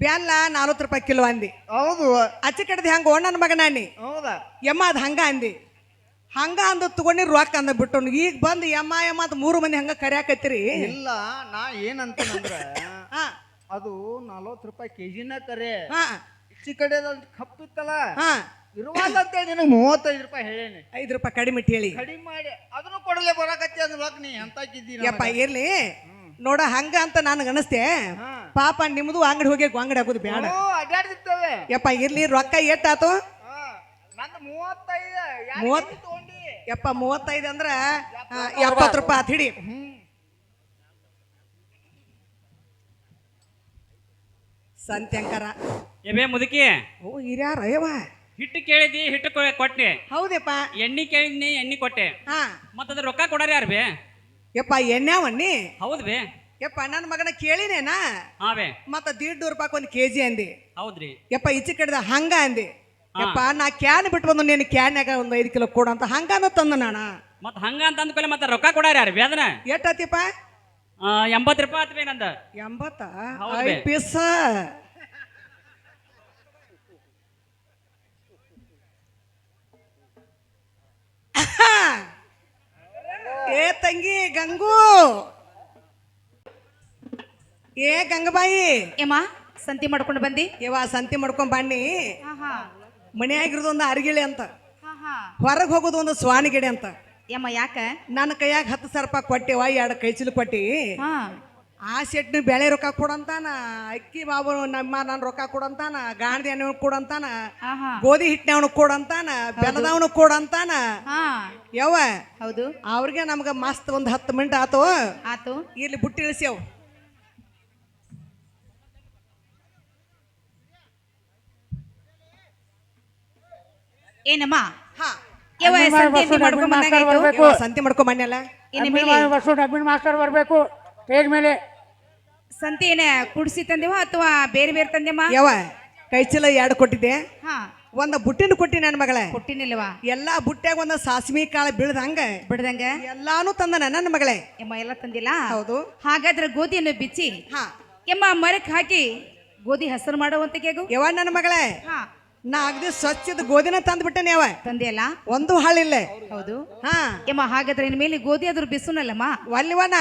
E: ಬ್ಯಾನ್ಲ 40 ರೂಪಾಯಿ ಕಿಲೋ ಅಂದಿ
I: ಹೌದು
E: ಅಚ್ಚ ಕಡೆದ ಹೆಂಗ ನನ್ನ ಮಗನ ನೀ
I: ಹೌದಾ
E: ಯಮ್ಮ ಅದ್ ಹಂಗ ಅಂದಿ ಹಂಗ ಅಂದು ತಗೊಂಡಿ ರೊಕ್ಕ ಅಂದ ಬಿಟ್ಟು ಈಗ ಬಂದು ಯಮ್ಮ ಅಂತ 3 ಮಂದಿ ಹಂಗ ಕರ್ಯಾಕತ್ತೀರಿ
I: ಇಲ್ಲ ನಾ ಏನಂತಂದ್ರ
E: ಹಾ
I: ಅದು 40 ರೂಪಾಯಿ ಕೆಜಿನ ಕರೆ
E: ಹಾ
I: ಈಚೆ ಕಡೆ ಕಪ್ಪಿತ್ತಲ್ಲ
E: ಹಾ
I: ಇರುವಲ್ಲ ಅಂತೇಳಿ ನಿನಗೆ 35 ರೂಪಾಯಿ ಹೇಳೇನಿ
E: 5 ರೂಪಾಯಿ ಕಡಿಮೆ ಇಟ್ಟು ಹೇಳಿ
I: ಕಡಿಮೆ ಮಾಡಿ ಅದನ್ನು ಕೊಡಲೇ ಬರಾಕತ್ತಿ ಅಂದ್ ರೊಕ್ಕ ನೀ ಎಂತಾಕಿದ್ದೀರಿ
E: ಯಪ್ಪ ಇರ್ಲಿ ನೋಡ ಹಂಗ ಅಂತ ನನಗೆ ಅನಸ್ತೆ
I: ಹಾ.
E: ಪಾಪ ನಿಮ್ದು ಅಂಗಡಿ ಹೋಗಿ ಅಂಗಡಿ ಆಗೋದು ಬೇಡ
I: ಅಡ್ಡಾಡ್ತಿರ್ತೇವೆ
E: ಯಪ್ಪ ಇರ್ಲಿ ರೊಕ್ಕ ಎಷ್ಟಾತು
I: ನಂದು 35
E: ಮೂವತ್ತು.
I: ತಗೊಂಡಿ
E: ಯಪ್ಪ 35 ಅಂದ್ರ 70 ರೂಪಾಯಿ ಆತ್ ಹಿಡಿ ಸಂತ್ಯಂಕರ
H: ಏ ಬೇ ಮುದುಕಿ
E: ಓ ಹಿರಿಯಾರ ಅಯ್ಯವ
H: ಹಿಟ್ಟು ಕೇಳಿದಿ ಹಿಟ್ಟು ಕೊಟ್ಟೆ
E: ಹೌದಪ್ಪ
H: ಎಣ್ಣೆ ಕೇಳಿದ್ನಿ ಎಣ್ಣೆ ಕೊಟ್ಟೆ
E: ಹಾ
H: ಮತ್ತದ ರೊಕ್ಕ ಕೊಡಾರ ಯಾರು ಬೇ
E: ಯಪ್ಪ ಎಣ್ಣೆವಣ್ಣಿ
H: ಹೌದು ಬೇ
E: ಯಪ್ಪ ನನ್ನ ಮಗನ ಕೇಳಿನೇನಾ
H: ಹಾ ಬೇ
E: ಮತ್ತ 150 ರೂಪಾಯಿ ಒಂದು ಕೆಜಿ ಅಂದಿ
H: ಹೌದ್ರಿ
E: ಯಪ್ಪ ಈಚೆ ಕಡೆದ ಹಂಗ ಅಂದಿ ಯಪ್ಪ ನಾ ಕ್ಯಾನ್ ಬಿಟ್ಟು ಬಂದು ನೀನು ಕ್ಯಾನ್ಯಾಗ ಒಂದು 5 ಕಿಲೋ ಕೊಡು ಅಂತ ಹಂಗಾನ ತಂದ ನಾನ
H: ಮತ್ ಹಂಗ ಅಂತ ಅಂದ್ಕೊಲೆ ಮತ್ತೆ ರೊಕ್ಕ ಕೊಡಾರ ಯಾರು ಬೇದನ
E: ಎಷ್ಟಾತಿಪ್ಪ
H: 80 ರೂಪಾಯಿ ಆತ್ಬೇ ನಂದ
E: 80
H: ಹೌದ್ ಬೇ.
E: 5 ಪೀಸ್ ಏ ತಂಗಿ ಗಂಗು ಏ ಗಂಗಬಾಯಿ
A: ಏಮ್ಮ ಸಂತಿ ಮಾಡ್ಕೊಂಡು ಬಂದಿ
E: ಇವ ಸಂತಿ ಮಾಡ್ಕೊಂಡ್ ಬನ್ನಿ
A: ಹಾ ಹಾ
E: ಮನೆಯಾಗಿರೋದು ಒಂದು ಅರಿಗಿಳಿ ಅಂತ
A: ಹಾ ಹಾ
E: ಹೊರಗೆ ಹೋಗೋದು ಒಂದು ಸ್ವಾನಿಗಿಡಿ ಅಂತ
A: ಏಮ್ಮ ಯಾಕ
E: ನನ್ನ ಕೈಯಾಗ 10,000 ರೂಪಾಯಿ ಕೊಟ್ಟಿವ 2 ಕೈ ಚೀಲ ಕೊಟ್ಟಿ
A: ಹಾ
E: ಆ ಸೆಟ್ನ ಬೆಳೆ ರೊಕ್ಕ ಕೊಡಂತಾನ ಅಕ್ಕಿ ಬಾಬು ನಾನು ರೊಕ್ಕ ಕೊಡಂತಾನ ಗಾಣದಿ ಎಣ್ಣೆ ಕೊಡಂತಾನ
A: ಹಾ ಹಾ
E: ಗೋಧಿ ಹಿಟ್ಟಿನವನು ಕೊಡಂತಾನ ಬೆಲ್ಲದವನು ಕೊಡಂತಾನ
A: ಹಾ
E: ಯವ್ವ
A: ಹೌದು
E: ಅವ್ರಿಗೆ ನಮ್ಗೆ ಮಸ್ತ್ ಒಂದು 10 ಮಿನಿಟ್ ಆತು
A: ಆತು
E: ಇಲ್ಲಿ ಬುಟ್ಟಿ ಇಳಿಸ್ಯವ್
A: ಏನಮ್ಮ
E: ಹಾ
A: ಯವ್ವ ಸಂತಿ ಮಾಡ್ಕೊಂಡ್ ಬಂದಾಗಾಯ್ತು
E: ಯವ್ವ, ಸಂತಿ ಮಾಡ್ಕೊಂಡ್ ಬನ್ನಿಯಲ್ಲ
A: ಇನ್ನು ಮೇಲೆ
J: ಡಬ್ಬಿನ ಮಾಸ್ಟರ್ ಬರಬೇಕು ಸ್ಟೇಜ್ ಮೇಲೆ
A: ಸಂತಿ ಏನ ಕುಡ್ಸಿ ತಂದೇವ ಅಥವಾ ಬೇರೆ ಬೇರೆ ತಂದೆಮ್ಮ
E: ಯವ್ವ ಕೈ ಚೀಲ 2 ಕೊಟ್ಟಿದ್ದೆ
A: ಹಾ
E: ಒಂದು ಬುಟ್ಟಿನ ಕೊಟ್ಟಿ ನನ್ನ ಮಗಳೇ
A: ಕೊಟ್ಟಿನಿಲ್ವಾ
E: ಎಲ್ಲಾ ಬುಟ್ಟ್ಯಾಗ ಒಂದು ಸಾಸ್ಮಿ ಕಾಳು ಬೀಳ್ದಂಗ
A: ಬಿಡ್ದಂಗ
E: ಎಲ್ಲಾನು ತಂದ ನನ್ನ ಮಗಳೇ
A: ಎಮ್ಮ ಎಲ್ಲ ತಂದಿಲ್ಲ
E: ಹೌದು
A: ಹಾಗಾದ್ರೆ ಗೋಧಿಯನ್ನು ಬಿಚ್ಚಿ
E: ಹಾ
A: ಎಮ್ಮ ಮರಕ್ ಹಾಕಿ ಗೋಧಿ ಹಸರು ಮಾಡುವಂತ ಕೇಗು
E: ಯವ್ವ ನನ್ನ ಮಗಳೇ
A: ಹಾ
E: ನಾ ಅಗದಿ ಸ್ವಚ್ಛದ ಗೋಧಿನ ತಂದ್ಬಿಟ್ಟೆನೆ ಯವ್ವ
A: ತಂದೆಯಲ್ಲ
E: ಒಂದು ಹಾಳಿಲ್ಲ
A: ಹೌದು
E: ಹಾ
A: ಎಮ್ಮ ಹಾಗಾದ್ರೆ ಇನ್ ಮೇಲೆ ಗೋಧಿ ಆದ್ರೂ ಬಿಸುನಲ್ಲಮ್ಮ
E: ಒಲ್ಲಿವನ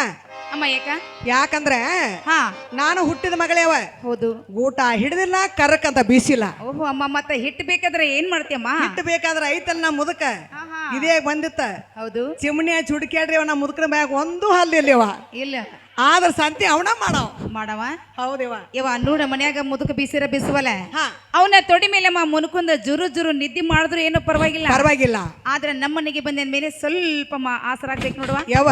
A: ಅಮ್ಮ ಯಾಕ
E: ಯಾಕಂದ್ರೆ
A: ಹಾ
E: ನಾನು ಹುಟ್ಟಿದ ಮಗಳೇವ
A: ಹೌದು
E: ಊಟ ಹಿಡಿದಿಲ್ಲ ಕರಕ್ ಅಂತ ಬೀಸಿಲ್ಲ
A: ಓಹೋ ಅಮ್ಮ ಮತ್ತೆ ಹಿಟ್ಟು ಬೇಕಾದ್ರೆ ಏನ್ ಮಾಡ್ತೀಯಮ್ಮ
E: ಹಿಟ್ಟು ಬೇಕಾದ್ರೆ ಐತಲ್ಲ ನಾ ಮುದಕ
A: ಹಾ, ಹಾ.
E: ಇದೇ ಬಂದಿತ್ತ
A: ಹೌದು
E: ಚಿಮಣಿಯ ಚುಡ್ಕ್ಯಾಡ್ರಿ ಅವ ನಾ ಮುದಕನ ಬ್ಯಾಗ ಒಂದು ಹಲ್ಲಿಲ್ಲವ
A: ಇಲ್ಲ
E: ಆದ್ರ ಸಂತಿ ಅವನ ಮಾಡವ
A: ಮಾಡವ
E: ಹೌದೇವ
A: ಯವ್ವ ನೋಡ ಮನ್ಯಾಗ ಮುದುಕ ಬೀಸಿರ ಬಿಸುವಲ್ಲ
E: ಹಾ
A: ಅವನ ತೊಡಿ ಮೇಲೆ ಮುನ್ಕುಂದ ಜುರು ನಿದ್ದೆ ಮಾಡಿದ್ರು ಏನೋ ಪರವಾಗಿಲ್ಲ
E: ಪರವಾಗಿಲ್ಲ
A: ಆದ್ರೆ ನಮ್ಮನೆಗೆ ಬಂದ ಮೇಲೆ ಸ್ವಲ್ಪ ಆಸರಾಗ್ಬೇಕು ನೋಡುವ
E: ಯವ್ವ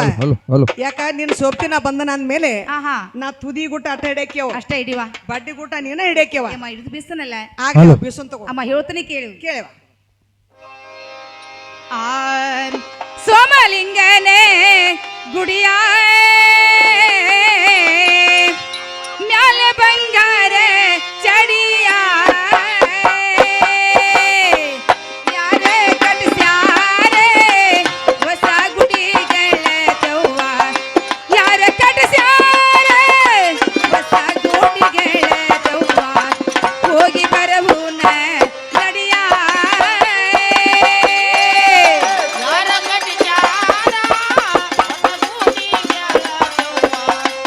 E: ಯಾಕ ನಿನ್ ಸೋಪ್ತಿನ ಬಂದನ ಅಂದ್ಮೇಲೆ
A: ಆಹಾ
E: ನಾ ತುದಿ ಗುಟ್ಟ ಅಟ್ಟ ಹಿಡಿಯಕ್ಯವ
A: ಅಷ್ಟೇ ಹಿಡಿವ
E: ಬಡ್ಡಿ ಗುಟ್ಟ ನೀನ ಹಿಡಿಯಕ್ಯವ
A: ಅಮ್ಮ ಹಿಡಿದು ಬೀಸನಲ್ಲ
E: ಆಗ ಬೀಸನ್ ತಗೋ
A: ಅಮ್ಮ ಹೇಳ್ತಾನೆ ಕೇಳು
E: ಕೇಳವ
A: ಆ ಸೋಮಲಿಂಗನೇ ಗುಡಿಯ ಮ್ಯಾಲ ಬಂಗಾರ ಚಡಿಯ ಯಾರ ಕಟ್ಸ್ಯಾರೆ ಹೊಸ ಗುಡಿಗಳ ತವ್ವ ಯಾರ ಕಟ್ಸ್ಯಾರೆ ಹೊಸ ಗುಡಿಗಳ ತವ್ವ ಹೋಗಿ ಬರವುನ ನಡಿಯ
F: ಯಾರ ಕಟ್ಟಿಸ್ಯಾರ ಹೊಸ ಗುಡಿಗಳ ತವ್ವ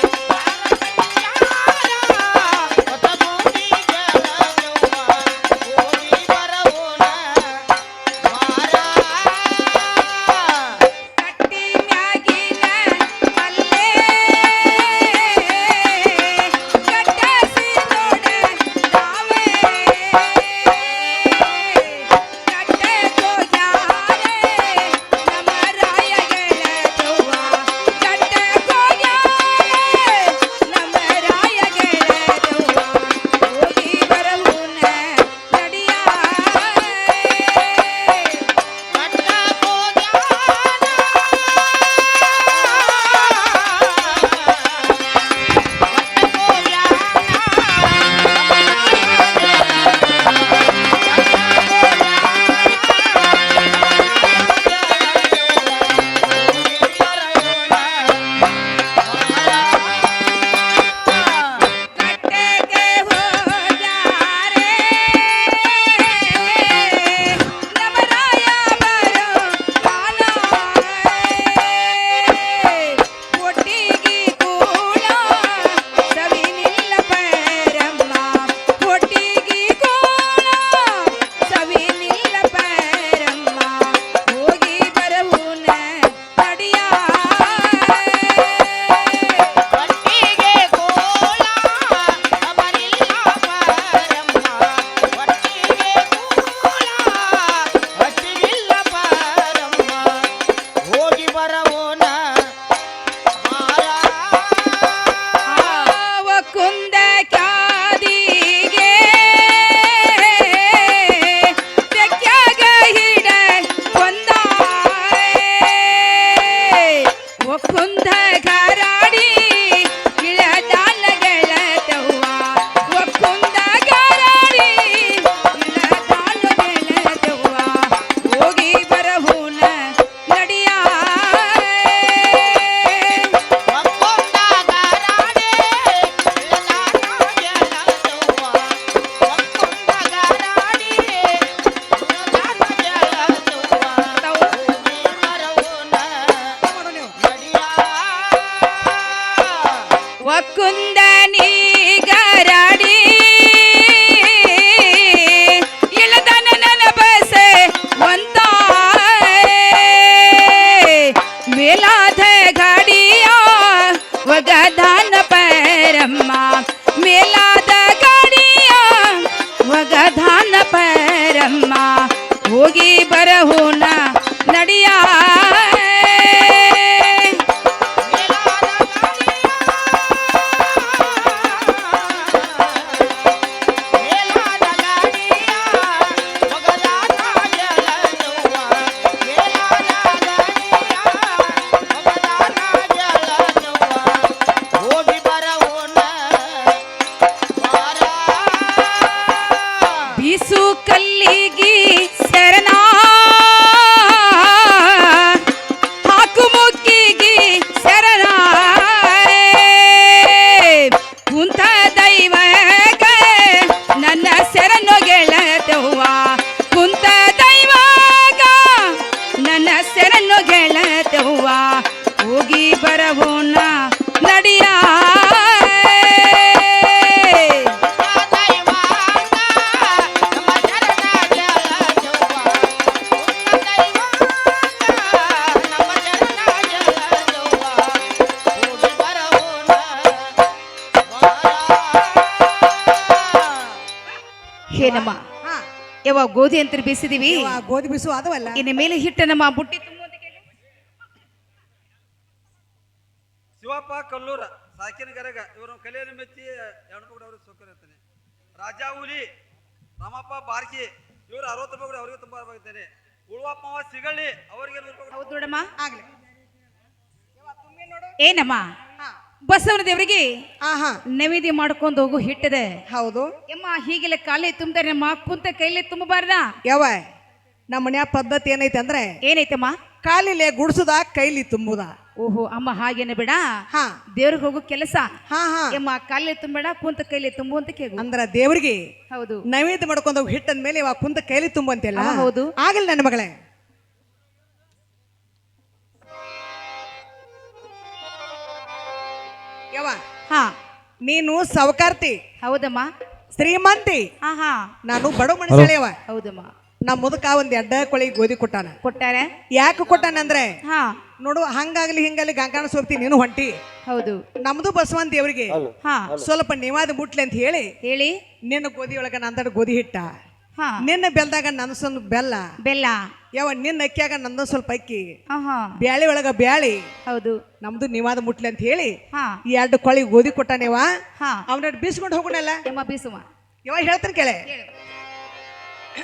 A: ಸಮಾಧಾನ ಪರಮ್ಮ ಹೋಗಿ ಬರಹೋಣ ನಡಿಯ ಬೀಸು ಕಲ್ಲಿಗಿ ಶರಣ ಹಾಕು ಮುಕ್ಕಿಗಿ ಶರಣ ಕುಂತ ದೈವಗ ನನ್ನ ಶರಣು ಗೆಳತವ್ವ ಕುಂತ ದೈವಗ ನನ್ನ ಶರಣು ಗೆಳತವ್ವ ಹೋಗಿ ಬರವೋಣ ನಡಿಯ ಏನಮ್ಮ
E: ಹಾ
A: ಯಾವ ಗೋಧಿ ಅಂತ ಬೀಸಿದೀವಿ
E: ಇವ ಗೋಧಿ ಬಿಸು ಅದವಲ್ಲ
A: ಇನ್ನು ಮೇಲೆ ಹಿಟ್ಟನಮ್ಮ ಬುಟ್ಟಿ ತುಂಬುವಂತ ಕೇಳು.
D: ಶಿವಪ್ಪ ಕಲ್ಲೂರ ಸಾಕಿನ ಗರಗ ಇವರು ಕಲೆಯನ್ನು ಮೆಚ್ಚಿ ಹೆಣ್ಮಗಳು ಅವ್ರಿಗೆ ಸೌಕರ್ಯ ಇರ್ತಾನೆ ರಾಜಾ ಹುಲಿ ರಾಮಪ್ಪ ಬಾರ್ಕಿ ಇವರು 60 ರೂಪಾಯಿ ಅವರಿಗೆ ತುಂಬ ಇದ್ದೇನೆ ಉಳುವಪ್ಪ ಸಿಗಳ್ಳಿ ಅವರಿಗೆ 100 ರೂಪಾಯಿ
A: ಹೌದು ನೋಡಮ್ಮ
E: ಆಗ್ಲಿ
A: ಏನಮ್ಮ
E: ಹಾ
A: ಬಸವನ ದೇವರಿಗೆ
E: ಆಹಾ
A: ನೈವೇದ್ಯ ಮಾಡ್ಕೊಂಡು ಹೋಗು ಹಿಟ್ಟದೆ
E: ಹೌದು
A: ಯಮ್ಮ ಹೀಗೆಲ್ಲ ಕಾಲೇ ತುಂಬ್ತಾರೆ ನಮ್ಮ ಕುಂತ ಕೈಲೇ ತುಂಬಬಾರ್ದ
E: ಯಾವ ನಮ್ಮ ಮನ್ಯಾಗ ಪದ್ಧತಿ ಏನೈತೆ ಅಂದ್ರೆ
A: ಏನೈತಮ್ಮ
E: ಕಾಲಿಲೆ ಗುಡ್ಸುದ ಕೈಲಿ ತುಂಬುದ
A: ಓಹೋ ಅಮ್ಮ ಹಾಗೇನೆ ಬೇಡ
E: ಹಾ
A: ದೇವ್ರಿಗೆ ಹೋಗೋ ಕೆಲಸ
E: ಹಾ ಹಾ
A: ಯಮ್ಮ ಕಾಲೇ ತುಂಬಬೇಡ ಕುಂತ ಕೈಲೇ ತುಂಬು ಅಂತ ಕೇಳು
E: ಅಂದ್ರ ದೇವ್ರಿಗೆ
A: ಹೌದು
E: ನೈವೇದ್ಯ ಮಾಡ್ಕೊಂಡು ಹೋಗಿ ಹಿಟ್ಟಂದ ಮೇಲೆ ಇವಾಗ ಕುಂತ ಕೈಲಿ ತುಂಬಂತೆಲ್ಲ
A: ಹಾ, ಹೌದು.
E: ಆಗಲ್ಲ ನನ್ನ ಮಗಳೇ ಯವ
A: ಹಾ
E: ನೀನು ಸವಕಾರ್ತಿ
A: ಹೌದಮ್ಮ
E: ಶ್ರೀಮಂತಿ
A: ಹಾ ಹಾ
E: ನಾನು ಬಡ ಮನುಷ್ಯಳೆಯವ
A: ಹೌದಮ್ಮ
E: ನಮ್ಮ ಮುದಕ ಒಂದ್ ಎಡ್ಡ ಕೊಳಿ ಗೋಧಿ ಕೊಟ್ಟಾನ
A: ಕೊಟ್ಟಾರೆ
E: ಯಾಕೆ ಕೊಟ್ಟಾನಂದ್ರೆ
A: ಹಾ
E: ನೋಡು ಹಂಗಾಗ್ಲಿ ಹಿಂಗಾಗ್ಲಿ ಗಂಗಾಣ ಸೋಪ್ತಿ ನೀನು ಹೊಂಟಿ
A: ಹೌದು
E: ನಮ್ದು ಬಸವನ್ ದೇವ್ರಿಗೆ
A: ಹಾ
E: ಸ್ವಲ್ಪ ನಿವಾದ ಮುಟ್ಲಿ ಅಂತ ಹೇಳಿ
A: ಹೇಳಿ
E: ನಿನ್ನ ಗೋಧಿ ಒಳಗ ನಂದಡ ಗೋಧಿ ಹಿಟ್ಟ
A: ಹಾ
E: ನಿನ್ನ ಬೆಲ್ದಾಗ ನನ್ನ ಸ್ವಲ್ಪ ಬೆಲ್ಲ
A: ಬೆಲ್ಲ
E: ಯಾವ ನಿನ್ನ ಅಕ್ಕಿಯಾಗ ನಂದು ಸ್ವಲ್ಪ ಅಕ್ಕಿ
A: ಹಾ ಹಾ
E: ಬ್ಯಾಳಿ ಒಳಗ ಬ್ಯಾಳಿ
A: ಹೌದು
E: ನಮ್ದು ನಿವಾದ ಮುಟ್ಲಿ ಅಂತ ಹೇಳಿ
A: ಹಾ
E: ಈ 2 ಕೊಳಿ ಗೋಧಿ ಕೊಟ್ಟಾನೇವ
A: ಹಾ
E: ಅವನ ಬೀಸ್ಕೊಂಡು ಹೋಗೋಣಲ್ಲ
A: ಯಮ್ಮ ಬೀಸುವ
E: ಇವ ಹೇಳ್ತಾನೆ ಕೇಳೆ
A: ಹೇಳು.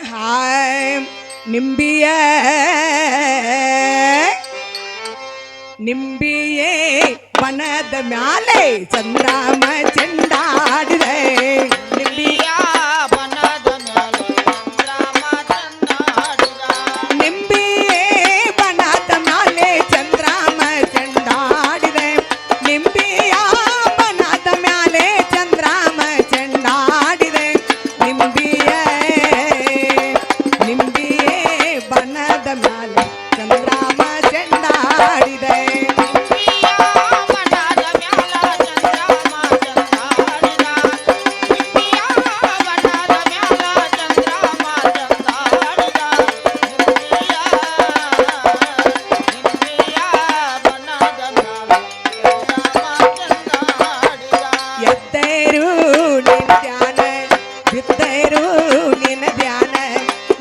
E: ಹಾಯ್ ನಿಂಬಿಯ ನಿಂಬಿಯೇ ವನದ ಮ್ಯಾಲೆ ಚಂದ್ರಾಮ ಚೆಂಡಾಡಿದೆ ನಿಂಬಿಯ ನಿಂಬಿಯೇ ಬನದ ಮ್ಯಾಲೆ ಚಂದ್ರಾಮ ಚೆಂಡಾಡಿದೆ ನಿಂಬಿಯ ಬನದ ಮ್ಯಾಲೆ ಚಂದ್ರಾಮ ಚೆಂಡಾಡಿದೆ ನಿಂಬಿಯೇ ನಿಂಬಿಯೇ ಬನದ ಮ್ಯಾಲೆ ಚಂದ್ರಾಮ ಚೆಂಡಾಡಿದೆ ಎದ್ದರು ನಿನ್ನ ಧ್ಯಾನ ಬಿದ್ದರು ನಿನ್ನ ಧ್ಯಾನ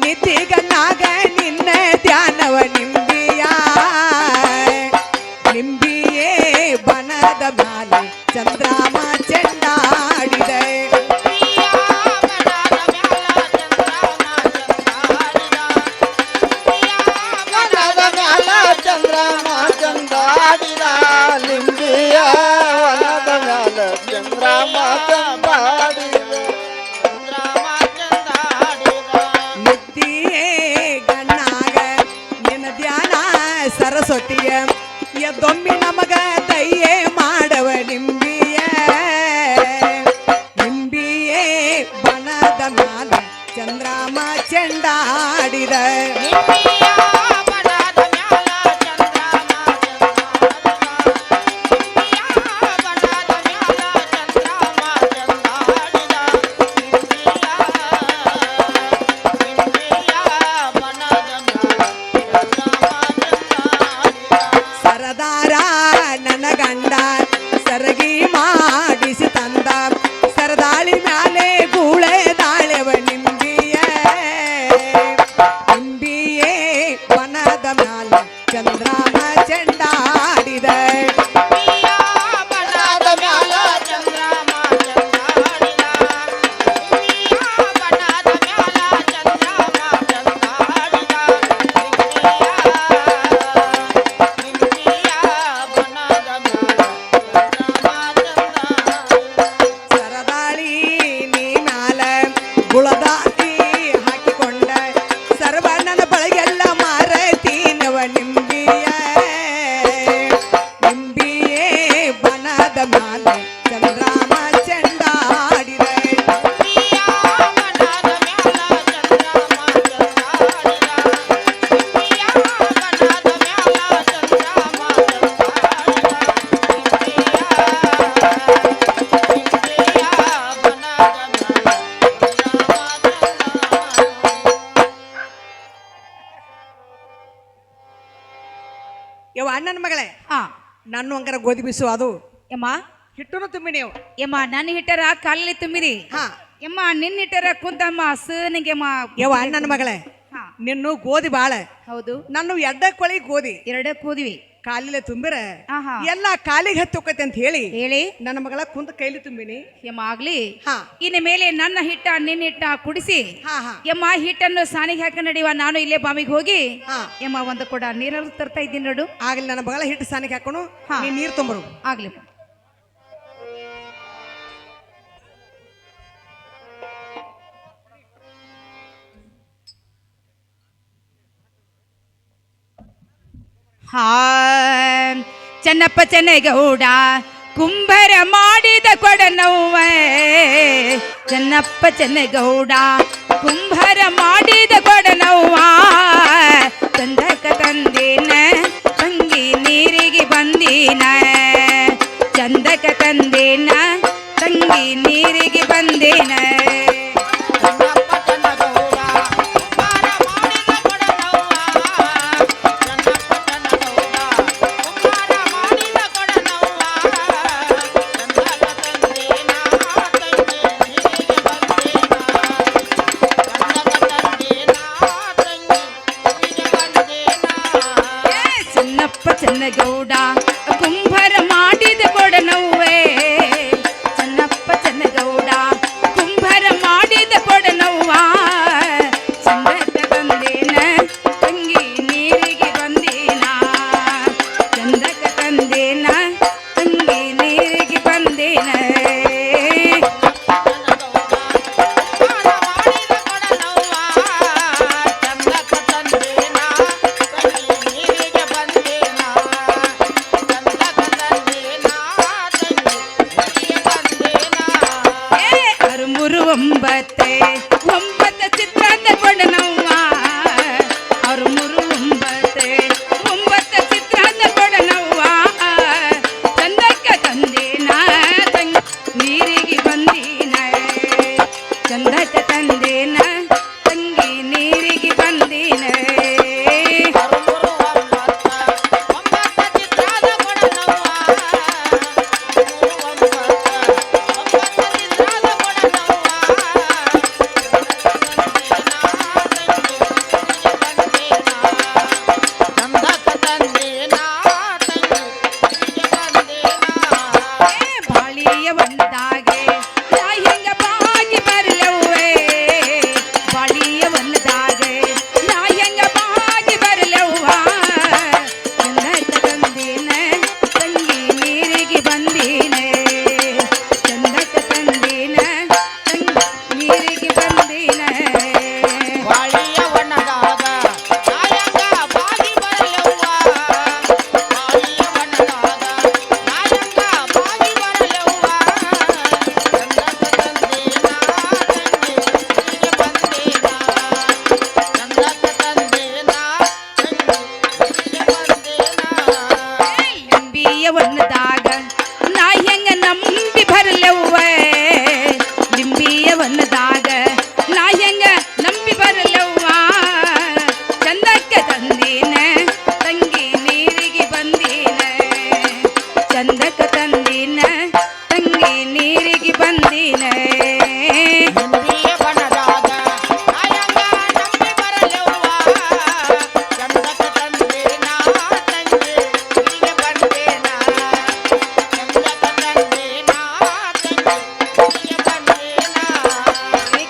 E: ನಿದ್ದಿಗನಾಗ ನಿನ್ನ ಧ್ಯಾನವ ನಿಂಬಿಯ ನಿಂಬಿಯೇ ಬನದ ಮ್ಯಾಲೆ ಚಂದ್ರಾಮ ಚೆಂಡಾಡಿದೆ
F: ಚಂದ್ರಮ ಚಂದಾಡಿದ ಲಿಂಬಿಯ ವನದ ಮ್ಯಾಲ ಚಂದ್ರಮ ಚಂದಾಡಿದ
E: ನಿದ್ದಿಯೇ ಗಣ್ಣಾಗ ನಿನ್ನ ಧ್ಯಾನ ಸರಸ್ವತಿಯ ಎದ್ದೊಮ್ಮೆ ನಮಗ ದಯ್ಯೆ ಮಾಡವ ನಿಂಬಿಯ ನಿಂಬಿಯೇ ಬನದ ಮ್ಯಾಲ ಚಂದ್ರಾಮ ಚೆಂಡಾಡಿದ ಸರದಾರ ನನ್ನ ಗಂಡ ಸರಗಿ ಮಾಡಿಸಿ ತಂದ ಸರದಾಳಿ ಮ್ಯಾಲೆ ಗೂಳೆ ದಾಳೆವ ನಿಂಬಿಯ ಅಣ್ಣನ ಮಗಳೇ
A: ಹಾ
E: ನನ್ನ ಹಂಗಾರ ಗೋಧಿ ಬೀಸು ಅದು
A: ಯಮ್ಮ
E: ಹಿಟ್ಟನು ತುಂಬಿ ನೀವು
A: ಯಮ್ಮ ನನ್ನ ಹಿಟ್ಟರ ಕಾಲಲ್ಲಿ ತುಂಬಿದಿ
E: ಹಾ
A: ಯಮ್ಮ ನಿನ್ನ ಹಿಟ್ಟರ ಕುಂತಮ್ಮ ಸನಿಗೆ
E: ಯವ್ವ ಅಣ್ಣನ ಮಗಳೇ
A: ಹಾ
E: ನಿನ್ನು ಗೋಧಿ ಬಾಳ
A: ಹೌದು
E: ನನ್ನ ಎಡ್ಡ ಕೊಳಿ ಗೋಧಿ
A: ಎರಡೇ ಕೂದ್ವಿ
E: ಕಾಲಿಲೆ ತುಂಬಿರ
A: ಆಹಾ.
E: ಎಲ್ಲ ಕಾಲಿಗೆ ಹತ್ತೋಕೈತೆ ಅಂತ ಹೇಳಿ
A: ಹೇಳಿ
E: ನನ್ನ ಮಗಳ ಕುಂತ ಕೈಲಿ ತುಂಬಿನಿ
A: ಯಮ್ಮ ಆಗ್ಲಿ
E: ಹಾ
A: ಇನ್ನು ಮೇಲೆ ನನ್ನ ಹಿಟ್ಟ ನಿನ್ನ ಹಿಟ್ಟ ಕುಡಿಸಿ
E: ಹಾ ಹಾ
A: ಯಮ್ಮ ಹಿಟ್ಟನ್ನು ಸಾನಿಗೆ ಹಾಕ ನಡಿವ ನಾನು ಇಲ್ಲೇ ಬಾವಿಗೆ ಹೋಗಿ
E: ಹಾ
A: ಯಮ್ಮ ಒಂದು ಕೂಡ ನೀರಲ್ಲಿ ತರ್ತಾ ಇದ್ದೀನಿ ನೋಡು
E: ಆಗ್ಲಿ ನನ್ನ ಮಗಳ ಹಿಟ್ಟು ಸಾನಿಗೆ ಹಾಕೋಣ
A: ಹಾ.
E: ನೀ ನೀರು ತುಂಬರು
A: ಆಗ್ಲಿ ಹಾ ಚೆನ್ನಪ್ಪ ಚೆನ್ನಗೌಡ ಕುಂಭರ ಮಾಡಿದ ಕೊಡನವ್ವ ಚೆನ್ನಪ್ಪ ಚೆನ್ನಗೌಡ ಕುಂಭರ ಮಾಡಿದ ಕೊಡನವ್ವ ಚಂದಕ ತಂದೇನ ತಂಗಿ ನೀರಿಗೆ ಬಂದೀನ ಚಂದಕ ತಂದೇನ ತಂಗಿ ನೀರಿಗೆ ಬಂದೇನ ಚೆನ್ನಪ್ಪ ಚೆನ್ನಗೌಡ ಕುಂಭರ ಮಾಡಿದ ಕೊಡನವ್ವೇ ಚೆನ್ನಪ್ಪ ಚೆನ್ನಗೌಡ ಕುಂಭರ ಮಾಡಿದ ಕೊಡನವ್ವ ಚಂದಕ ತಂದೇನ ತಂಗಿ ನೀರಿಗೆ ಬಂದೇನ ಚಂದಕ ತಂದೇನ ತಂಗಿ ನೀರಿಗೆ ಬಂದೇನ ಅರುಮುರು ಒಂಬತ್ತೆ ಒಂಬತ್ತು ಚಿತ್ರಾಂತ ಕೊಡನವ್ವ ಅರುಮುರು ಒಂಬತ್ತೆ ಒಂಬತ್ತು ಚಿತ್ರಾಂತ ಕೊಡನವ್ವ ಚಂದಕ್ಕ ತಂದೇನ ತಂಗಿ ನೀರಿಗೆ ಬಂದೀನ ಚಂದಕ್ಕ ತಂದೇನ ತಂಗಿ ನೀರಿಗೆ ಬಂದೀನ ಬಾಳಿಯ ಒಂದಾಗೆ ನಾ ಹೆಂಗ ಬಾಗಿ ಬರಲವ್ವೇ ಬಾಳಿಯ ಒಂದಾಗೆ ನಾ ಹೆಂಗ ಬಾಗಿ ಬರಲವ್ವ ಚಂದಕ ತಂದೇನ ತಂಗಿ ನೀರಿಗೆ ಬಂದೀನ ಚಂದಕ ತಂದೇನ ತಂಗಿ ನೀರಿಗೆ ಬಂದೀನ ಲಿಂಬಿಯ ಒಂದಾಗ ನಾ ಹೆಂಗ ನಂಬಿ ಬರಲವ್ವ ಲಿಂಬಿಯ ಒಂದಾಗ ನಾ ಹೆಂಗ ನಂಬಿ ಬರಲವ್ವ ಚಂದಕ್ಕ ತಂದೇನ ತಂಗಿ ನೀರಿಗೆ ಬಂದೀನ ಚಂದಕ್ಕ ತಂದೇನ ತಂಗಿ ನೀರಿಗೆ ಬಂದೀನ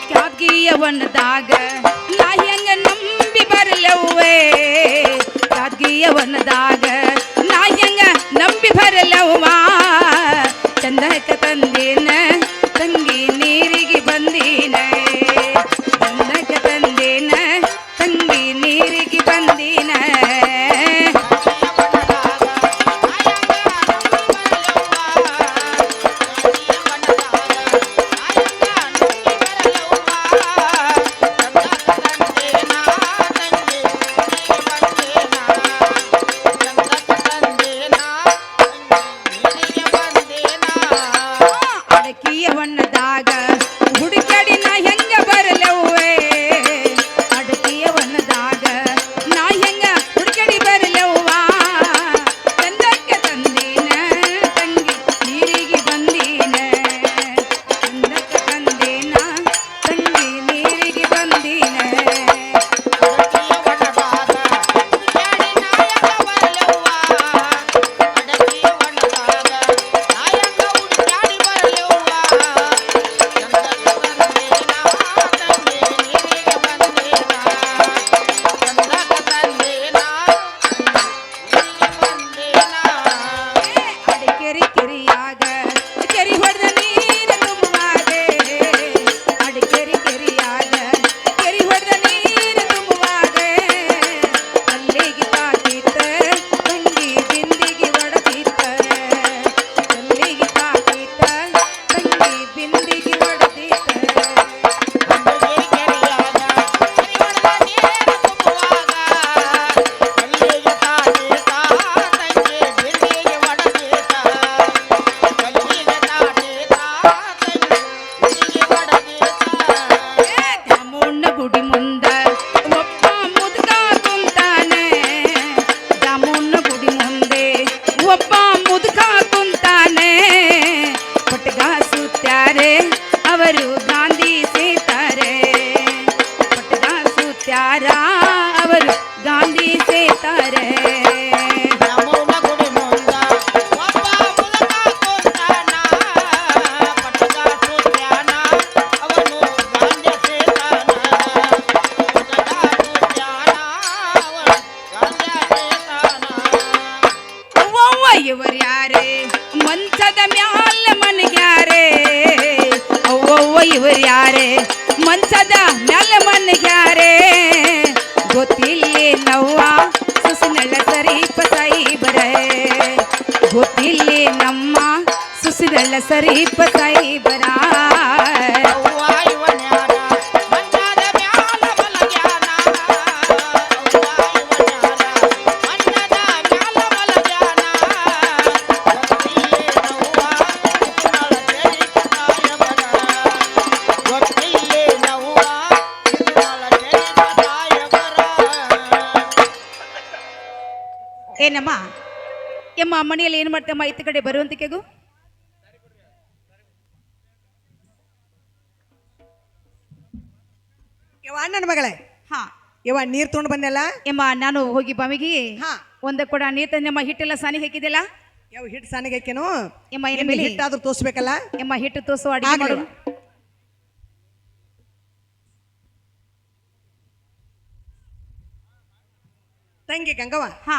A: ಕ್ಯಾದ್ಗಿಯ ಒಂದಾಗ ನಾ ಹೆಂಗ ನಂಬಿ ಬರಲವ್ವೇ ಕ್ಯಾದ್ಗಿಯ ಒಂದಾಗ ನಾ ಹೆಂಗ ನಂಬಿ ಬರಲವ್ವ ಚಂದಕ ತಂದೇನ ತಂಗಿ ನೀರಿಗೆ ಬಂದೀನ ಚಂದಕ ತಂದೇನ ತಂಗಿ ನೀರಿಗೆ ಬಂದೀನ ಅಡಕಿಯ ಬಣ್ಣದಾಗ ಹುಡುಕಾಡಿ ನಾ ಸರೀಪ ಸಾಯಿಬರ
F: ಅವ್ವ ಇವನ್ಯಾನ ಮಂಜಾದ ಮ್ಯಾಲ ಮಲಗ್ಯಾನ ಅವ್ವ ಇವನ್ಯಾನ ಮಂಜಾದ ಮ್ಯಾಲ ಮಲಗ್ಯಾನ ಗೊತ್ತಿಲ್ಲೇ ನವ್ವ ಇದ್ನಾಳ ತೆರಿದ ಸಾಯಬರ
A: ಏನಮ್ಮ ಎಮ್ಮ ಮನೆಯಲ್ಲಿ ಏನ್ ಮಾಡ್ತಮ್ಮ ಇತ್ತ ಕಡೆ ಬರುವಂತಿಕೆಗೂ
E: ಯವ್ವ ನನ್ನ ಮಗಳೇ
A: ಹಾ
E: ಯವ್ವ ನೀರ್ ತೊಗೊಂಡು ಬಂದೆಲ್ಲ
A: ಎಮ್ಮ ನಾನು ಹೋಗಿ ಬಾವಿಗೆ
E: ಹಾ
A: ಒಂದ ಕೂಡ ನೀರ್ ತಂದೆಮ್ಮ ಹಿಟ್ಟೆಲ್ಲ ಸಾನಿ ಹಾಕಿದೆಲ್ಲ
E: ಯಾವ ಹಿಟ್ಟು ಸಾನಿಗೆ ಹಾಕ್ಯನು
A: ಎಮ್ಮ ಏನ ಮೇಲೆ
E: ಹಿಟ್ಟಾದ್ರೂ ತೋರಿಸ್ಬೇಕಲ್ಲ
A: ಎಮ್ಮ ಹಿಟ್ಟು ತೋಸು ಅಡಿಗೆ ಮಾಡು
E: ತಂಗಿ ಗಂಗವ್ವ
A: ಹಾ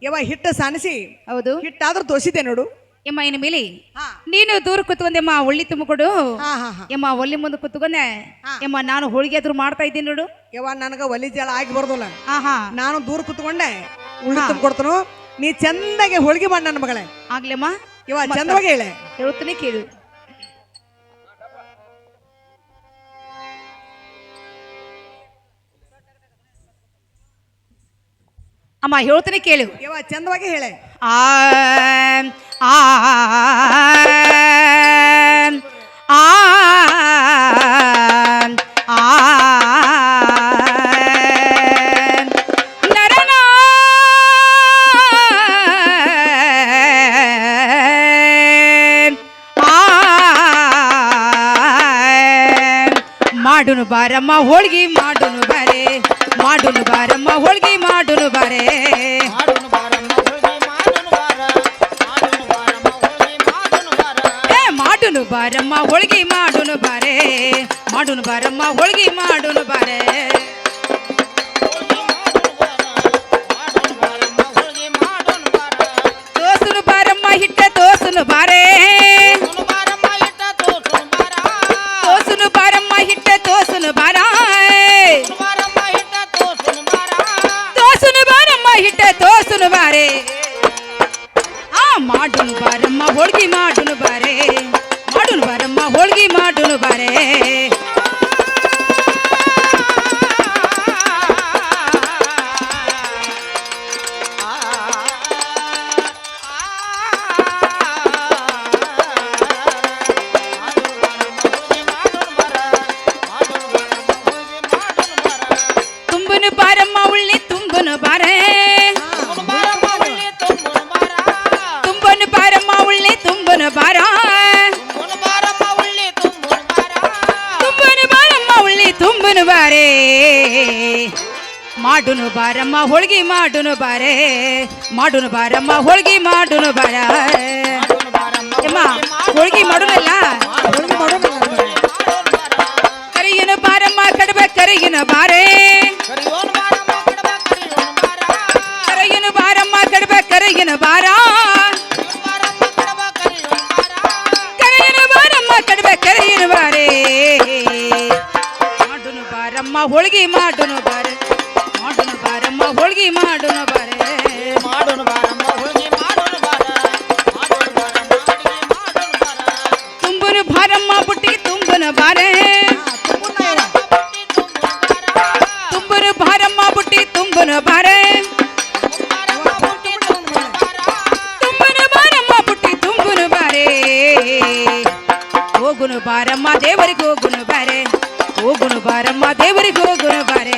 E: ಯವ್ವ ಹಿಟ್ಟು ಸಾನಿಸಿ
A: ಹೌದು
E: ಹಿಟ್ಟಾದ್ರೂ ತೋರಿಸಿದೆ ನೋಡು
A: ಎಮ್ಮ ಏನ ಮೇಲೆ
E: ಹಾ
A: ನೀನು ದೂರ ಕುತ್ಕೊಂಡೆಮ್ಮ ಒಳ್ಳಿ ತುಂಬಿಕೊಡು
E: ಹಾ ಹಾ ಹಾ
A: ಎಮ್ಮ ಒಲ್ಲಿ ಮುಂದೆ ಕುತ್ಕೊಂಡೆ ಎಮ್ಮ ನಾನು ಹೋಳಿಗೆ ಆದ್ರೂ ಮಾಡ್ತಾ ಇದ್ದೀನಿ ನೋಡು
E: ಯವ್ವ ನನಗ ಒಲಿ ಜಳ ಆಗಿ ಬರ್ದಲ್ಲ
A: ಹಾ ಹಾ
E: ನಾನು ದೂರ ಕುತ್ಕೊಂಡೆ ಉಳ್ಳಿ ತುಂಬಿಕೊಡ್ತನು ನೀ ಚಂದಾಗೆ ಹೋಳಿಗೆ ಮಾಡಿ ನನ್ನ ಮಗಳೇ
A: ಆಗ್ಲೇಮ್ಮ
E: ಯವ್ವ ಚಂದವಾಗಿ ಹೇಳೆ
A: ಹೇಳ್ತೀನಿ ಕೇಳು ಅಮ್ಮ ಹೇಳ್ತೀನಿ ಕೇಳು
E: ಯವ್ವ ಚಂದವಾಗಿ ಹೇಳೆ
A: ಆ ಆ ಆ ಆ ನರನ ಮಾಡುನು ಬಾರಮ್ಮ ಹೋಳ್ಗಿ ಮಾಡುನು ಬಾರೆ ಮಾಡುನು ಬಾರಮ್ಮ ಹೋಳ್ಗಿ ಮಾಡುನು ಬಾರೆ
F: ಮಾಡುನು ಬಾರಮ್ಮ ಹೋಳ್ಗಿ ಮಾಡುನು ಬಾರ ಮಾಡುನು ಬಾರಮ್ಮ ಹೋಳ್ಗಿ ಮಾಡುನು ಬಾರ
A: ಏ ಮಾಡುನು ಬಾರಮ್ಮ ಹೋಳ್ಗಿ ಮಾಡುನು ಬಾರೆ ಮಾಡುನು ಬಾರಮ್ಮ ಹೋಳ್ಗಿ ಮಾಡುನು ಬಾರೆ ತೋಸುನು ಬಾರಮ್ಮ ಹಿಟ್ಟ ತೋಸುನು ಬಾರೆ ತೋಸುನು ಬಾರಮ್ಮ ಹಿಟ್ಟ ತೋಸುನು ಬಾರ ತೋಸುನು ಬಾರಮ್ಮ ಹಿಟ್ಟ ತೋಸುನು ಬಾರೆ ಆ ಮಾಡುನು ಬಾರಮ್ಮ ಹೋಳ್ಗಿ ಮಾಡುನು ಬಾರೆ ಮಾಡುನು ಬಾರಮ್ಮ ಹೋಳ್ಗಿ ಮಾಡುನು ಬಾರೆ ತುಂಬನು ಬಾರಮ್ಮ ಉಳ್ಳಿ ತುಂಬನು ಬಾರೆ ತುಂಬನು ಬಾರಮ್ಮ ಉಳ್ಳಿ ತುಂಬನು ಬಾರ ತುಂಬನು ಬಾರಮ್ಮ ಉಳ್ಳಿ ತುಂಬನು ಬಾರೆ ಮಾಡುನು ಬಾರಮ್ಮ ಹೋಳ್ಗಿ ಮಾಡುನು ಬಾರೆ ಮಾಡುನು ಬಾರಮ್ಮ ಹೋಳ್ಗಿ ಮಾಡುನು ಬಾರ ಅಮ್ಮ ಹೋಳ್ಗಿ ಮಾಡುನಲ್ಲ ಕರಿಯನು ಬಾರಮ್ಮ ಕಡಬ ಕರಿಯನ ಬಾರೆ ಕರಿಯನು ಬಾರಮ್ಮ ಕಡಬ ಕರಿಯನ ಬಾರ ಕರಿಯನು ಬಾರಮ್ಮ ಕಡಬ ಕರಿಯನ ಬಾರೆ ಮಾಡುನು ಬಾರಮ್ಮ ಹೋಳ್ಗಿ ಮಾಡುನು ಬಾರೆ ಮಾಡುನು ಬಾರಮ್ಮ ಹೋಳ್ಗಿ ಮಾಡುನು ಬಾರೆ
F: ಮಾಡುನು ಬಾರಮ್ಮ ಹೋಳ್ಗಿ ಮಾಡುನು ಬಾರ ಮಾಡುನು ಬಾರಮ್ಮ ಅಡಿಗೆ ಮಾಡುನು ಬಾರ
A: ತುಂಬನು ಬಾರಮ್ಮ ಬುಟ್ಟಿಗೆ ತುಂಬನ ಬಾರೆ ತುಂಬನು ಬಾರಮ್ಮ ಬುಟ್ಟಿ ತುಂಬನು ಬಾರೆ ತುಂಬನು ಬಾರಮ್ಮ ಬುಟ್ಟಿ ತುಂಬನು ಬಾರೆ ಹೋಗುನು ಬಾರಮ್ಮ ದೇವರಿಗೆ ಹೋಗುನು ಬಾರೆ ಹೋಗುನು ಬಾರಮ್ಮ ದೇವರಿಗೆ ಹೋಗುನು ಬಾರೆ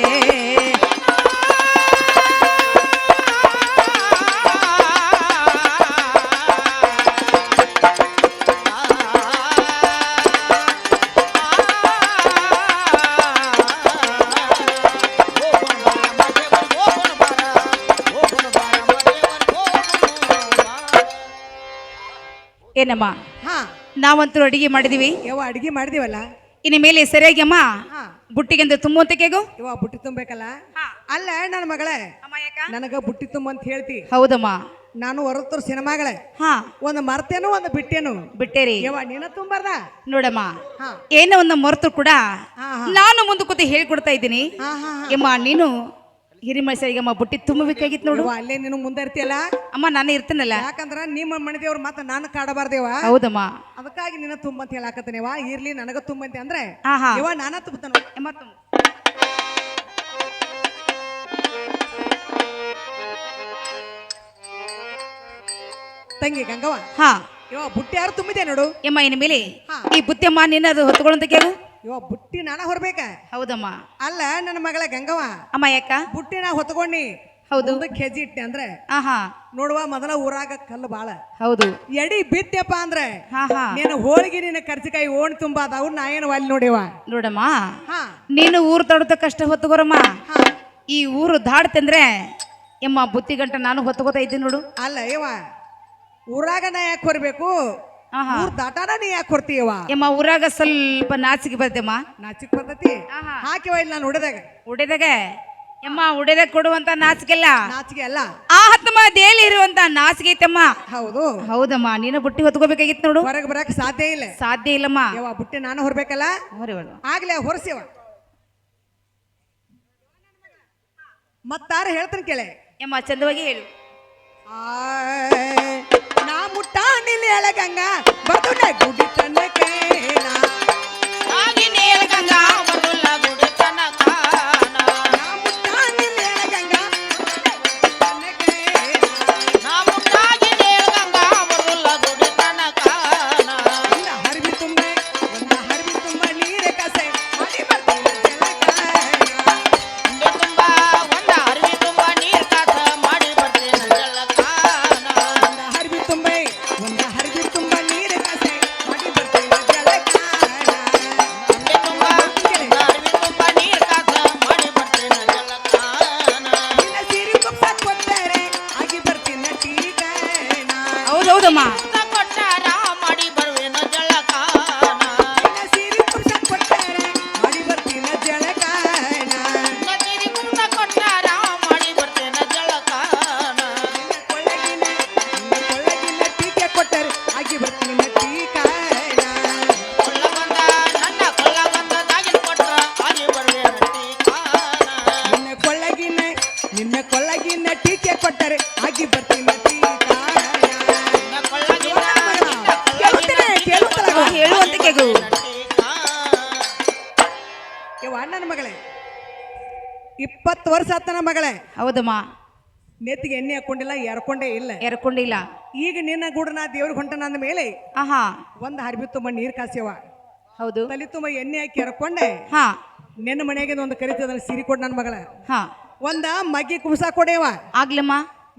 A: ಏನಮ್ಮ
E: ಹಾ
A: ನಾವಂತೂ ಅಡಿಗೆ ಮಾಡಿದೀವಿ
E: ಯವ್ವ ಅಡಿಗೆ ಮಾಡಿದೀವಲ್ಲ
A: ಇನ್ನು ಮೇಲೆ ಸರಿಯಾಗಿ ಅಮ್ಮ
E: ಹಾ
A: ಬುಟ್ಟಿಗೆಂದು ತುಂಬುವಂತಕೆಗೂ
E: ಯವ್ವ ಬುಟ್ಟಿ ತುಂಬಬೇಕಲ್ಲ ಅಲ್ಲ ನನ್ನ ಮಗಳೇ ನನಗ ಬುಟ್ಟಿ ತುಂಬ ಅಂತ ಹೇಳ್ತಿ
A: ಹೌದಮ್ಮ
E: ನಾನು ಹೊರತುರ್ ಸಿನಿಮಾಗಳೇ
A: ಹಾ
E: ಒಂದು ಮರ್ತೇನು ಒಂದು ಬಿಟ್ಟೇನು
A: ಬಿಟ್ಟೇರಿ
E: ಯವ್ವ ನೀನ ತುಂಬಾರ್ದ
A: ನೋಡಮ್ಮ
E: ಹಾ
A: ಏನೋ ಒಂದು ಮರೆತು ಕೂಡ
E: ಹಾ,
A: ನಾನು ಮುಂದೆ ಕೂತು ಹೇಳ್ಕೊಡ್ತಾ ಇದ್ದೀನಿ
E: ಹಾ ಹಾ
A: ಯಮ್ಮ ನೀನು ಹಿರಿಮಸರಿಗೆ ಅಮ್ಮ ಬುಟ್ಟಿ ತುಂಬಬೇಕಾಗಿತ್ತು ನೋಡು.
E: ಯವ್ವ ಅಲ್ಲೇ ನೀನು ಮುಂದೆ ಇರ್ತೀಯಲ್ಲ,
A: ಅಮ್ಮ ನಾನು ಇರ್ತೇನಲ್ಲ.
E: ಯಾಕಂದ್ರ ನಿಮ್ಮ ಮನೆದೇವ್ರು ಮತ್ತೆ ನಾನು ಕಾಡಬಾರ್ದೇವ.
A: ಹೌದಮ್ಮ.
E: ಅದಕ್ಕಾಗಿ ನಿನ್ನ ತುಂಬಂತ ಹೇಳಾಕತ್ತೇನೆವ. ಇರ್ಲಿ ನನಗ ತುಂಬಂತೆ ಅಂದ್ರೆ
A: ಆಹಾ.
E: ಯವ್ವ ನಾನ ತುಂಬತಾನ.
A: ಅಮ್ಮ ತುಂಬ.
E: ತಂಗಿ ಗಂಗವ್ವ,
A: ಹಾ
E: ಯವ್ವ ಬುಟ್ಟಿ ಯಾರು ತುಂಬಿದೆ ನೋಡು.
A: ಯಮ್ಮ ಇನ್ ಮೇಲೆ
E: ಹಾ.
A: ಈ ಬುತ್ತಿಯಮ್ಮ ನಿನ್ನ ಅದು ಹೊತ್ಕೊಳ್ಳಂತ ಕೇಳು.
E: ಯವ್ವ ಬುಟ್ಟಿ ನಾನ ಹೊರಬೇಕ.
A: ಹೌದಮ್ಮ.
E: ಅಲ್ಲ ನನ್ನ ಮಗಳ ಗಂಗವ್ವ,
A: ಅಮ್ಮ ಯಾಕ?
E: ಬುಟ್ಟಿ ನಾ ಹೊತ್ಕೊಂಡಿ
A: ಹೌದು.
E: ಮುಂದಕ್ಕೆ ಹೆಜ್ಜೆ ಇಟ್ಟೆ ಅಂದ್ರೆ
A: ಆಹಾ
E: ನೋಡುವ ಮೊದಲ ಊರಾಗ ಕಲ್ಲು ಬಾಳ
A: ಹೌದು.
E: ಎಡಿ ಬಿತ್ತಪ್ಪ ಅಂದ್ರೆ
A: ಹಾ ಹಾ
E: ನೀನು ಹೋಳಿಗೆ ನಿನ್ನ ಕರ್ಚಿಕಾಯಿ ಓಣ್ ತುಂಬ ಅದಾವು. ನಾ ಏನು ಅಲ್ಲಿ ನೋಡಿವ.
A: ನೋಡಮ್ಮ,
E: ಹಾ
A: ನೀನು ಊರು ತಡತ ಕಷ್ಟ ಹೊತ್ತುಗೋರಮ್ಮ.
E: ಹಾ.
A: ಈ ಊರು ದಾಡ್ತಂದ್ರೆ ಎಮ್ಮ ಬುತ್ತಿ ಗಂಟ ನಾನು ಹೊತ್ಕೋತಾ ಇದ್ದೀನಿ ನೋಡು.
E: ಅಲ್ಲ ಯವ್ವ, ಊರಾಗ ನಾ ಯಾಕೆ ಹೊರಬೇಕು?
A: ಆಹಾ.
E: ಊರ್ ದಾಟಾನ ನೀ ಯಾಕೆ ಹೊರ್ತೀಯವ?
A: ಎಮ್ಮ ಊರಾಗ ಸ್ವಲ್ಪ ನಾಚಿಕೆ ಬರ್ತೇಮ್ಮ.
E: ನಾಚಿಕ್ ಬರ್ತತಿ.
A: ಆಹಾ.
E: ಹಾಕಿವ ಇಲ್ಲಿ ನಾನು ನೋಡಿದಾಗ
A: ಉಡೆದಾಗ ಎಮ್ಮ ಉಡೆದಾಗ ಕೊಡುವಂತ ನಾಚಿಕೆಲ್ಲ
E: ನಾಚಿಕೆ ಅಲ್ಲ,
A: ಆ ಹತ್ತಮ್ಮ ದೇಲಿ ಇರುವಂತ ನಾಚಿಕೆ ಐತಮ್ಮ.
E: ಹೌದು.
A: ಹೌದಮ್ಮ, ನೀನು ಬುಟ್ಟಿ ಹೊತ್ಕೋಬೇಕಾಗಿತ್ತು ನೋಡು.
E: ಹೊರಗೆ ಬರಕ್ ಸಾಧ್ಯ ಇಲ್ಲ.
A: ಸಾಧ್ಯ ಇಲ್ಲಮ್ಮ.
E: ಯವ್ವ ಬುಟ್ಟಿ ನಾನು ಹೊರಬೇಕಲ್ಲ, ಆಗ್ಲೇ ಹೊರಸಿವ. ಮತ್ತಾರು ಹೇಳ್ತಾನೆ ಕೇಳೆ.
A: ಎಮ್ಮ ಚಂದವಾಗಿ ಹೇಳು.
E: ನಾ ಮುಟ್ಟಾಣಿಲಿ ಎಳಗಂಗ ಬದುನ ಗುಡಿ ತನಕೇನ. ನಾ ಮುಟ್ಟಾಣಿಲಿ ಎಳಗಂಗ ಒಂದ ಹರಿವಿ ತುಂಬೆ ಒಂದ ಹರಿವಿ ತುಂಬ ನೀರ ಕಸೆ ಮಾಡಿ ಬರ್ತೀನಿ ಒಂದ ಹರಿವಿ ತುಂಬೆ ಒಂದ ಹರಿವಿ ತುಂಬ ನೀರ ಕಸೆ ಮಾಡಿ ಬರ್ತೀನಿ ಜಲಕಾನ. ನಿನ್ನ ಸಿರಿ ಕುಪ್ಸ ಕೊಟ್ಟರೆ ಆಗಿ ಬರ್ತೀನಿ ಟೀಕಾನ.
A: ಹೌದೌದಮ್ಮ.
E: ನಿನ್ನ ಸಿರಿ ಕುಪ್ಸ ಕೊಟ್ಟರೆ ಮಾಡಿ ಬರ್ತೀನಿ ಜಲಕಾನ. ಕೊಳ್ಳಗಿನ ಟೀಕೆ ಕೊಟ್ಟರೆ ಆಗಿ ಬರ್ತೀನಿ ಟೀಕಾನ. ನಿನ್ನ ಕೊಳ್ಳಗಿನ ಟೀಕೆ ಕೊಟ್ಟರೆ ಆಗಿ ಬರ್ತೀನಿ ಟೀಕಾನ. ಕೇಳುತ್ತೇನೆ, ಕೇಳುತ್ತಲ್ಲ
A: ಆ, ಹೇಳುವಂತ ಕೇಳು.
E: ಯವ್ವ ನನ್ನ ಮಗಳೇ, 20 ವರ್ಷ ಆತ ನನ್ನ ಮಗಳೇ.
A: ಹೌದಮ್ಮ.
E: ನೆತ್ತಿಗೆ ಎಣ್ಣೆ ಹಾಕೊಂಡಿಲ್ಲ, ಎರ್ಕೊಂಡೇ ಇಲ್ಲ.
A: ಎರ್ಕೊಂಡಿಲ್ಲ.
E: ಈಗ ನಿನ್ನ ಗೂಡ ನಾ ದೇವ್ರಿಗೆ ಹೊಂಟ ನನ್ನ ಮೇಲೆ
A: ಆಹಾ
E: ಒಂದು ಹರಿಬಿ ತುಂಬ ನೀರು ಕಾಸ್ಯವ.
A: ಹೌದು.
E: ತಲೆ ತುಂಬ ಎಣ್ಣೆ ಹಾಕಿ ಎರ್ಕೊಂಡೆ.
A: ಹಾ
E: ನಿನ್ನ ಮನೆಗೆ ಒಂದು ಕರಿತದ ಸಿರಿ ಕೊಡ್ ನನ್ನ ಮಗಳ.
A: ಹಾ
E: ಒಂದ ಮಗ್ಗಿ ಕುಬ್ಸ ಕೊಡೆವ.
A: ಆಗ್ಲಮ್ಮ.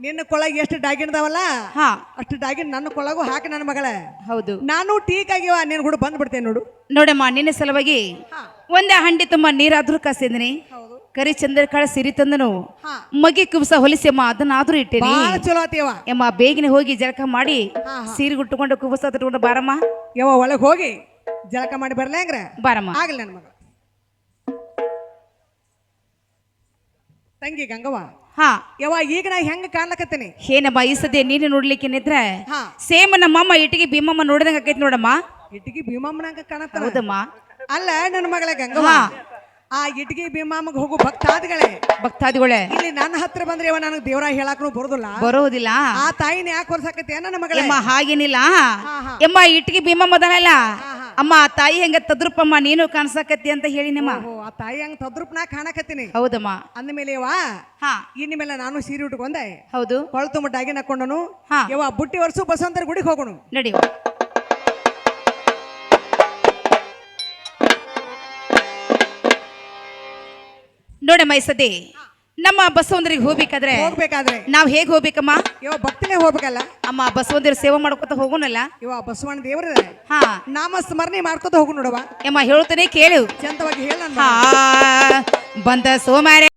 E: ನಿನ್ನ ಕೊಳಗೆ ಎಷ್ಟು ಡಾಗಿಣದಾವಲ್ಲ
A: ಹಾ
E: ಅಷ್ಟು ಡಾಗಿನ್ ನನ್ನ ಕೊಳಗು ಹಾಕಿ ನನ್ನ ಮಗಳ.
A: ಹೌದು.
E: ನಾನು ಟೀಕ್ ಆಗಿವ, ನಿನ್ನ ಕೂಡ ಬಂದ್ಬಿಡ್ತೇನೆ ನೋಡು.
A: ನೋಡಮ್ಮ, ನಿನ್ನ ಸಲುವಾಗಿ
E: ಹಾ.
A: ಒಂದೇ ಹಂಡಿ ತುಂಬಾ ನೀರಾದ್ರೂ ಕಾಸಿದ್ದೀನಿ.
E: ಹೌದು.
A: ಕರಿ ಚಂದ್ರಕಾಳ ಸಿರಿ ತಂದನು.
E: ಹಾ.
A: ಮಗಿ ಕುಬ್ಸ ಹೊಲಿಸಮ್ಮ, ಅದನ್ನಾದ್ರೂ ಇಟ್ಟೇನಿ.
E: ಭಾಳ ಚಲೋ ಆತಿಯವ.
A: ಎಮ್ಮ ಬೇಗನೆ ಹೋಗಿ ಜಳಕ ಮಾಡಿ
E: ಹಾ, ಹಾ.
A: ಸೀರೆ ಉಟ್ಟುಕೊಂಡು ಕುಬಸ ತಟ್ಕೊಂಡು ಬಾರಮ್ಮ.
E: ಯವ್ವ ಒಳಗೆ ಹೋಗಿ ಜಳಕ ಮಾಡಿ ಬರ್ಲೇ ಹಂಗ್ರ
A: ಬಾರಮ್ಮ.
E: ಆಗಲಿ ನನ್ನ ಮಗ. ತಂಗಿ ಗಂಗವ್ವ,
A: ಹಾ
E: ಯವ್ವ ಈಗ ನಾ ಹೆಂಗ ಕಾಣ್ಲಕತ್ತೀನಿ?
A: ಏನಮ್ಮ, ಈ ಸದ್ಯ ನೀನು ನೋಡ್ಲಿಕ್ಕೆ ನಿದ್ರೆ
E: ಹಾ.
A: ಸೇಮ್ ನಮ್ಮಮ್ಮ ಇಟ್ಟಿಗೆ ಭೀಮಮ್ಮ ನೋಡಿದಂಗ ಆಕೈತಿ ನೋಡಮ್ಮ.
E: ಇಟ್ಟಿಗೆ ಭೀಮಮ್ಮನಂಗ ಕಾಣತ್ತ.
A: ಹೌದಮ್ಮ.
E: ಅಲ್ಲ ನನ್ನ ಮಗಳ ಗಂಗವ್ವ,
A: ಹಾ.
E: ಆ ಇಟ್ಟಿಗೆ ಭೀಮಮ್ಮಗ ಹೋಗು ಭಕ್ತಾದಿಗಳೇ
A: ಭಕ್ತಾದಿಗಳೇ
E: ಇಲ್ಲಿ ನನ್ನ ಹತ್ರ ಬಂದ್ರೆ ಇವ ನನಗೆ ದೇವರ ಹೇಳಾಕನು ಬರೋದಿಲ್ಲ.
A: ಬರೋದಿಲ್ಲ.
E: ಆ ತಾಯಿನ ಯಾಕೆ ಹೊರಸಾಕತ್ತೆ ನನ್ನ ಮಗಳ?
A: ಎಮ್ಮ ಹಾಗೇನಿಲ್ಲ.
E: ಹಾ, ಹಾ.
A: ಎಮ್ಮ ಇಟ್ಟಿಗೆ ಭೀಮಮ್ಮ ಅದನಲ್ಲ,
E: ಹಾ, ಹಾ.
A: ಅಮ್ಮ ಆ ತಾಯಿ ಹೆಂಗ ತದ್ರೂಪಮ್ಮ ನೀನು ಕಾಣಿಸಕತ್ತಿ ಅಂತ ಹೇಳಿ ನಿಮ್ಮ.
E: ಆ ತಾಯಿ ಹಂಗ ತದ್ರೂಪ್ ನಾ ಕಾಣಕತ್ತೀನಿ.
A: ಹೌದಮ್ಮ.
E: ಅಂದಮೇಲೆ ಯವ್ವ
A: ಹಾ
E: ಇನ್ನು ಮೇಲೆ ನಾನು ಸೀರೆ ಉಟ್ಕೊಂಡೆ,
A: ಹೌದು.
E: ಕೊಳ ತುಂಬ ಡಾಗಿನ ಹಾಕೊಂಡನು.
A: ಹಾ.
E: ಯವ್ವ ಬುಟ್ಟಿ ವರ್ಷು ಬಸವಂತರ ಗುಡಿಗೆ ಹೋಗೋಣ.
A: ನಡೆಯುವ. ನೋಡಮ್ಮ, ಈ ಸತಿ ನಮ್ಮ ಬಸವಂದರಿಗೆ
E: ಹೋಗ್ಬೇಕಾದ್ರೆ
A: ನಾವ್ ಹೇಗ್ ಹೋಗ್ಬೇಕಮ್ಮ?
E: ಯವ್ವ ಭಕ್ತಿನೇ ಹೋಗ್ಬೇಕಲ್ಲ.
A: ಅಮ್ಮ ಬಸವಂದರ ಸೇವೆ ಮಾಡ್ಕೊತ ಹೋಗೋಣಲ್ಲ.
E: ಯವ್ವ ಬಸವಣ್ಣ ದೇವ್ರ
A: ಹಾ
E: ನಾಮ ಸ್ಮರಣೆ ಮಾಡ್ಕೊತ ಹೋಗು ನೋಡವ.
A: ಎಮ್ಮ ಹೇಳ್ತಾನೆ ಕೇಳು.
E: ಚಂದವಾಗಿ ಹೇಳ.
A: ಹಾ ಬಂದ ಸೋಮಾರ